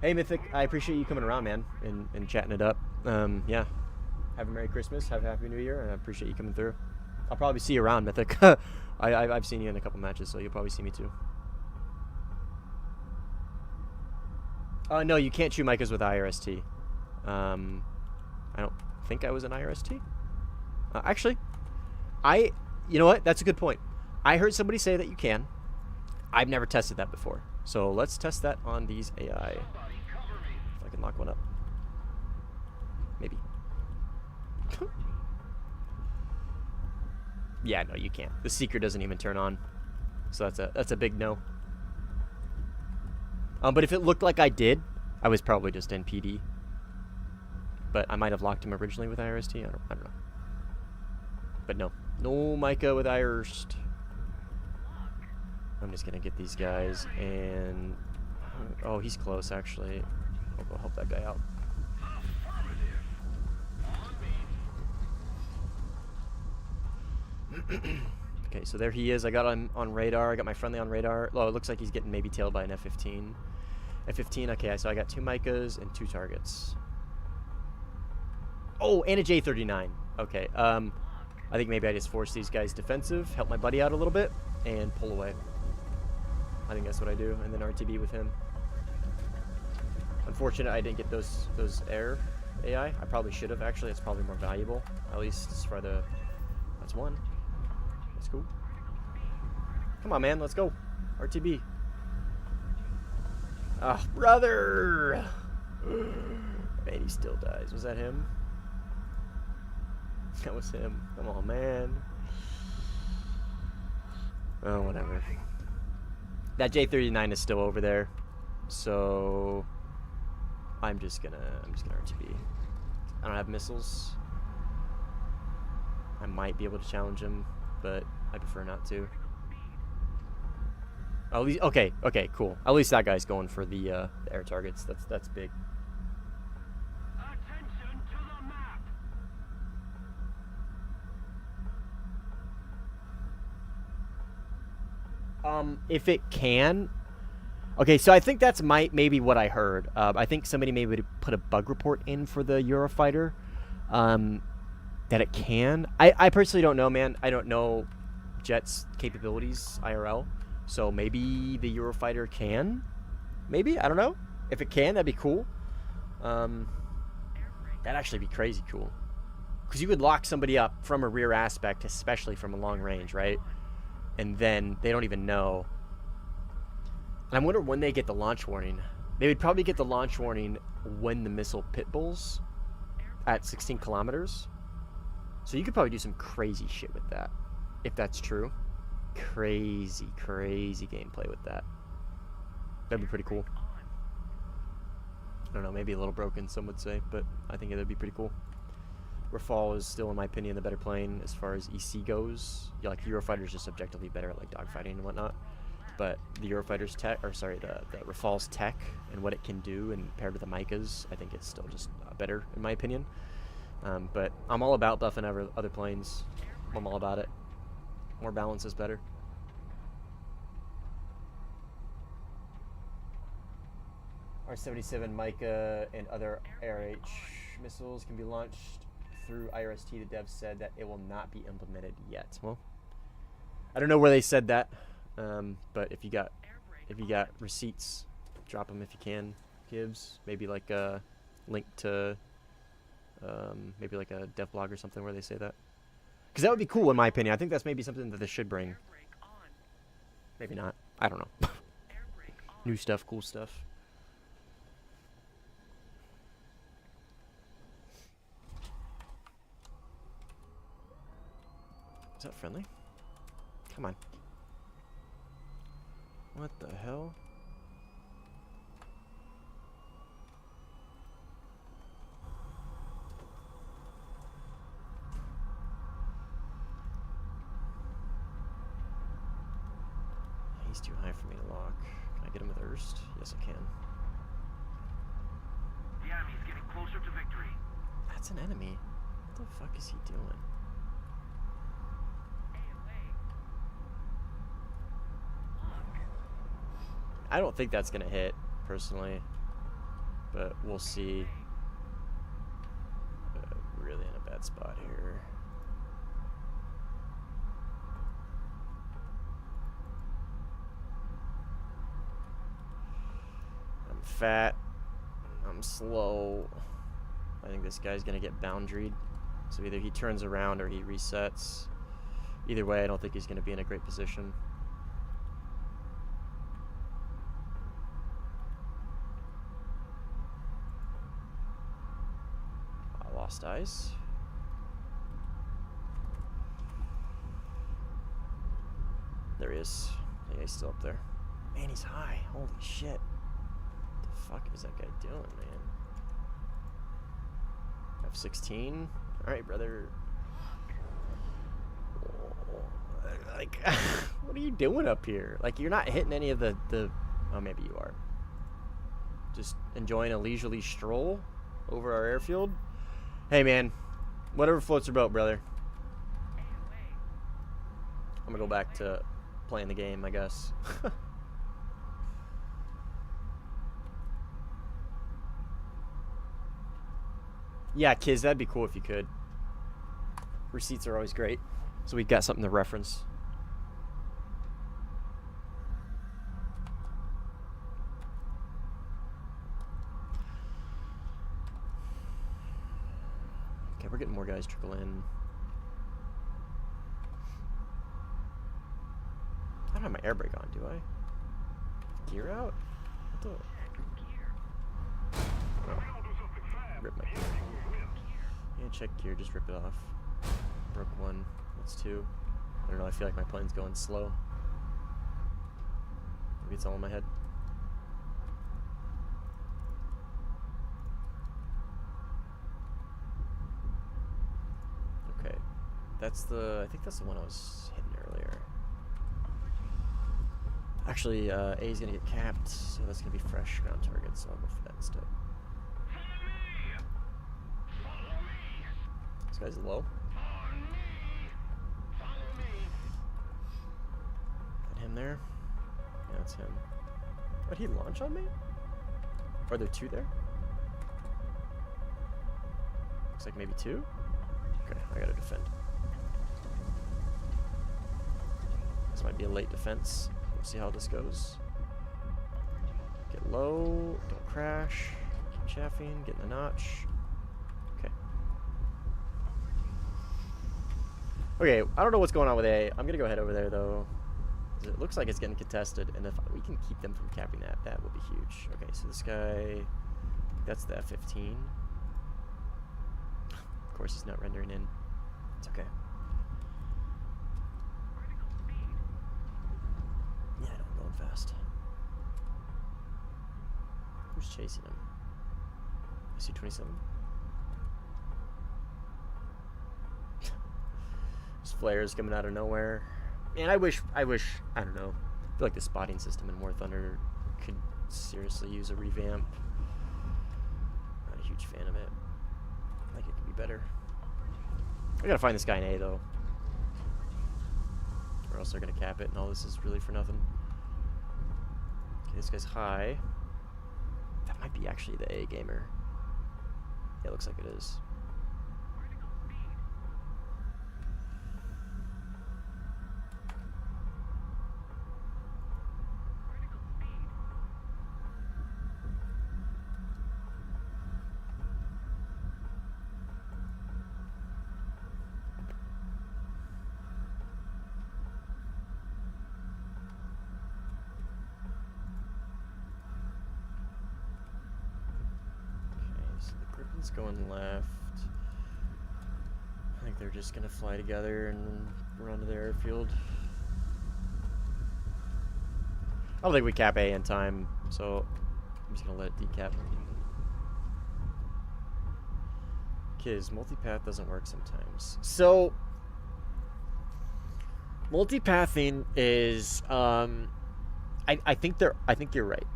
Hey, Mythic, I appreciate you coming around, man, and chatting it up. Yeah. Have a Merry Christmas. Have a Happy New Year. And I appreciate you coming through. I'll probably see you around, Mythic. I've seen you in a couple matches, so you'll probably see me too. No, you can't shoot Micahs with IRST. I don't think I was an IRST. Actually, you know what? That's a good point. I heard somebody say that you can. I've never tested that before. So let's test that on these AI. If I can lock one up. Maybe. Yeah, no, you can't. The seeker doesn't even turn on. So that's a big no. But if it looked like I did, I was probably just in PD. But I might have locked him originally with IRST. I don't know. But no Micah with IRST. I'm just gonna get these guys and oh, he's close actually. I'll go help that guy out. Okay, so there he is. I got him on radar. I got my friendly on radar. Oh, it looks like he's getting maybe tailed by an F-15. F-15, okay, so I got 2 Micahs and 2 targets. Oh, and a J-39. Okay, I think maybe I just force these guys defensive, help my buddy out a little bit, and pull away. I think that's what I do, and then RTB with him. Unfortunate I didn't get those air AI. I probably should have, actually. It's probably more valuable, at least for the... That's one. That's cool. Come on, man, let's go. RTB. Oh, brother! And he still dies. Was that him? That was him. Come on, man. Oh, whatever. That J39 is still over there, so I'm just gonna RTB. I don't have missiles. I might be able to challenge him, but I prefer not to. Oh, at least, okay, cool. At least that guy's going for the air targets. That's big. Attention to the map. If it can. Okay, so I think that's maybe what I heard. I think somebody maybe put a bug report in for the Eurofighter. That it can. I personally don't know, man. I don't know Jet's capabilities IRL. So maybe the Eurofighter can. Maybe, I don't know. If it can, that'd be cool. That'd actually be crazy cool. Because you could lock somebody up from a rear aspect, especially from a long range, right? And then they don't even know. And I wonder when they get the launch warning. They would probably get the launch warning when the missile pit bulls at 16 kilometers. So you could probably do some crazy shit with that, if that's true. Crazy gameplay with that. That'd be pretty cool. I don't know, maybe a little broken, some would say, but I think it'd be pretty cool. Rafale is still, in my opinion, the better plane as far as EC goes. Yeah, like Eurofighter's just objectively better at like dogfighting and whatnot. But the Eurofighter's tech, or sorry, the Rafale's tech and what it can do, and paired with the Micas, I think it's still just better in my opinion. But I'm all about buffing other planes. I'm all about it. More balance is better. R-77 Mica and other ARH missiles can be launched through IRST. The dev said that it will not be implemented yet. Well, I don't know where they said that, but if you got receipts, drop them if you can. Gibbs, maybe like a link to maybe like a dev blog or something where they say that. Because that would be cool in my opinion. I think that's maybe something that they should bring. Maybe not. I don't know. New stuff, cool stuff. Is that friendly? Come on. What the hell? He's too high for me to lock. Can I get him with Erst? Yes, I can. The enemy's getting closer to victory. That's an enemy. What the fuck is he doing? I don't think that's gonna hit, personally. But we'll see. Really in a bad spot here. I'm fat. I'm slow. I think this guy's gonna get boundaried. So either he turns around or he resets. Either way, I don't think he's gonna be in a great position. I lost eyes. There he is. Yeah, he's still up there. Man, he's high. Holy shit. What the fuck is that guy doing, man? F-16. Alright, brother. Like, what are you doing up here? Like, you're not hitting any of the... Oh, maybe you are. Just enjoying a leisurely stroll over our airfield? Hey, man. Whatever floats your boat, brother. I'm gonna go back to playing the game, I guess. Yeah, kids, that'd be cool if you could. Receipts are always great, so we've got something to reference. Okay, we're getting more guys trickle in. I don't have my air brake on, do I? Gear out? What the? rip my gear. Yeah, check gear, just rip it off. Broke one, that's two. I don't know, I feel like my plane's going slow. Maybe it's all in my head. Okay. That's the, I think that's the one I was hitting earlier. Actually, A is gonna get capped, so that's gonna be fresh ground target, so I'll go for that instead. This guy's low. Got him there. Yeah, that's him. But he launch on me? Are there two there? Looks like maybe two. Okay, I gotta defend. This might be a late defense. We'll see how this goes. Get low, don't crash. Keep chaffing, get in the notch. Okay. Okay, I don't know what's going on with A. I'm gonna go head over there though. It looks like it's getting contested, and if we can keep them from capping that, that would be huge. Okay, so this guy, that's the F-15. Of course, he's not rendering in. It's okay. Yeah, I know, I'm going fast. Who's chasing him? SU-27. This flare's coming out of nowhere. Man, I wish, I don't know. I feel like the spotting system in War Thunder could seriously use a revamp. Not a huge fan of it. I think it could be better. I gotta find this guy in A, though. Or else they're gonna cap it, and all this is really for nothing. Okay, this guy's high. That might be actually the A gamer. Yeah, it looks like it is. Griffin's going left. I think they're just gonna fly together and run to the airfield. I don't think we cap A in time, so I'm just gonna let it decap. Kids, multipath doesn't work sometimes. So multipathing is I think you're right.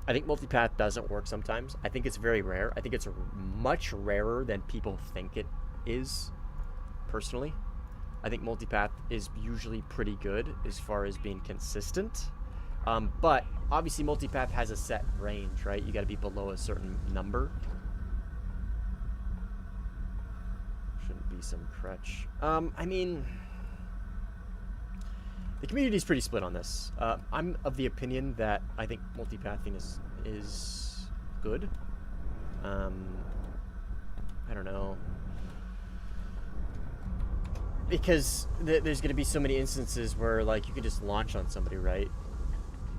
I think multipath doesn't work sometimes. I think it's very rare. I think it's much rarer than people think it is, personally. I think multipath is usually pretty good as far as being consistent. But obviously multipath has a set range, right? You gotta be below a certain number. Shouldn't be some crutch. I mean, the community is pretty split on this. I'm of the opinion that I think multipathing is good. I don't know. Because there's going to be so many instances where, like, you can just launch on somebody, right?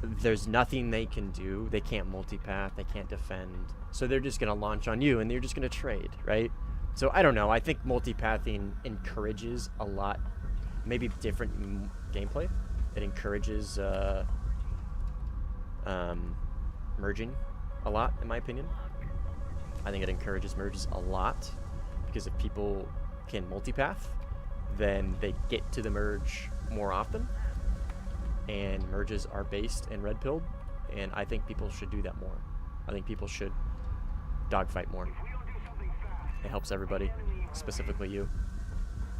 There's nothing they can do. They can't multipath. They can't defend. So they're just going to launch on you, and they're just going to trade, right? So I don't know. I think multipathing encourages a lot, maybe different gameplay. It encourages merging a lot, in my opinion. I think it encourages merges a lot, because if people can multipath, then they get to the merge more often, and merges are based in red pilled, and I think people should do that more. I think people should dogfight more. It helps everybody, specifically you.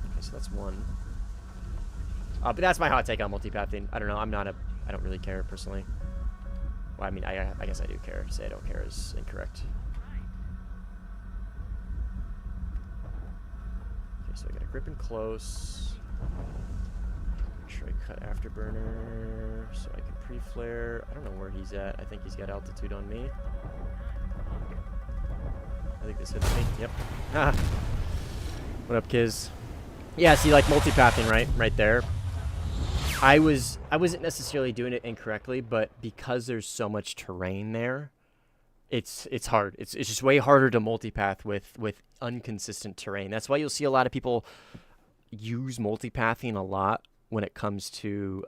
Okay, so that's one. But that's my hot take on multipathing. I don't know. I don't really care personally. Well, I mean, I guess I do care. To say I don't care is incorrect. Okay, so I got a grip and close. Make sure I cut afterburner so I can pre-flare. I don't know where he's at. I think he's got altitude on me. I think this hits me. Yep. Ah. What up, Kiz? Yeah, see, like multipathing, right? Right there. I wasn't necessarily doing it incorrectly, but because there's so much terrain there, it's hard. It's just way harder to multipath with inconsistent terrain. That's why you'll see a lot of people use multipathing a lot when it comes to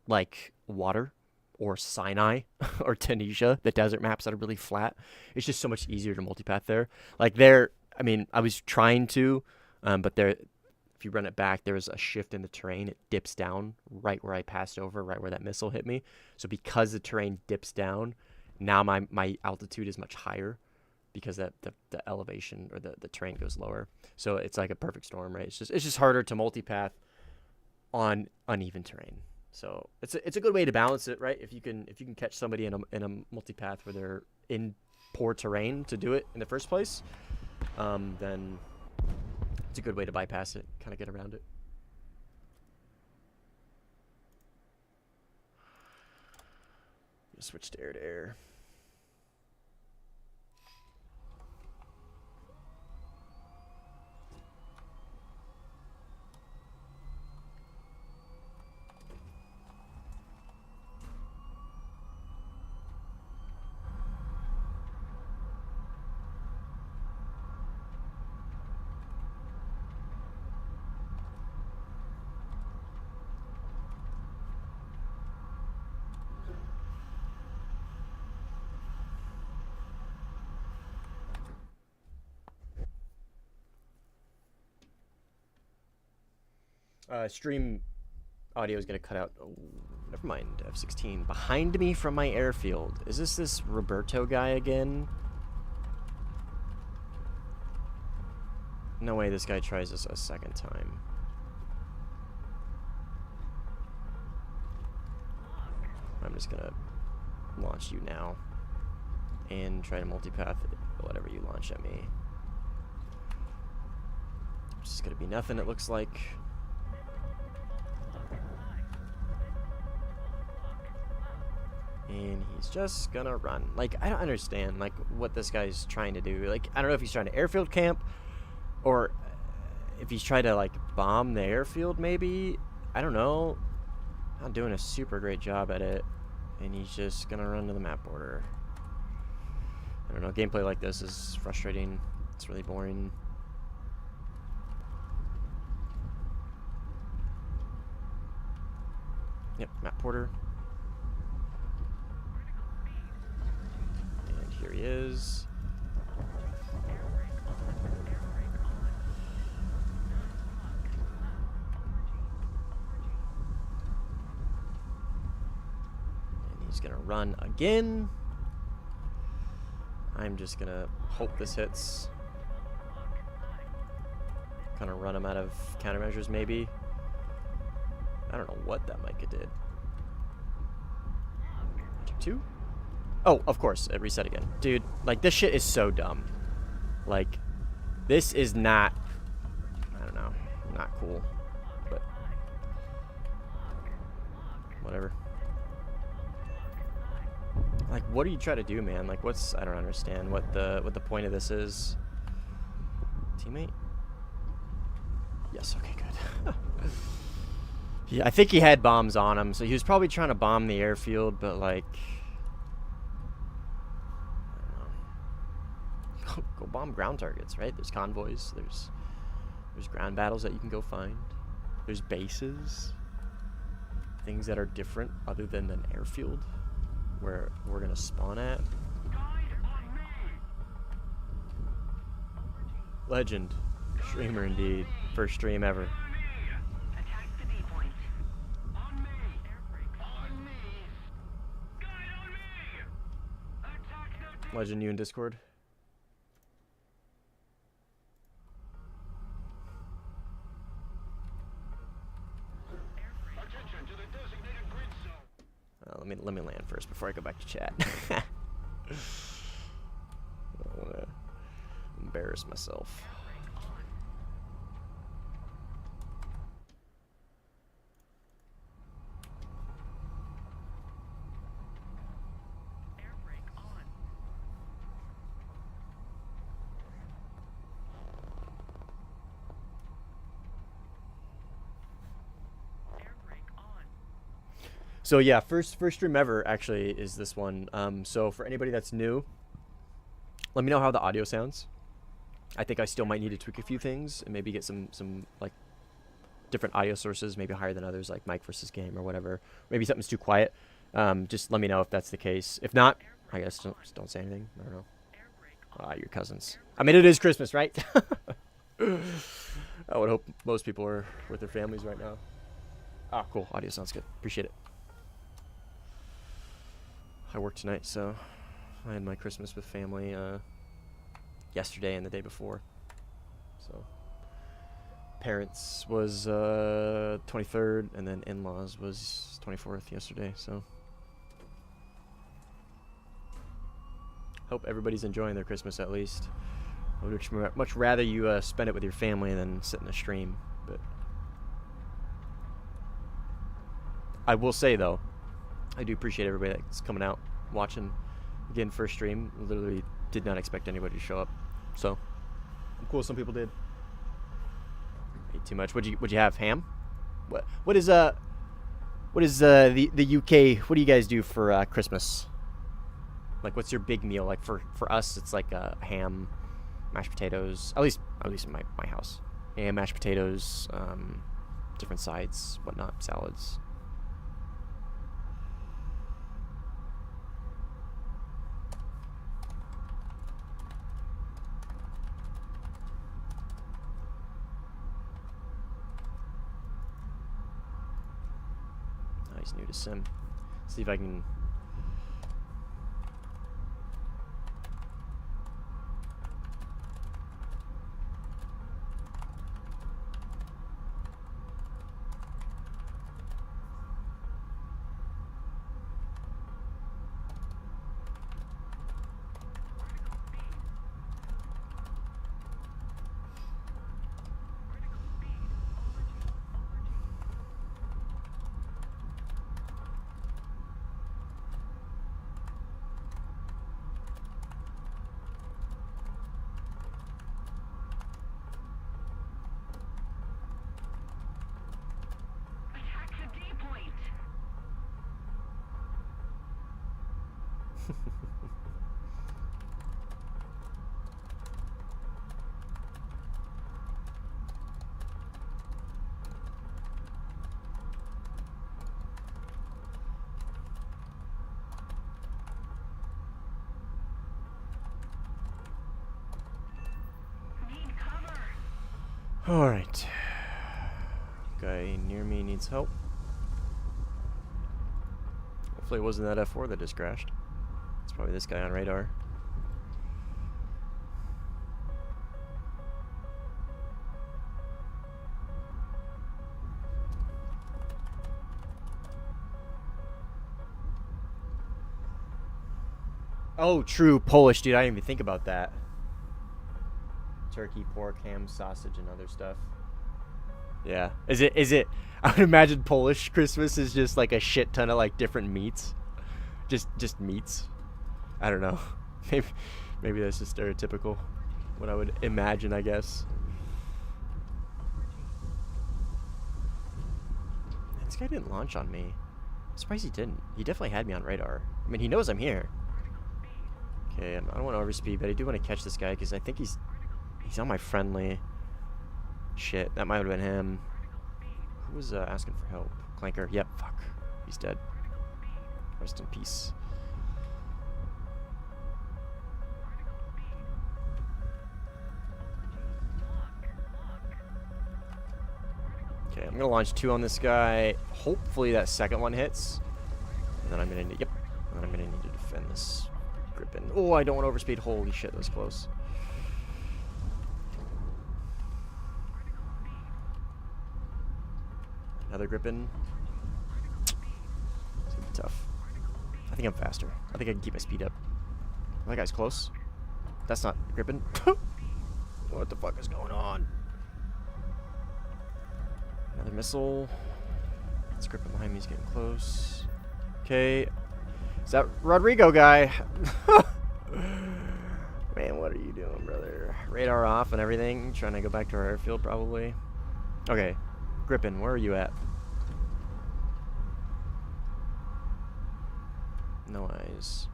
like water or Sinai or Tunisia, the desert maps that are really flat. It's just so much easier to multipath there. Like there, I mean, I was trying to, but there, if you run it back, there was a shift in the terrain. It dips down right where I passed over, right where that missile hit me. So because the terrain dips down, now my altitude is much higher because the elevation or the terrain goes lower. So it's like a perfect storm, right? It's just harder to multipath on uneven terrain. So it's a good way to balance it, right? If you can catch somebody in a multipath where they're in poor terrain to do it in the first place, then it's a good way to bypass it, kind of get around it. Switch to air. Stream audio is going to cut out. Oh, never mind. F-16. Behind me from my airfield. Is this Roberto guy again? No way this guy tries this a second time. I'm just going to launch you now. And try to multipath whatever you launch at me. It's just going to be nothing, it looks like. And he's just gonna run. Like, I don't understand, like, what this guy's trying to do. Like, I don't know if he's trying to airfield camp, or if he's trying to, like, bomb the airfield, maybe. I don't know. Not doing a super great job at it. And he's just gonna run to the map border. I don't know, gameplay like this is frustrating. It's really boring. Yep, map border. Here he is. And he's gonna run again. I'm just gonna hope this hits. Kind of run him out of countermeasures, maybe. I don't know what that Micah did. Magic 2? Oh, of course, it reset again. Dude, like, this shit is so dumb. Like, this is not, I don't know, not cool. But, whatever. Like, what do you try to do, man? Like, what's, I don't understand what the point of this is. Teammate? Yes, okay, good. Yeah, I think he had bombs on him, so he was probably trying to bomb the airfield, but, like, go bomb ground targets, right? There's convoys, there's ground battles that you can go find. There's bases, things that are different other than an airfield where we're gonna spawn at. Legend. Streamer indeed. First stream ever. Attack the B point. On me! Airbrake On me! Guide on me! Attack the Legend, you in Discord? Attention to the designated grid zone. Let me land first before I go back to chat. I don't want to embarrass myself. Airbrake on. So yeah, first stream ever actually is this one. So for anybody that's new, let me know how the audio sounds. I think I still might need to tweak a few things and maybe get some like different audio sources, maybe higher than others, like mic versus game or whatever. Maybe something's too quiet. Just let me know if that's the case. If not, I guess don't say anything. I don't know. Your cousins. I mean, it is Christmas, right? I would hope most people are with their families right now. Ah, cool. Audio sounds good. Appreciate it. I work tonight, so I had my Christmas with family yesterday and the day before. So parents was 23rd, and then in-laws was 24th yesterday. So hope everybody's enjoying their Christmas at least. I would much rather you spend it with your family than sit in a stream. But I will say though, I do appreciate everybody that's coming out, watching. Again, first stream. Literally did not expect anybody to show up. So I'm cool. Some people did. Ate too much. What'd you have? Ham? What is the UK? What do you guys do for Christmas? Like, what's your big meal? Like for us, it's like ham, mashed potatoes. At least in my house. Ham, mashed potatoes, different sides, whatnot, salads. Nice, new to sim. See if I can. Alright. Guy near me needs help. Hopefully it wasn't that F4 that just crashed. It's probably this guy on radar. Oh, true. Polish, dude. I didn't even think about that. Turkey, pork, ham, sausage, and other stuff. Yeah. Is it? I would imagine Polish Christmas is just like a shit ton of like different meats. Just meats. I don't know. Maybe that's just stereotypical. What I would imagine, I guess. Man, this guy didn't launch on me. I'm surprised he didn't. He definitely had me on radar. I mean, he knows I'm here. Okay, I don't want to overspeed, but I do want to catch this guy because I think he's on my friendly. Shit, that might have been him. Who was asking for help? Clanker. Yep, fuck. He's dead. Rest in peace. Okay, I'm gonna launch 2 on this guy. Hopefully that second one hits. And then I'm gonna need, yep. And then I'm gonna need to defend this Gripen. Oh, I don't want to overspeed. Holy shit, that was close. Another Gripen. It's gonna be tough. I think I'm faster. I think I can keep my speed up. That guy's close. That's not Gripen. What the fuck is going on? Another missile. This Gripen behind me is getting close. Okay. Is that Rodrigo guy? Man, what are you doing, brother? Radar off and everything. Trying to go back to our airfield, probably. Okay. Gripen, where are you at? No eyes.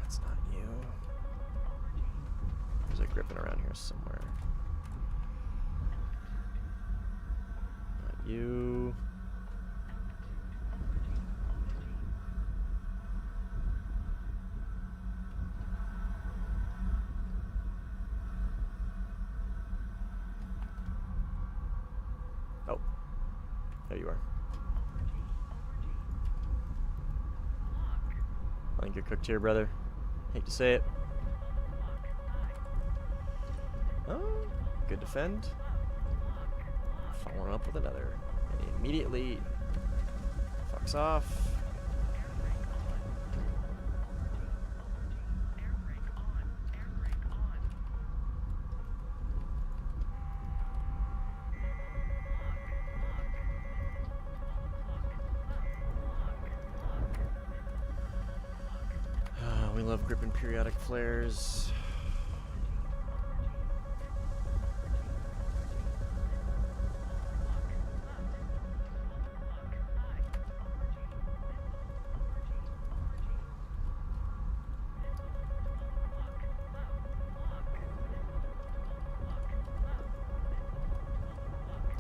That's not you. There's a gripping around here somewhere. Not you. Oh, there you are. I think you're cooked here, brother. Hate to say it. Oh, good defend. Following up with another. And he immediately fucks off. We love gripping periodic flares.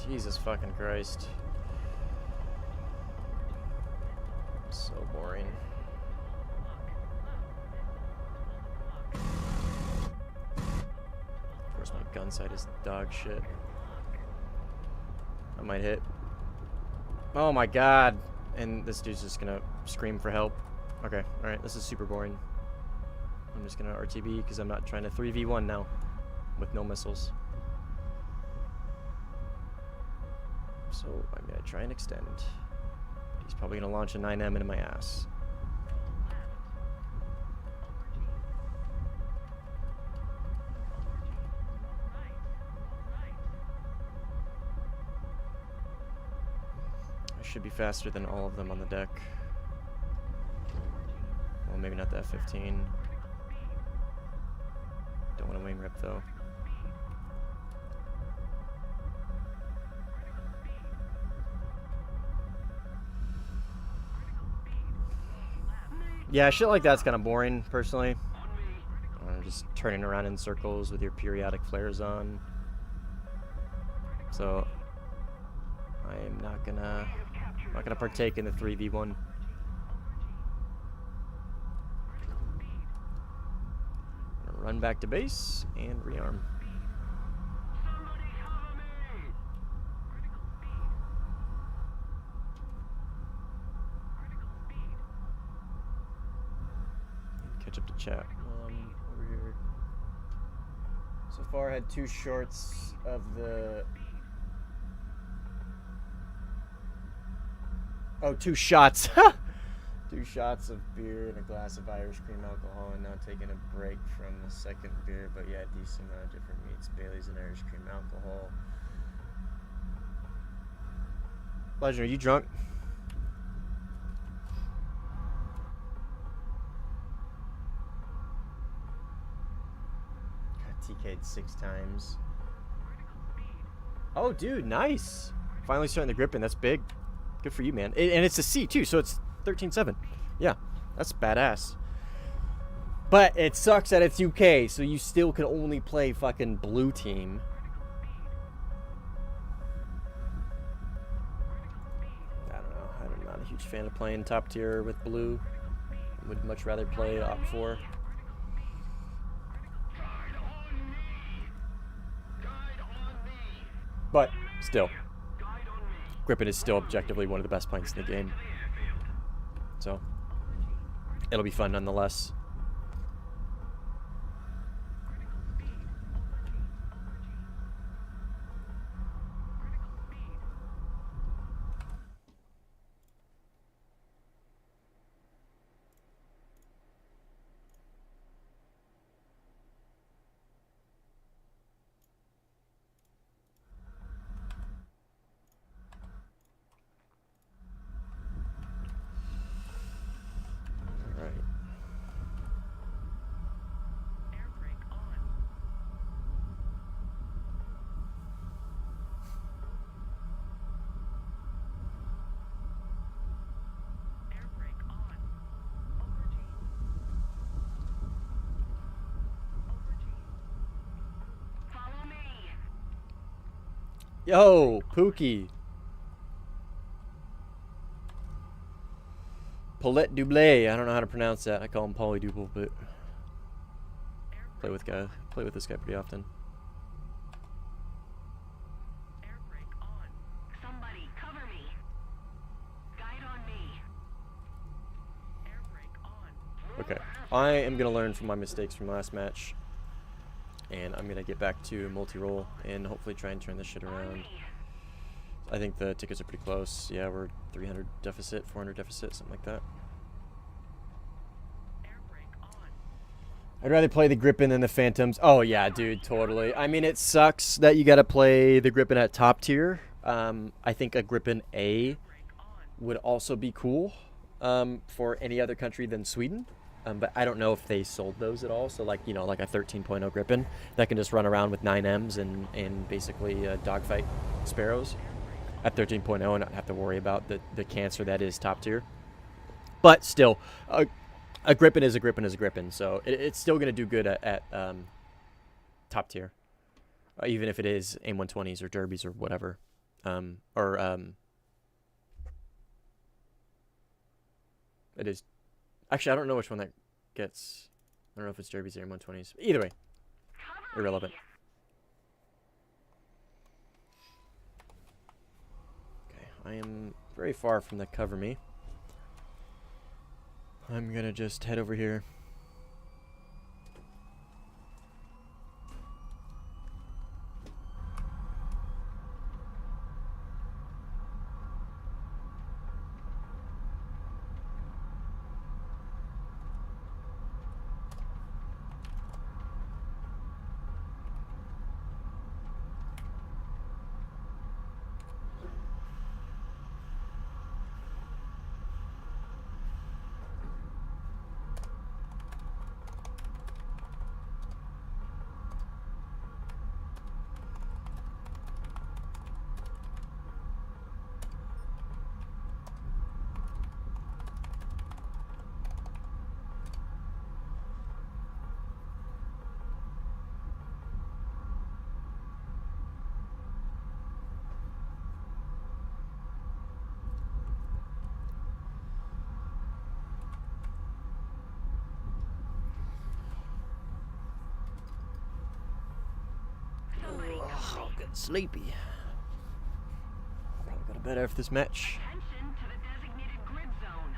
Jesus fucking Christ. So boring. Of course, my gun sight is dog shit. I might hit. Oh my god. And this dude's just gonna scream for help. Okay, alright, this is super boring. I'm just gonna RTB because I'm not trying to 3v1 now with no missiles. So I'm gonna try and extend. He's probably gonna launch a 9M into my ass. I should be faster than all of them on the deck. Well, maybe not the F-15. Don't want to wing rip though. Yeah, shit like that's kind of boring, personally. Just turning around in circles with your periodic flares on. So I am not gonna partake in the 3v1. Gonna run back to base and rearm. Catch up to chat while I'm over here. So far I had 2 shorts of the... Oh, 2 shots. 2 shots of beer and a glass of Irish cream alcohol, and now taking a break from the second beer, but yeah, decent amount of different meats, Bailey's and Irish cream alcohol. Legend, are you drunk? TK'd 6 times. Oh, dude, nice. Finally starting the gripping. That's big. Good for you, man. And it's a C, too, so it's 13-7. Yeah, that's badass. But it sucks that it's UK, so you still can only play fucking blue team. I don't know. I'm not a huge fan of playing top tier with blue. I would much rather play Op 4. But still, Grippin is still objectively one of the best planks in the game. So, it'll be fun nonetheless. Yo, Pookie. Paulette Dublé. I don't know how to pronounce that. I call him Paulie Duble, but play with this guy pretty often. Air brake on. Somebody cover me. Guide on me. Air brake on. Okay. I am gonna learn from my mistakes from last match, and I'm gonna get back to multi-role and hopefully try and turn this shit On around. me. I think the tickets are pretty close. Yeah, we're 300 deficit, 400 deficit, something like that. Air brake on. I'd rather play the Gripen than the Phantoms. Oh yeah, dude, totally. I mean, it sucks that you gotta play the Gripen at top tier. I think a Gripen A Brake on. would also be cool for any other country than Sweden. But I don't know if they sold those at all. So like, you know, like a 13.0 Gripen that can just run around with 9Ms and basically dogfight Sparrows at 13.0 and not have to worry about the cancer that is top tier. But still, a Gripen is a Gripen is a Gripen. So it's still going to do good at top tier. Even if it is AIM-120s or Derbies or whatever. It is. Actually, I don't know which one that gets. I don't know if it's Derbies or AIM-120s. Either way, Cover irrelevant. me. Okay, I am very far from the cover me. I'm gonna just head over here. Oh, getting sleepy. Probably go to bed after this match. Attention to the designated grid zone.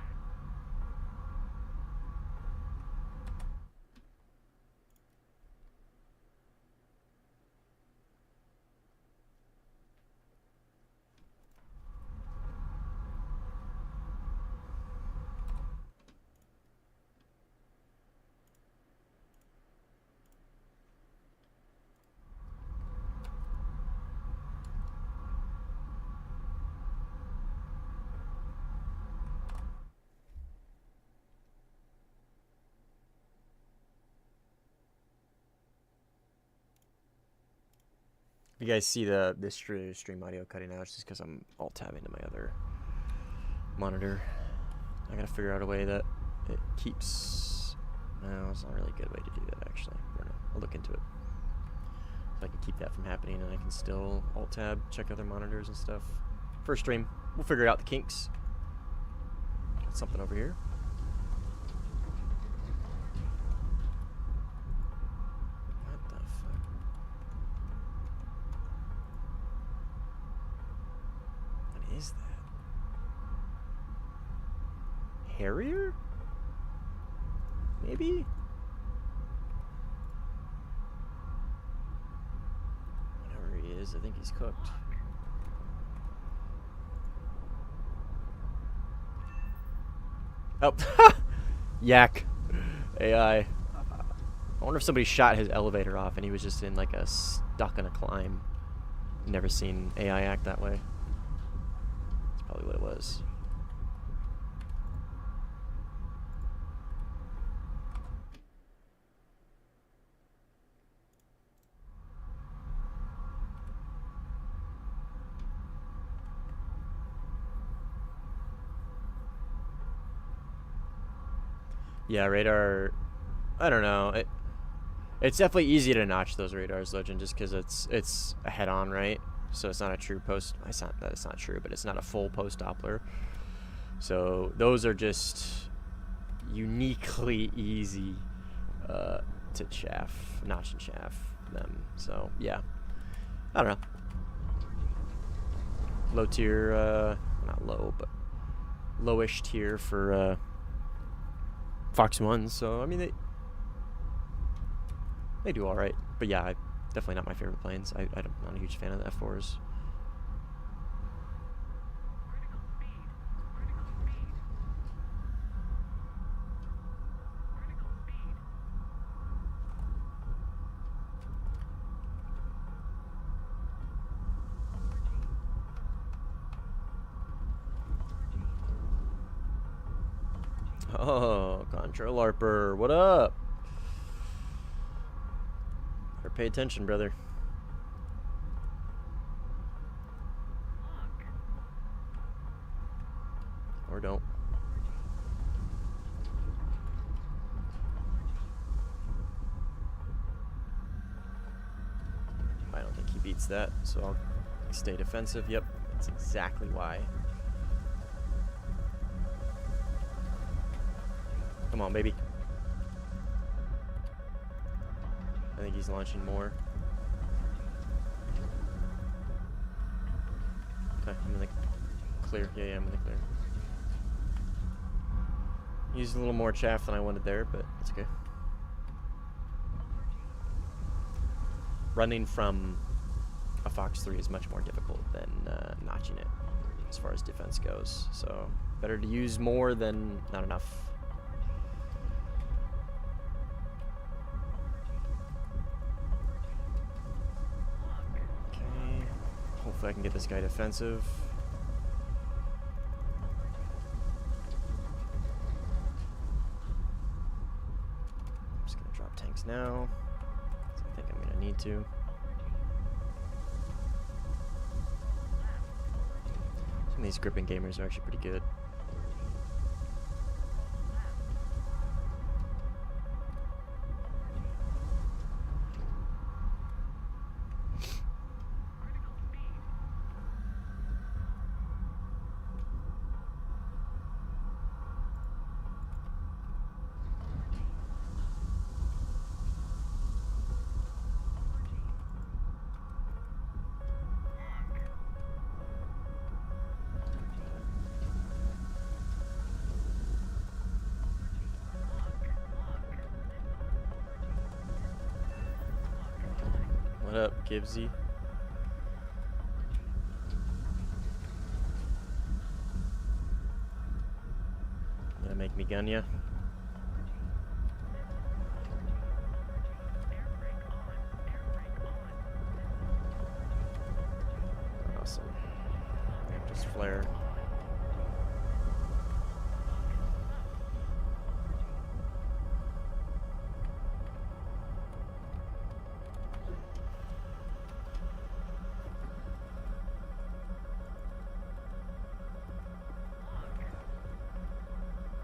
You guys see this stream audio cutting out, it's just because I'm alt tabbing to my other monitor. I gotta figure out a way that it keeps. No, it's not really a good way to do that actually. I don't know. I'll look into it. So I can keep that from happening, and I can still alt tab, check other monitors and stuff. First stream, we'll figure out the kinks. Got something over here. What the fuck? What is that? Harrier? Maybe? Whatever he is, I think he's cooked. Oh, yak. AI. I wonder if somebody shot his elevator off and he was just in like a stuck in a climb. Never seen AI act that way. That's probably what it was. Yeah, radar. I don't know. It's definitely easy to notch those radars, Legend, just because it's a head-on, right? so it's not a true post. It's not that it's not true, but it's not a full post Doppler. So those are just uniquely easy to notch and chaff them. So yeah, I don't know. Low tier, not low, but lowish tier for Fox 1s. So I mean they do all right, but yeah, definitely not my favorite planes. I'm not a huge fan of the F4s. Critical speed. Critical speed. Critical speed. Oh, Control Larper, what up? Better pay attention, brother. Lock. Or don't. I don't think he beats that, so I'll stay defensive. Yep, that's exactly why. Come on, baby. I think he's launching more. Okay, I'm in the clear. Yeah, I'm in the clear. Used a little more chaff than I wanted there, but it's okay. Running from a Fox 3 is much more difficult than notching it as far as defense goes. So better to use more than not enough. Okay. Hopefully I can get this guy defensive. I'm just gonna drop tanks now. I think I'm gonna need to. Some of these gripping gamers are actually pretty good. Critical speed. What up, Gibbsy? Gonna make me gun ya? Air brake on. Air brake on. Awesome. Yeah, just flare.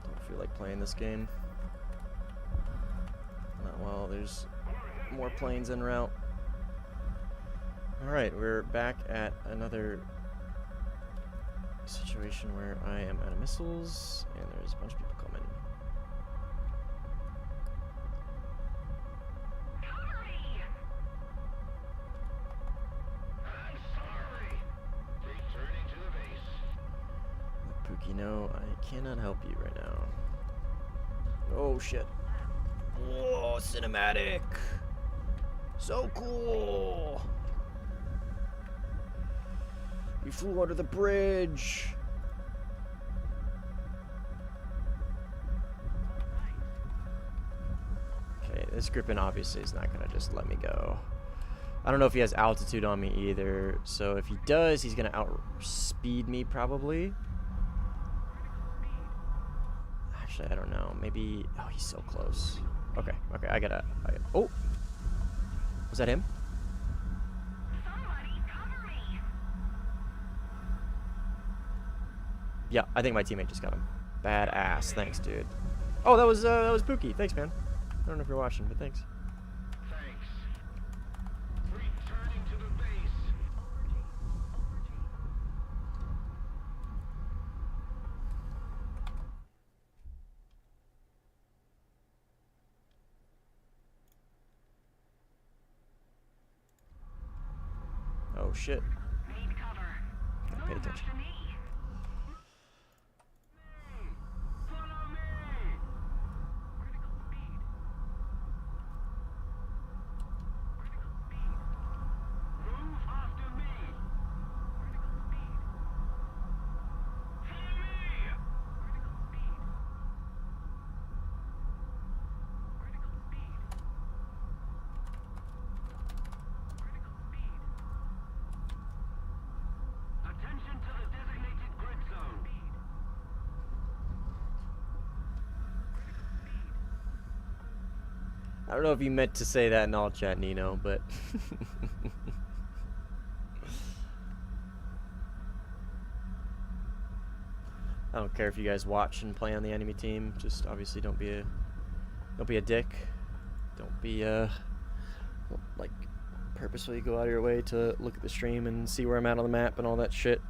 Don't feel like playing this game. Not while there's more planes en route. Alright, we're back at another situation where I am out of missiles, and there's a bunch of people coming. Cover me! I'm sorry. Returning to the base. Pookie, no, I cannot help you right now. Oh shit. Whoa, cinematic! So cool! We flew under the bridge! Okay, this Gripen obviously is not gonna just let me go. I don't know if he has altitude on me either, so if he does, he's gonna outspeed me probably. Actually, I don't know. Maybe. Oh, he's so close. Okay, I gotta. Oh! Was that him? Somebody cover me! Yeah, I think my teammate just got him. Badass. Thanks, dude. Oh, that was Pookie. Thanks, man. I don't know if you're watching, but thanks. Thanks. Returning to the base. Oh shit. Need cover. Gotta pay Move attention. after me. Follow me. Critical speed. Critical speed. Move after me. Critical speed. Follow me. Critical speed. Critical speed. Critical speed. Attention to the designated grid zone. Speed. Critical speed. I don't know if you meant to say that in all chat, Nino, but I don't care if you guys watch and play on the enemy team. Just obviously don't be a dick. Don't be like purposefully go out of your way to look at the stream and see where I'm at on the map and all that shit.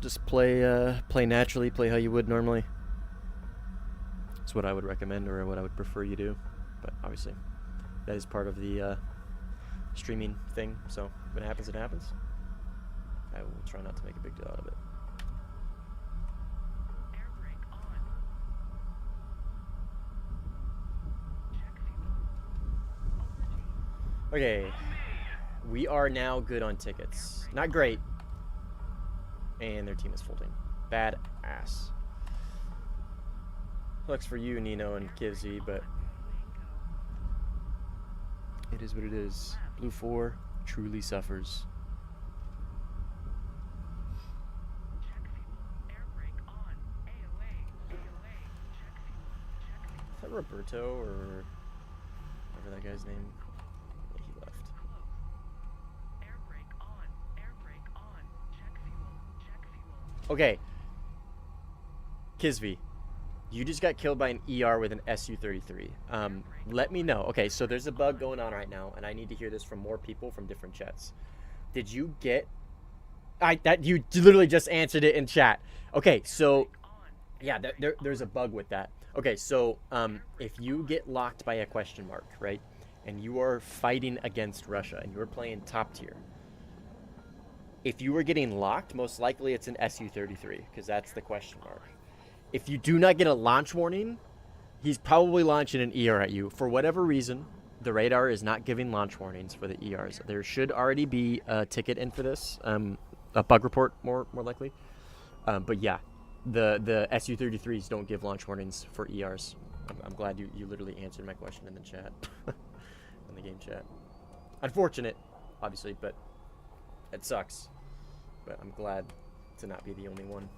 Just play naturally, play how you would normally. That's what I would recommend, or what I would prefer you do. But obviously, that is part of the streaming thing. So when it happens, it happens. I will try not to make a big deal out of it. Air brake on. Check fuel. Overteam. Okay, we are now good on tickets. Not great. And their team is folding. Bad ass. Sucks for you, Nino and Kizzy, but it is what it is. Blue 4 truly suffers. Check fuel. Air brake on. AOA. AOA. Check fuel. Check fuel. Is that Roberto or whatever that guy's name? Yeah, he left. Close. Air brake on. Air brake on. Check fuel. Check fuel. Okay. Kizvi, you just got killed by an ER with an SU-33. Let me know. Okay, so there's a bug going on right now, and I need to hear this from more people from different chats. Did you get... you literally just answered it in chat. Okay, so... Yeah, there's a bug with that. Okay, so if you get locked by a question mark, right, and you are fighting against Russia, and you're playing top tier, if you were getting locked, most likely it's an SU-33, because that's the question mark. If you do not get a launch warning, he's probably launching an ER at you. For whatever reason, the radar is not giving launch warnings for the ERs. There should already be a ticket in for this, a bug report more likely. But yeah, the SU-33s don't give launch warnings for ERs. I'm glad you literally answered my question in the chat, in the game chat. Unfortunate, obviously, but it sucks. But I'm glad to not be the only one.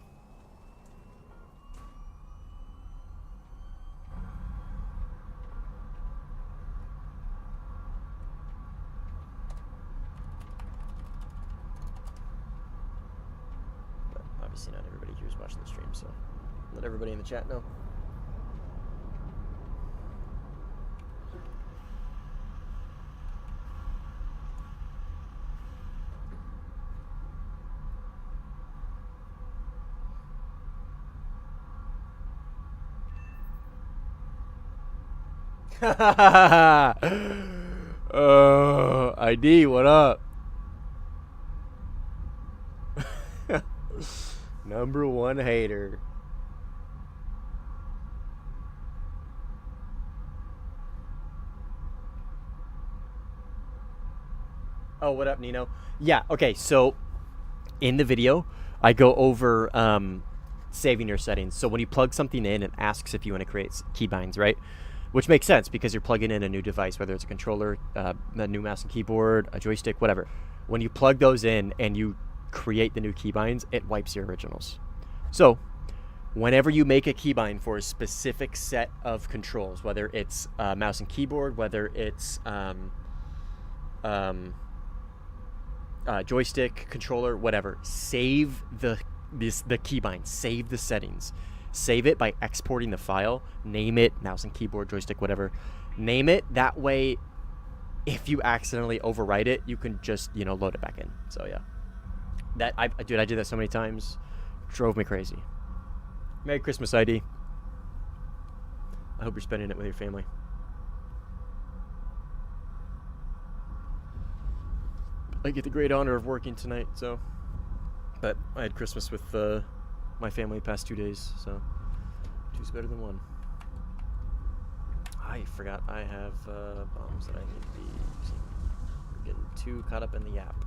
But obviously not everybody here is watching the stream, so let everybody in the chat know. Oh, ID, what up? Number one hater. Oh, what up, Nino? Yeah, okay, so in the video, I go over saving your settings. So when you plug something in, it asks if you want to create keybinds, right? Which makes sense because you're plugging in a new device, whether it's a controller, a new mouse and keyboard, a joystick, whatever. When you plug those in and you create the new keybinds, it wipes your originals. So whenever you make a keybind for a specific set of controls, whether it's mouse and keyboard, whether it's joystick, controller, whatever, save the keybind, save the settings. Save it by exporting the file, name it, mouse and keyboard, joystick, whatever. Name it, that way, if you accidentally overwrite it, you can just, load it back in. So yeah. I did that so many times. Drove me crazy. Merry Christmas, ID. I hope you're spending it with your family. I get the great honor of working tonight, so. But I had Christmas with my family the past 2 days, so two's better than one. I forgot I have bombs that I need to be using. We're getting too caught up in the app.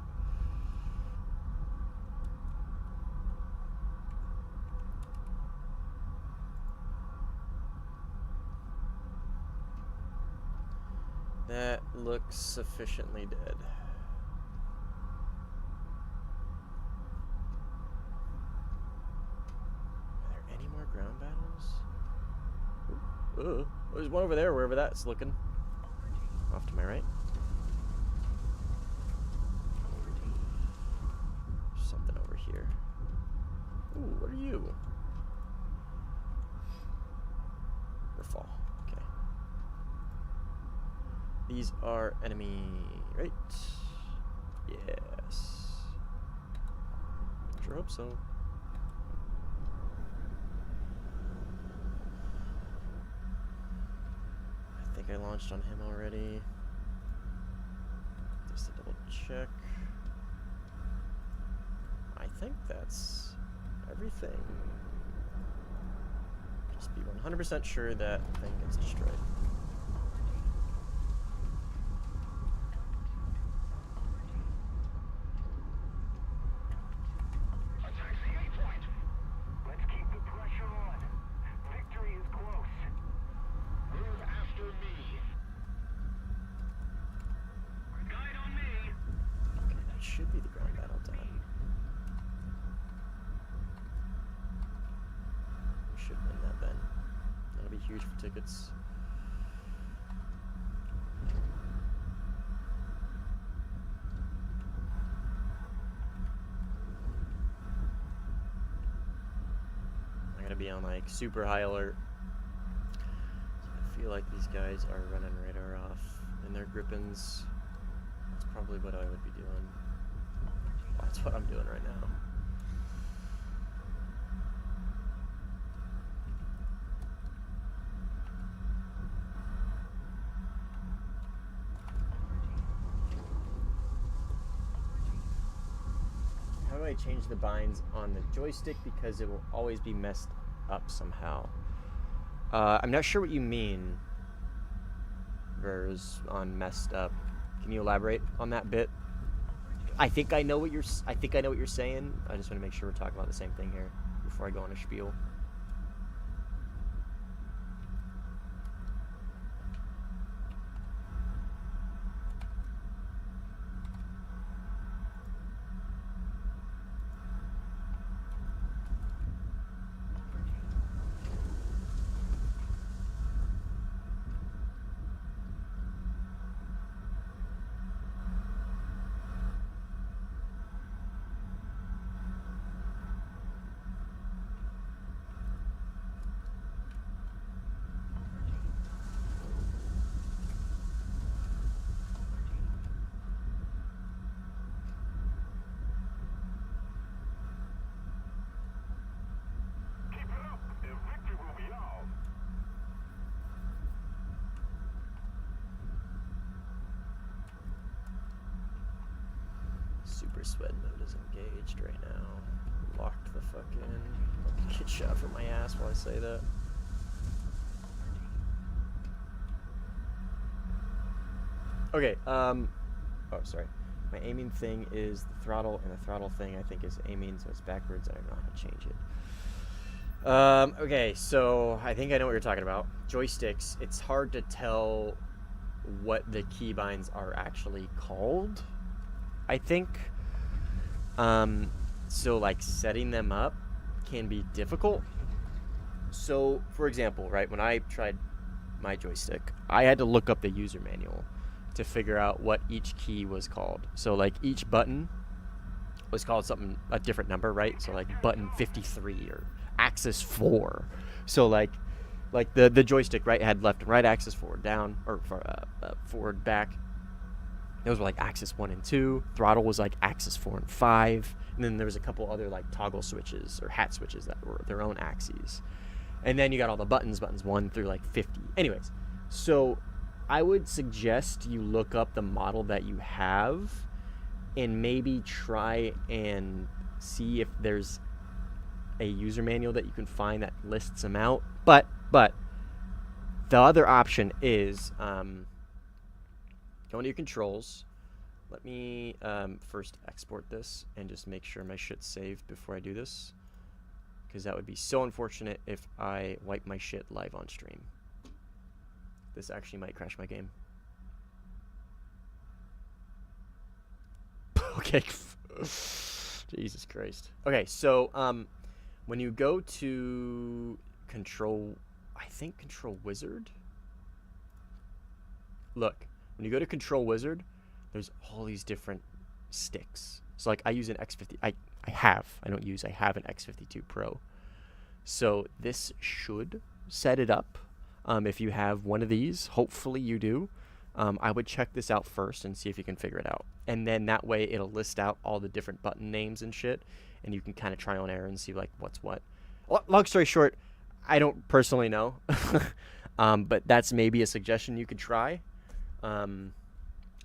That looks sufficiently dead. Are there any more ground battles? Ooh, there's one over there, wherever that's looking. Off to my right. There's something over here. Ooh, what are you? Fall. Okay. These are enemy, right? Yes. Sure hope so. I think I launched on him already. Just to double check. I think that's everything. Just be 100% sure that thing gets destroyed. Attack the A point. Let's keep the pressure on. Victory is close. Move after me. Guide on me. Okay, that should be the ground battle done. We should win that then. That'll be huge for tickets. I gotta be on like super high alert. I feel like these guys are running radar off in their Grippins. That's probably what I would be doing. That's what I'm doing right now. How do I change the binds on the joystick because it will always be messed up somehow? I'm not sure what you mean, Vers, on messed up. Can you elaborate on that bit? I think I know what you're saying. I just want to make sure we're talking about the same thing here before I go on a spiel. Keep it up, and victory will be ours. Super sweat mode is engaged right now. Locked the fuck in. Get shot from my ass while I say that. Okay, oh, sorry. My aiming thing is the throttle, and the throttle thing I think is aiming, so it's backwards. I don't know how to change it. Okay, so I think I know what you're talking about. Joysticks, it's hard to tell what the keybinds are actually called, I think. So like setting them up can be difficult. So for example, right, when I tried my joystick, I had to look up the user manual to figure out what each key was called. So like each button was called something, a different number, right? So like button 53 or axis 4. So like the joystick, right, had left and right axis, forward down, or forward back. Those were like axis 1 and 2. Throttle was like axis 4 and 5. And then there was a couple other like toggle switches or hat switches that were their own axes. And then you got all the buttons 1 through like 50. Anyways, so I would suggest you look up the model that you have and maybe try and see if there's a user manual that you can find that lists them out. But the other option is go into your controls. Let me first export this and just make sure my shit's saved before I do this, because that would be so unfortunate if I wipe my shit live on stream. This actually might crash my game. Okay. Jesus Christ. Okay, so when you go to control, I think control wizard. Look, when you go to control wizard, there's all these different sticks. So like I use an X50. I have an X52 Pro. So this should set it up. If you have one of these, hopefully you do. I would check this out first and see if you can figure it out. And then that way it'll list out all the different button names and shit. And you can kind of try on error and see like what's what. Long story short, I don't personally know. But that's maybe a suggestion you could try.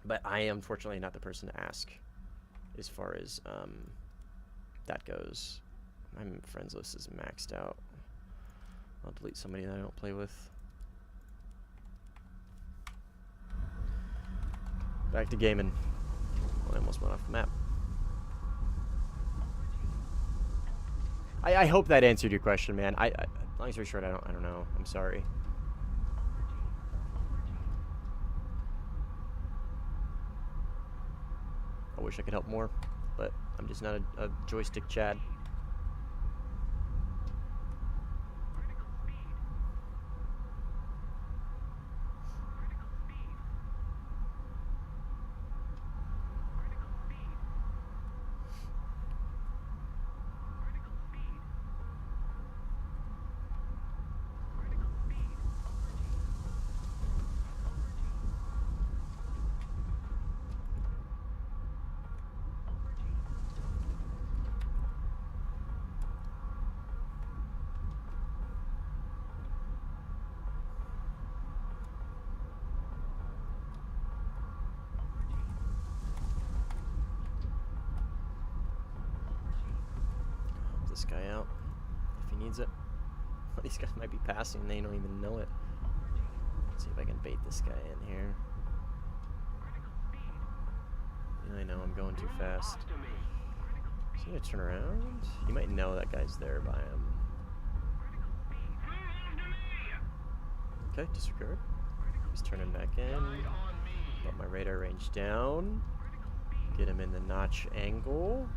But I am unfortunately not the person to ask as far as that goes. My friends list is maxed out. I'll delete somebody that I don't play with. Back to gaming. Oh, I almost went off the map. I hope that answered your question, man. Long story short, I don't know. I'm sorry. I wish I could help more, but I'm just not a joystick Chad. This guy out if he needs it. These guys might be passing and they don't even know it. Let's see if I can bait this guy in here. I know I'm going too fast. Is he gonna turn around? He might know that guy's there by him. Okay, disregard. He's turning back in. Got my radar range down. Get him in the notch angle.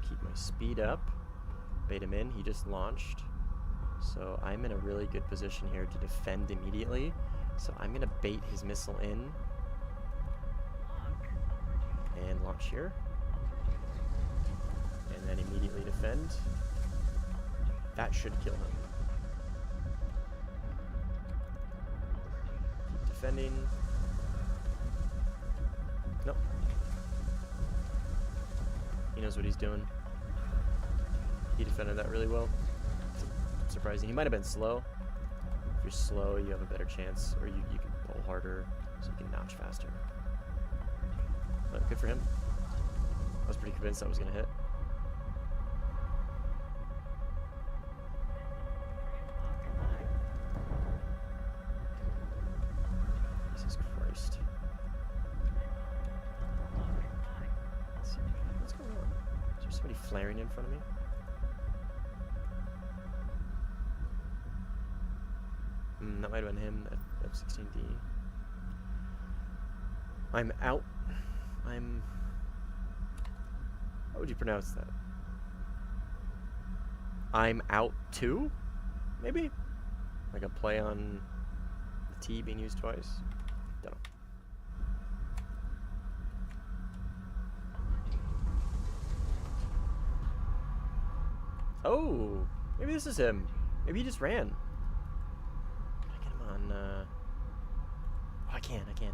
Keep my speed up. Bait him in. He just launched. So I'm in a really good position here to defend immediately. So I'm going to bait his missile in. And launch here. And then immediately defend. That should kill him. Keep defending. Nope. He knows what he's doing. He defended that really well. It's surprising. He might have been slow. If you're slow, you have a better chance, or you can pull harder, so you can notch faster. But good for him. I was pretty convinced that was going to hit. Jesus Christ. Let's see. What's going on? Is there somebody flaring in front of me? That might have been him, F-16D. I'm out. How would you pronounce that? I'm out too? Maybe? Like a play on the T being used twice? Don't know. Oh! Maybe this is him. Maybe he just ran. Oh, I can. Okay.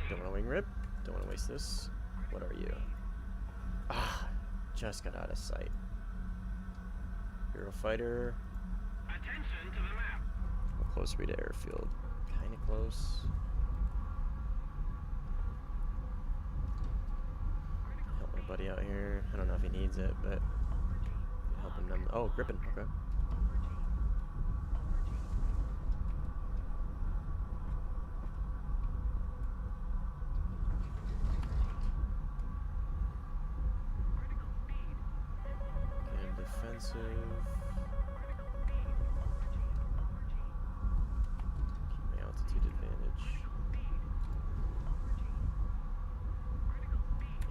Don't want to wing rip. Don't want to waste this. What are you? Just got out of sight. Eurofighter. close to the airfield. Kind of close. Help my buddy out here. I don't know if he needs it, but help him. Oh, gripping. Okay. Good defensive. Keep my altitude advantage.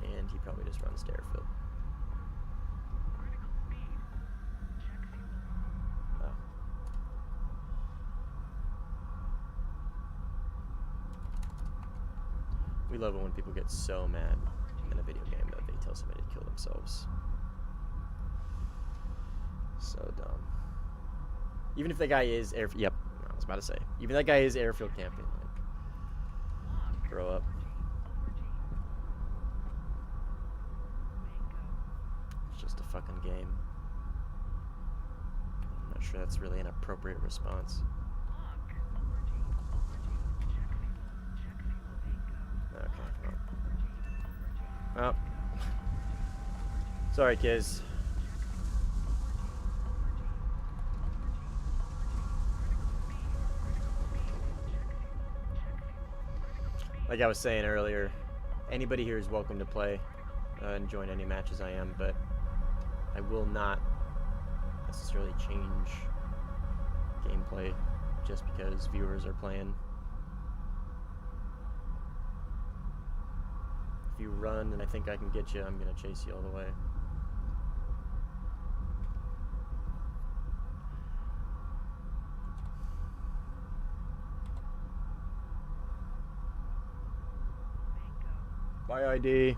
And he probably just runs to airfield. Oh. We love it when people get so mad in a video game that they tell somebody to kill themselves. So dumb. Even if that guy is yep, I was about to say. Even if that guy is airfield camping, like, grow up. It's just a fucking game. I'm not sure that's really an appropriate response. Okay, well. Sorry, kids. Like I was saying earlier, anybody here is welcome to play and join any matches I am, but I will not necessarily change gameplay just because viewers are playing. If you run and I think I can get you, I'm going to chase you all the way. Bye, ID.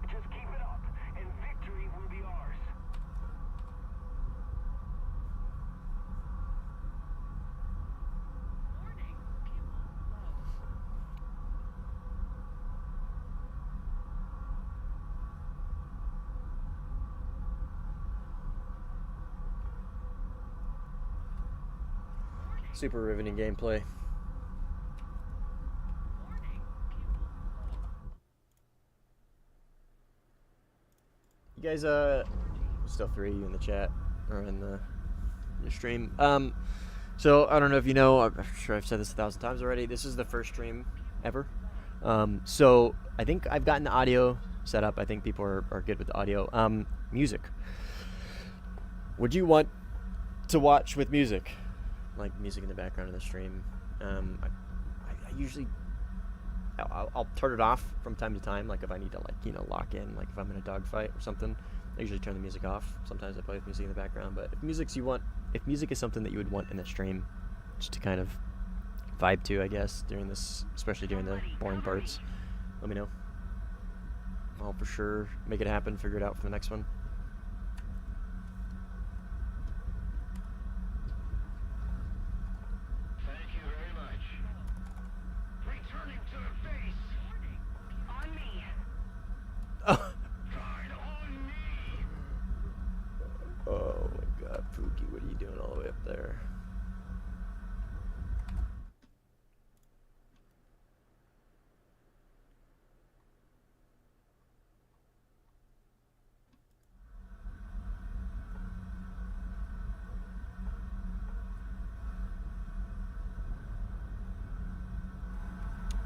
Just keep it up, and victory will be ours. Warning, fuel low. Super riveting gameplay. Warning, fuel low. You guys, still 3 of you in the chat or in the stream. So I don't know if you know. I'm sure I've said this 1,000 times already. This is the first stream ever. So I think I've gotten the audio set up. I think people are good with the audio. Music. Would you want to watch with music, like music in the background of the stream? I usually. I'll turn it off from time to time, like if I need to, like, you know, lock in, like if I'm in a dogfight or something. I usually turn the music off. Sometimes I play with music in the background, but if music is something that you would want in the stream, just to kind of vibe to, I guess, during this, especially during the boring parts, let me know. I'll for sure make it happen, figure it out for the next one. Thank you very much. Returning to the base. On me. Guard on me. Oh my god, Pookie, what are you doing all the way up there?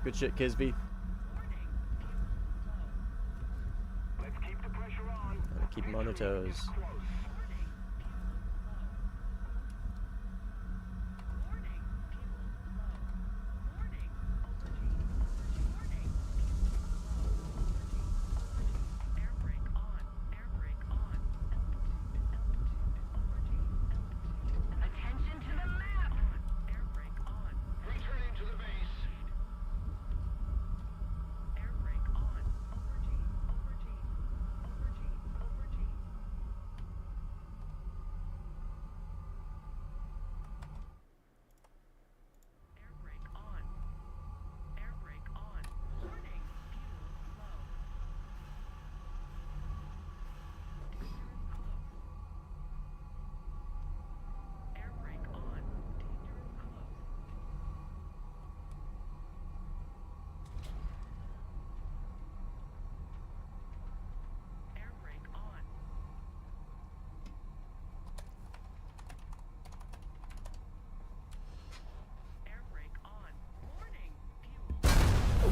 Good shit, Kisby. Let's keep the pressure on. Gotta keep them on their toes. Close. Warning, fuel low. Warning, altitude. Warning,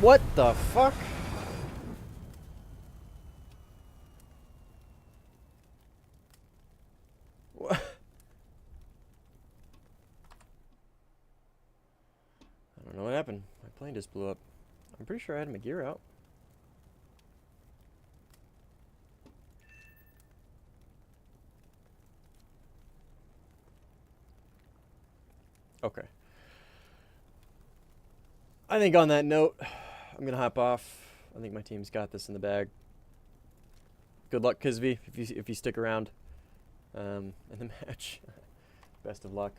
What the fuck? What? I don't know what happened. My plane just blew up. I'm pretty sure I had my gear out. Okay. I think on that note, I'm gonna hop off. I think my team's got this in the bag. Good luck, Kizvi, if you stick around in the match. Best of luck.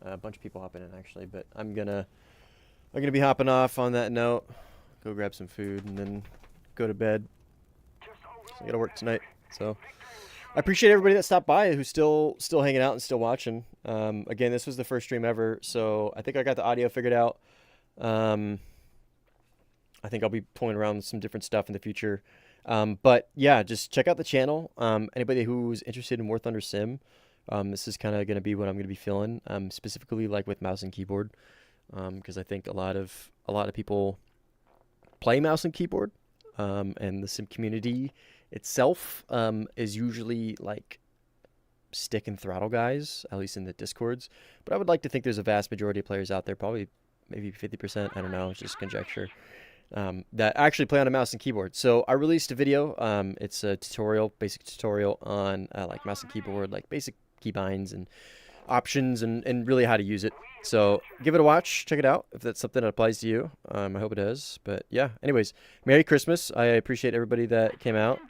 A bunch of people hopping in actually, but I'm gonna be hopping off on that note. Go grab some food and then go to bed. So I gotta work tonight. So I appreciate everybody that stopped by who's still hanging out and still watching. Again, this was the first stream ever, so I think I got the audio figured out. I think I'll be pulling around some different stuff in the future. But yeah, just check out the channel. Anybody who's interested in War Thunder Sim, this is kind of going to be what I'm going to be feeling, specifically like with mouse and keyboard, because I think a lot of people play mouse and keyboard, and the sim community itself is usually like stick and throttle guys, at least in the discords. But I would like to think there's a vast majority of players out there, probably maybe 50%, I don't know, it's just conjecture, that actually play on a mouse and keyboard. So I released a video. It's a tutorial, basic tutorial on like mouse and keyboard, like basic keybinds and options and really how to use it. So give it a watch, check it out if that's something that applies to you. I hope it does. But yeah, anyways, Merry Christmas. I appreciate everybody that came out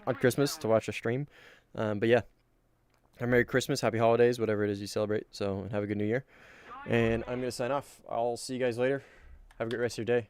on Christmas to watch a stream. But yeah, Merry Christmas, Happy Holidays, whatever it is you celebrate. So have a good New Year. And I'm going to sign off. I'll see you guys later. Have a great rest of your day.